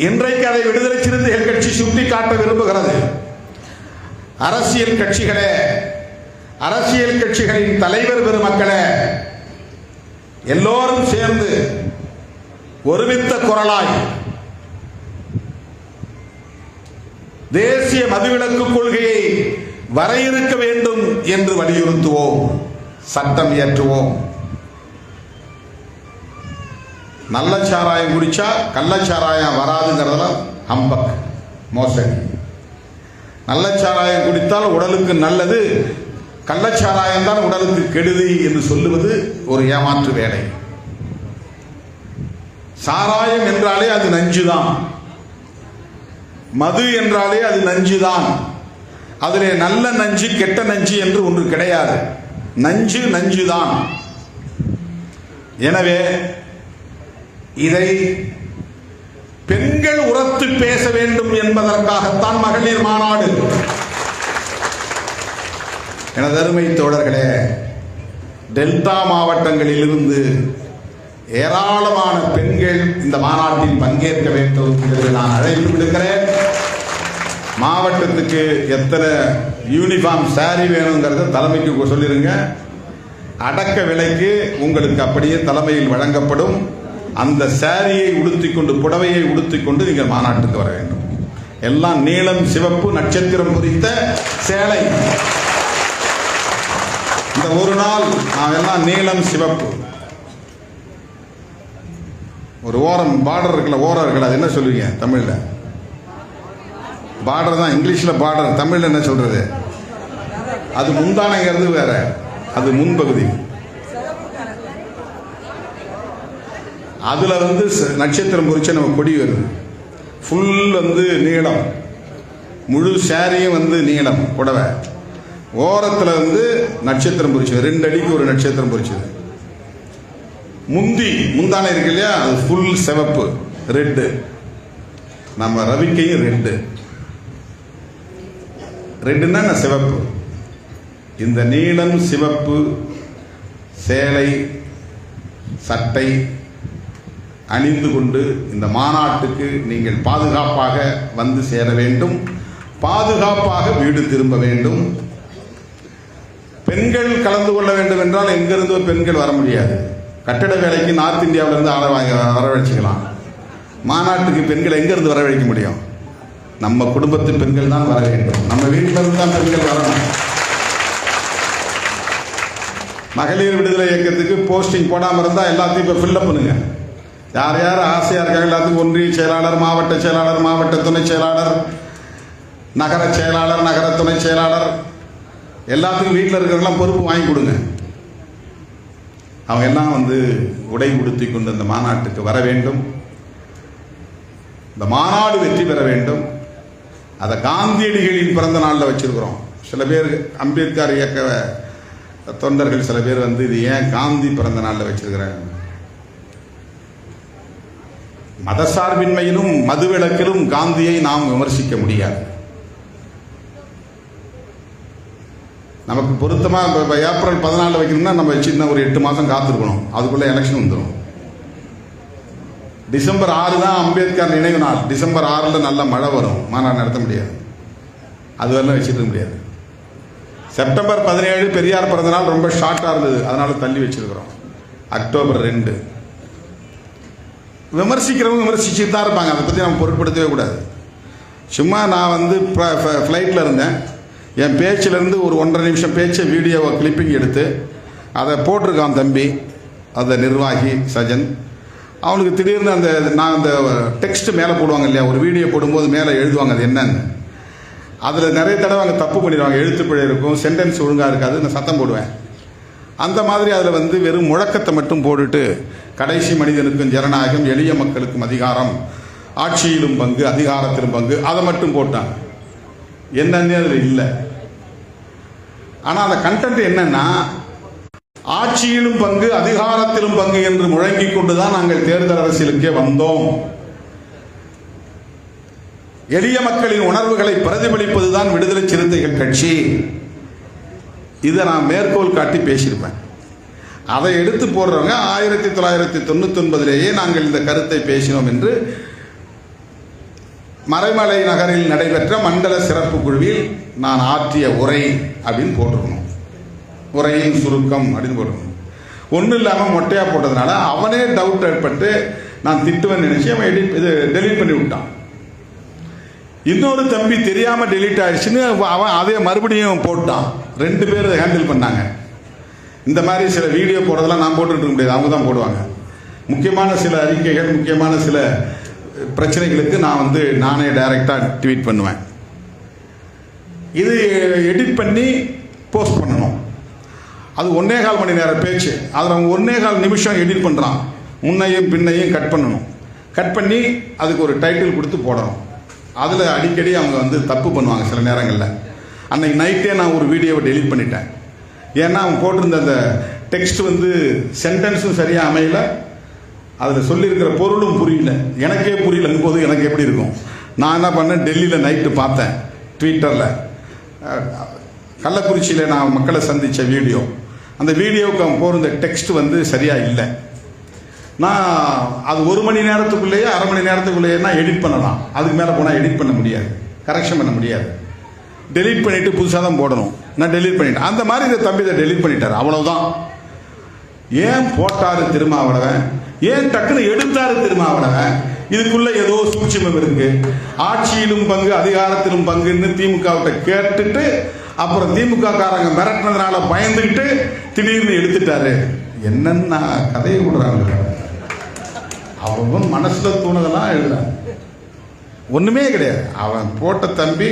இன்றைக்கு அதை விடுதலை சிறுத்தைகள் கட்சி சுட்டிக்காட்ட விரும்புகிறது. அரசியல் கட்சிகளே, அரசியல் கட்சிகளின் தலைவர் பெருமக்களே, எல்லோரும் சேர்ந்து ஒருமித்த குரலாய் தேசிய மதுவிலக்கு கொள்கையை வரையறுக்க வேண்டும் என்று வலியுறுத்துவோம், சட்டம் இயற்றுவோம். நல்ல சாராயம் குடிச்சா கள்ளச்சாராயம் வராதுங்கிறதுல ஹம்பக், மோசடி. நல்ல சாராயம் குடித்தால் உடலுக்கு நல்லது, கள்ளச்சாராயம் தான் உடலுக்கு கெடுதி என்று சொல்லுவது ஒரு ஏமாற்று வேலை. சாராயம் என்றாலே அது நஞ்சுதான், மது என்றாலே அது நஞ்சுதான். அதிலே நல்ல நஞ்சு கெட்ட நஞ்சு என்று ஒன்று கிடையாது. நஞ்சு நஞ்சுதான். எனவே இதை பெண்கள் உரத்து பேச வேண்டும் என்பதற்காகத்தான் மகளிர் மாநாடு. எனது அருமை தோழர்களே, டெல்டா மாவட்டங்களில் இருந்து ஏராளமான பெண்கள் இந்த மாநாட்டில் பங்கேற்க வேண்டும் என்று நான் அழைப்பு விடுக்கிறேன். மாவட்டத்துக்கு எத்தனை யூனிஃபார்ம் சாரி வேணுங்கிறத தலைமைக்கு சொல்லிருங்க. அடக்க விலைக்கு உங்களுக்கு அப்படியே தலைமையில் வழங்கப்படும். அந்த சாரியை உடுத்திக்கொண்டு, புடவையை உடுத்திக்கொண்டு நீங்கள் மாநாட்டுக்கு வர வேண்டும். எல்லாம் நீலம் சிவப்பு நட்சத்திரம் பொறித்த சேலை. இந்த ஒரு நாள் நாம் எல்லாம் நீலம் சிவப்பு. ஒரு ஓரம் பார்டர் இருக்குல்ல, ஓரம் இருக்குல்ல, அது என்ன சொல்லுவீங்க தமிழ்ல? பார்டர் தான், இங்கிலீஷ்ல பார்டர், தமிழ்ல என்ன சொல்றது? அது முந்தானைங்கிறது வேற, அது முன்பகுதி. அதுல நட்சத்திரம் பொறிச்ச நம்ம கொடி வருது. ஃபுல் நீளம், முழு சாரியும் நீளம் புடவை. ஓரத்துல நட்சத்திரம் பொறிச்சது, 2 அடிக்கு ஒரு நட்சத்திரம் பொறிச்சது. முந்தானை இருக்கு இல்லையா, அது ஃபுல் சிவப்பு, ரெட்டு. நம்ம ரவிக்கையும் ரெட்டு. ரெட்டுன்னா சிவப்பு. இந்த நீலம் சிவப்பு சேலை சட்டை அணிந்து கொண்டு இந்த மாநாட்டுக்கு நீங்கள் பாதுகாப்பாக வந்து சேர வேண்டும், பாதுகாப்பாக வீடு திரும்ப வேண்டும். பெண்கள் கலந்து கொள்ள வேண்டும் என்றால் எங்கிருந்தோ பெண்கள் வர முடியாது. கட்டட வேலைக்கு நார்த் இந்தியாவிலிருந்து ஆளை வரவழைச்சிக்கலாம். மாநாட்டுக்கு பெண்கள் எங்கிருந்து வரவழைக்க முடியும்? நம்ம குடும்பத்து பெண்கள் தான் வர வேண்டும். நம்ம வீட்டில் இருந்து தான் பெண்கள் வரணும். மகளிர் விடுதலை இயக்கத்துக்கு போஸ்டிங் போடாமல் இருந்தால் எல்லாத்தையும் இப்போ ஃபில்லப் பண்ணுங்க. யார் யார் ஆசையாக இருக்காங்க எல்லாத்துக்கும் ஒன்றிய செயலாளர், மாவட்ட செயலாளர், மாவட்ட துணை செயலாளர், நகர செயலாளர், நகர துணை செயலாளர், எல்லாத்துக்கும் வீட்டில் இருக்கிறவங்களாம் பொறுப்பு வாங்கி கொடுங்க. அவங்க எல்லாம் உடை உடுத்தி கொண்டு இந்த மாநாட்டுக்கு வர வேண்டும். இந்த மாநாடு வெற்றி பெற வேண்டும். அதை காந்தியடிகளின் பிறந்த நாளில் வச்சிருக்கிறோம். சில பேர் அம்பேத்கர் இயக்க தொண்டர்கள் சில பேர் இது ஏன் காந்தி பிறந்த நாளில் வச்சிருக்கிறாங்க? மதசார்பின்மையிலும் மதுவிலக்கிலும் காந்தியை நாம் விமர்சிக்க முடியாது. நமக்கு பொருத்தமாக இப்போ ஏப்ரல் 14 வைக்கணும்னா நம்ம சின்ன ஒரு 8 மாதம் காத்திருக்கணும், அதுக்குள்ளே எலெக்ஷன் வந்துடும். டிசம்பர் 6 தான் அம்பேத்கர் நினைவு நாள். டிசம்பர் 6 நல்ல மழை வரும், மாநாடு நடத்த முடியாது, அது வரலாம் வச்சுருக்க முடியாது. செப்டம்பர் 17 பெரியார் பிறந்த நாள் ரொம்ப ஷார்ட்டாக இருந்தது, அதனால தள்ளி வச்சிருக்கிறோம். அக்டோபர் 2 விமர்சிக்கிறவங்க விமர்சிச்சுட்டு தான் இருப்பாங்க, அதை பற்றி நம்ம பொருட்படுத்தவே கூடாது. சும்மா நான் வந்து ஃப்ளைட்டில் இருந்தேன், என் பேச்சிலேருந்து ஒரு 1.5 நிமிஷம் பேச்சை வீடியோவை கிளிப்பிங் எடுத்து அதை போட்டிருக்கான் தம்பி, அந்த நிர்வாகி சஜன். அவனுக்கு திடீர்னு நான் அந்த டெக்ஸ்ட் மேலே போடுவாங்க இல்லையா, ஒரு வீடியோ போடும்போது மேலே எழுதுவாங்க அது என்னன்னு. அதில் நிறைய தடவை அங்கே தப்பு பண்ணிடுவாங்க, எழுத்துப்பிழை இருக்கும், சென்டென்ஸ் ஒழுங்காக இருக்காது, நான் சத்தம் போடுவேன். அந்த மாதிரி அதில் வந்து வெறும் முழக்கத்தை மட்டும் போட்டுட்டு கடைசி மனிதனுக்கும் ஜனநாயகம், எளிய மக்களுக்கும் அதிகாரம், ஆட்சியிலும் பங்கு, அதிகாரத்திலும் பங்கு, அதை மட்டும் போட்டாங்க. என்னன்னே அதில் இல்லை. ஆனால் அந்த கண்டென்ட் என்னன்னா, ஆட்சியிலும் பங்கு, அதிகாரத்திலும் பங்கு என்று முழங்கிக் கொண்டுதான் நாங்கள் தேர்தல் அரசியலுக்கே வந்தோம். எளிய மக்களின் உணர்வுகளை பிரதிபலிப்பதுதான் விடுதலை சிறுத்தைகள் கட்சி. இதை நான் மேற்கோள் காட்டி பேசியிருப்பேன். அதை எடுத்து போடுறவங்க 1999 நாங்கள் இந்த கருத்தை பேசினோம் என்று மறைமலை நகரில் நடைபெற்ற மண்டல சிறப்பு குழுவில் நான் ஆற்றிய உரை அப்படின்னு போட்டிருக்கணும், உரையின் சுருக்கம் அப்படின்னு போட்டிருக்கணும். ஒன்றும் இல்லாமல் மொட்டையாக போட்டதுனால அவனே டவுட் ஏற்பட்டு நான் திட்டுவேன் நினைச்சு அவன் டெலீட் பண்ணி விட்டான். இன்னொரு தம்பி தெரியாமல் டெலீட் ஆயிடுச்சுன்னு அவன் அதே மறுபடியும் போட்டான். 2 பேர் ஹேண்டில் பண்ணாங்க. இந்த மாதிரி சில வீடியோ போடுறதெல்லாம் நான் போட்டுட்டு இருக்க முடியாது, அவங்க தான் போடுவாங்க. முக்கியமான சில அறிக்கைகள், முக்கியமான சில பிரச்சனைகளுக்கு நான் நானே டைரக்டாக ட்வீட் பண்ணுவேன். இது எடிட் பண்ணி போஸ்ட் பண்ணணும். அது 1.25 மணி நேரம் பேச்சு, அதில் அவங்க 1.25 நிமிஷம் எடிட் பண்ணுறான். முன்னையும் பின்னையும் கட் பண்ணணும். கட் பண்ணி அதுக்கு ஒரு டைட்டில் கொடுத்து போடணும். அதில் அடிக்கடி அவங்க தப்பு பண்ணுவாங்க சில நேரங்களில். அன்னைக்கு நைட்டே நான் ஒரு வீடியோவை டெலீட் பண்ணிட்டேன். ஏன்னா அவன் போட்டிருந்த அந்த டெக்ஸ்ட் சென்டென்ஸும் சரியாக அமையல, அதில் சொல்லியிருக்கிற பொருளும் புரியல, எனக்கே புரியலங்கும் போது எனக்கு எப்படி இருக்கும். நான் என்ன பண்ணேன், டெல்லியில் நைட்டு பார்த்தேன் ட்விட்டரில், கள்ளக்குறிச்சியில் நான் மக்களை சந்தித்த வீடியோ, அந்த வீடியோவுக்கு அவன் போகிற டெக்ஸ்ட் சரியாக இல்லை. நான் அது 1 மணி நேரத்துக்குள்ளேயே 1/2 மணி நேரத்துக்குள்ளேயே நான் எடிட் பண்ணலாம், அதுக்கு மேலே போனால் எடிட் பண்ண முடியாது, கரெக்ஷன் பண்ண முடியாது. டெலீட் பண்ணிவிட்டு புதுசாக தான் போடணும். நான் டெலீட் பண்ணிட்டேன். அந்த மாதிரி இந்த தம்பி இதை டெலீட் பண்ணிட்டார், அவ்வளவுதான். ஏன் போட்டாரு திருமாவளவன், ஏன் டக்குன்னு எடுத்தாரு திருமாவளவன், இதுக்குள்ள ஏதோ சூட்சுமம் இருக்கு. ஆட்சியிலும் பங்கு, அதிகாரத்திலும் பங்குன்னு திமுகவிட்ட கேட்டுட்டு அப்புறம் திமுக காரங்க மிரட்டினதுனால பயந்துக்கிட்டு திடீர்னு எடுத்துட்டாரு. என்னன்னா கதையை விடுறாங்க, அவன் மனசுல தூணதெல்லாம் எழுதுறான், ஒண்ணுமே கிடையாது. அவன் போட்ட தம்பி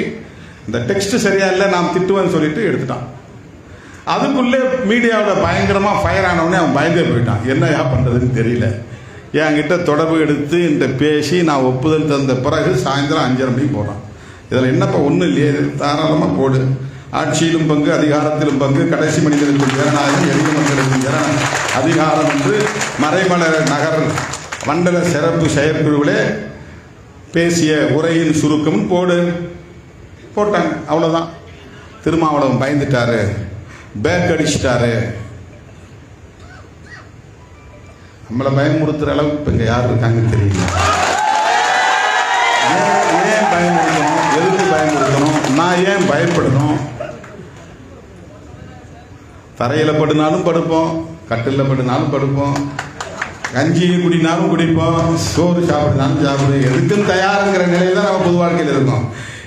இந்த டெக்ஸ்ட் சரியா இல்லை, நாம் திட்டுவேன்னு சொல்லிட்டு எடுத்துட்டான். அதுக்குள்ளே மீடியாவில் பயங்கரமாக ஃபயர் ஆனவனே அவன் பயந்தே போயிட்டான். என்னையா பண்ணுறதுன்னு தெரியல. என்கிட்ட தொடர்பு எடுத்து இந்த பேசி நான் ஒப்புதல் தந்த பிறகு சாயந்தரம் 5:30 மணிக்கு போகிறான். இதில் என்னப்பா ஒன்றும் இல்லையே, தாராளமாக போடு. ஆட்சியிலும் பங்கு, அதிகாரத்திலும் பங்கு, கடைசி மனிதனுக்கும் ஜனநாயகம், எளிய மக்களுக்கும் அதிகாரம் என்று மறைமலை நகர் மண்டல சிறப்பு செயற்குழுவிலே பேசிய உரையின் சுருக்கம் போடு. போட்டாங்க, அவ்வளோதான். திருமாவளவன் பயந்துட்டாரு, பேக் அடிச்சிட்டாரு. நம்மளை பயமுறுத்துற அளவுக்கு இப்போ இங்கே யார் இருக்காங்கன்னு தெரியல. ஏன் பயமுறுத்தணும், எதுக்கு பயமுறுத்தணும், நான் ஏன் பயப்படணும்? தரையில் படுனாலும் படுப்போம், கட்டில் படுனாலும் படுப்போம், கஞ்சி குடினாலும் குடிப்போம், சோறு சாப்பிடுனாலும் சாப்பிடுவோம். எதுக்கும் தயாருங்கிற நிலையில் தான் நம்ம பொது வாழ்க்கையில் இருக்கோம்.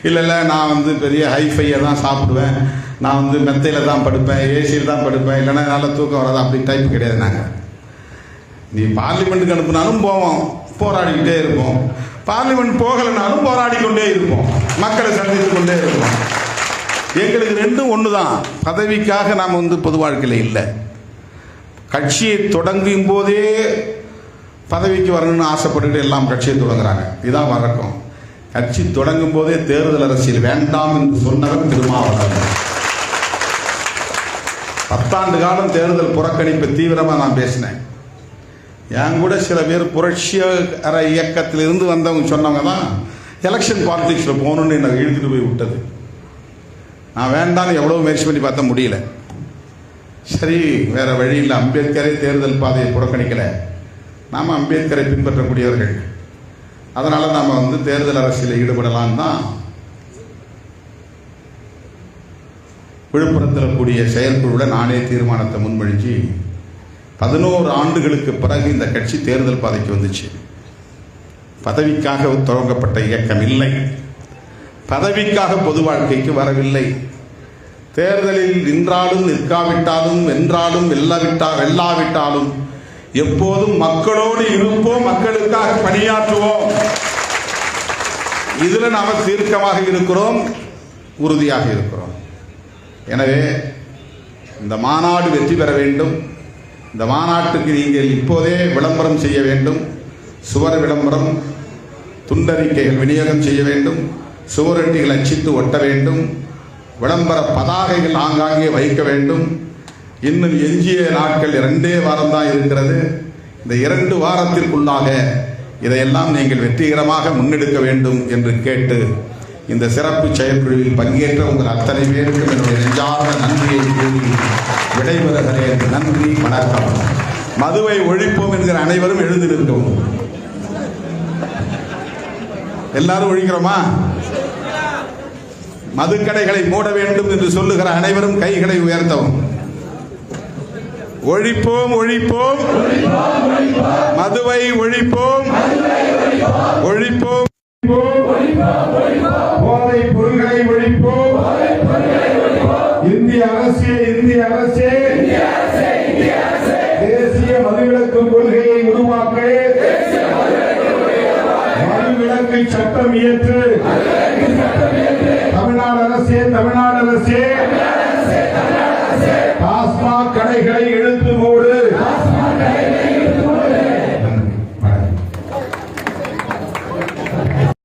இல்லை நான் பெரிய ஹைஃபையை தான் சாப்பிடுவேன், நான் மெத்தையில் தான் படுப்பேன், ஏசியில் தான் படுப்பேன், இல்லைன்னா நல்ல தூக்கம் வராது, அப்படி டைப் கிடையாது. நாங்கள் நீ பார்லிமெண்ட்டுக்கு அனுப்புனாலும் போவோம், போராடிக்கிட்டே இருப்போம். பார்லிமெண்ட் போகலைனாலும் போராடிக்கொண்டே இருப்போம், மக்களை சந்தித்து கொண்டே இருப்போம். எங்களுக்கு ரெண்டும் ஒன்று தான். பதவிக்காக நாம் பொது வாழ்க்கையில் இல்லை. கட்சியை தொடங்கும் போதே பதவிக்கு வரணும்னு ஆசைப்பட்டுட்டு எல்லாம் கட்சியை தொடங்குறாங்க. இதுதான் வழக்கம். கட்சி தொடங்கும் போதே தேர்தல் அரசியல் வேண்டாம் என்று சொன்னவர் திருமாவளவன். 10 ஆண்டு காலம் தேர்தல் புறக்கணிப்பு தீவிரமாக நான் பேசினேன். என் கூட சில பேர் புரட்சிகர இயக்கத்திலிருந்து வந்தவங்க சொன்னவங்க தான் எலெக்ஷன் பாலிடிக்ஸில் போகணுன்னு என்னை இழுத்துட்டு போய் விட்டது. நான் வேண்டாம்னு எவ்வளோ முயற்சி பண்ணி பார்த்தா முடியல. சரி, வேற வழி இல்லை. அம்பேத்கரை தேர்தல் பாதையை புறக்கணிக்கலை. நாம் அம்பேத்கரை பின்பற்றக்கூடியவர்கள். அதனால் நாம் தேர்தல் அரசியலில் ஈடுபடலாம் தான் விழுப்புரத்தில் கூடிய செயற்குழுவில் நானே தீர்மானத்தை முன்மொழிஞ்சு 11 ஆண்டுகளுக்கு பிறகு இந்த கட்சி தேர்தல் பாதைக்கு வந்துச்சு. பதவிக்காக துவங்கப்பட்ட இயக்கம் இல்லை, பதவிக்காக பொது வாழ்க்கைக்கு வரவில்லை. தேர்தலில் நின்றாலும் நிற்காவிட்டாலும் வென்றாலும் வெல்லாவிட்டாலும் எப்போதும் மக்களோடு இருப்போம், மக்களுக்காக பணியாற்றுவோம். இதில் நாம் தீர்க்கமாக இருக்கிறோம், உறுதியாக இருக்கிறோம். எனவே இந்த மாநாடு வெற்றி பெற வேண்டும். இந்த மாநாட்டுக்கு நீங்கள் இப்போதே விளம்பரம் செய்ய வேண்டும். சுவர விளம்பரம், துண்டறிக்கைகள் விநியோகம் செய்ய வேண்டும், சுவரொட்டிகள் அச்சிட்டு ஒட்ட வேண்டும், விளம்பர பதாகைகள் ஆங்காங்கே வைக்க வேண்டும். இன்னும் எஞ்சிய நாட்கள் 2 வாரம் தான் இருக்கிறது. இந்த 2 வாரத்திற்குள்ளாக இதையெல்லாம் நீங்கள் வெற்றிகரமாக முன்னெடுக்க வேண்டும் என்று கேட்டு இந்த சிறப்பு செயற்குழுவில் பங்கேற்ற உங்கள் அத்தனை பேருக்கும் என்னுடைய நெஞ்சார்ந்த நன்றியை கூறி விடைபெறுகிறேன். நன்றி, வணக்கம். மதுவை ஒழிப்போம் என்கிற அனைவரும் எழுந்து நிற்கவும். எல்லாரும் ஒழிக்கிறோமா? மதுக்கடைகளை மூட வேண்டும் என்று சொல்லுகிற அனைவரும் கைகளை உயர்த்தவும். ஒழிப்போம், ஒழிப்போம், மதுவை ஒழிப்போம், ஒழிப்போம், போதை பொருள்களை ஒழிப்போம். இந்திய அரசே, இந்திய அரசே, தேசிய மதுவிலக்கு கொள்கையை உருவாக்க மதுவிலக்கு சட்டம் இயற்று. தமிழ்நாடு அரசே, தமிழ்நாடு அரசே,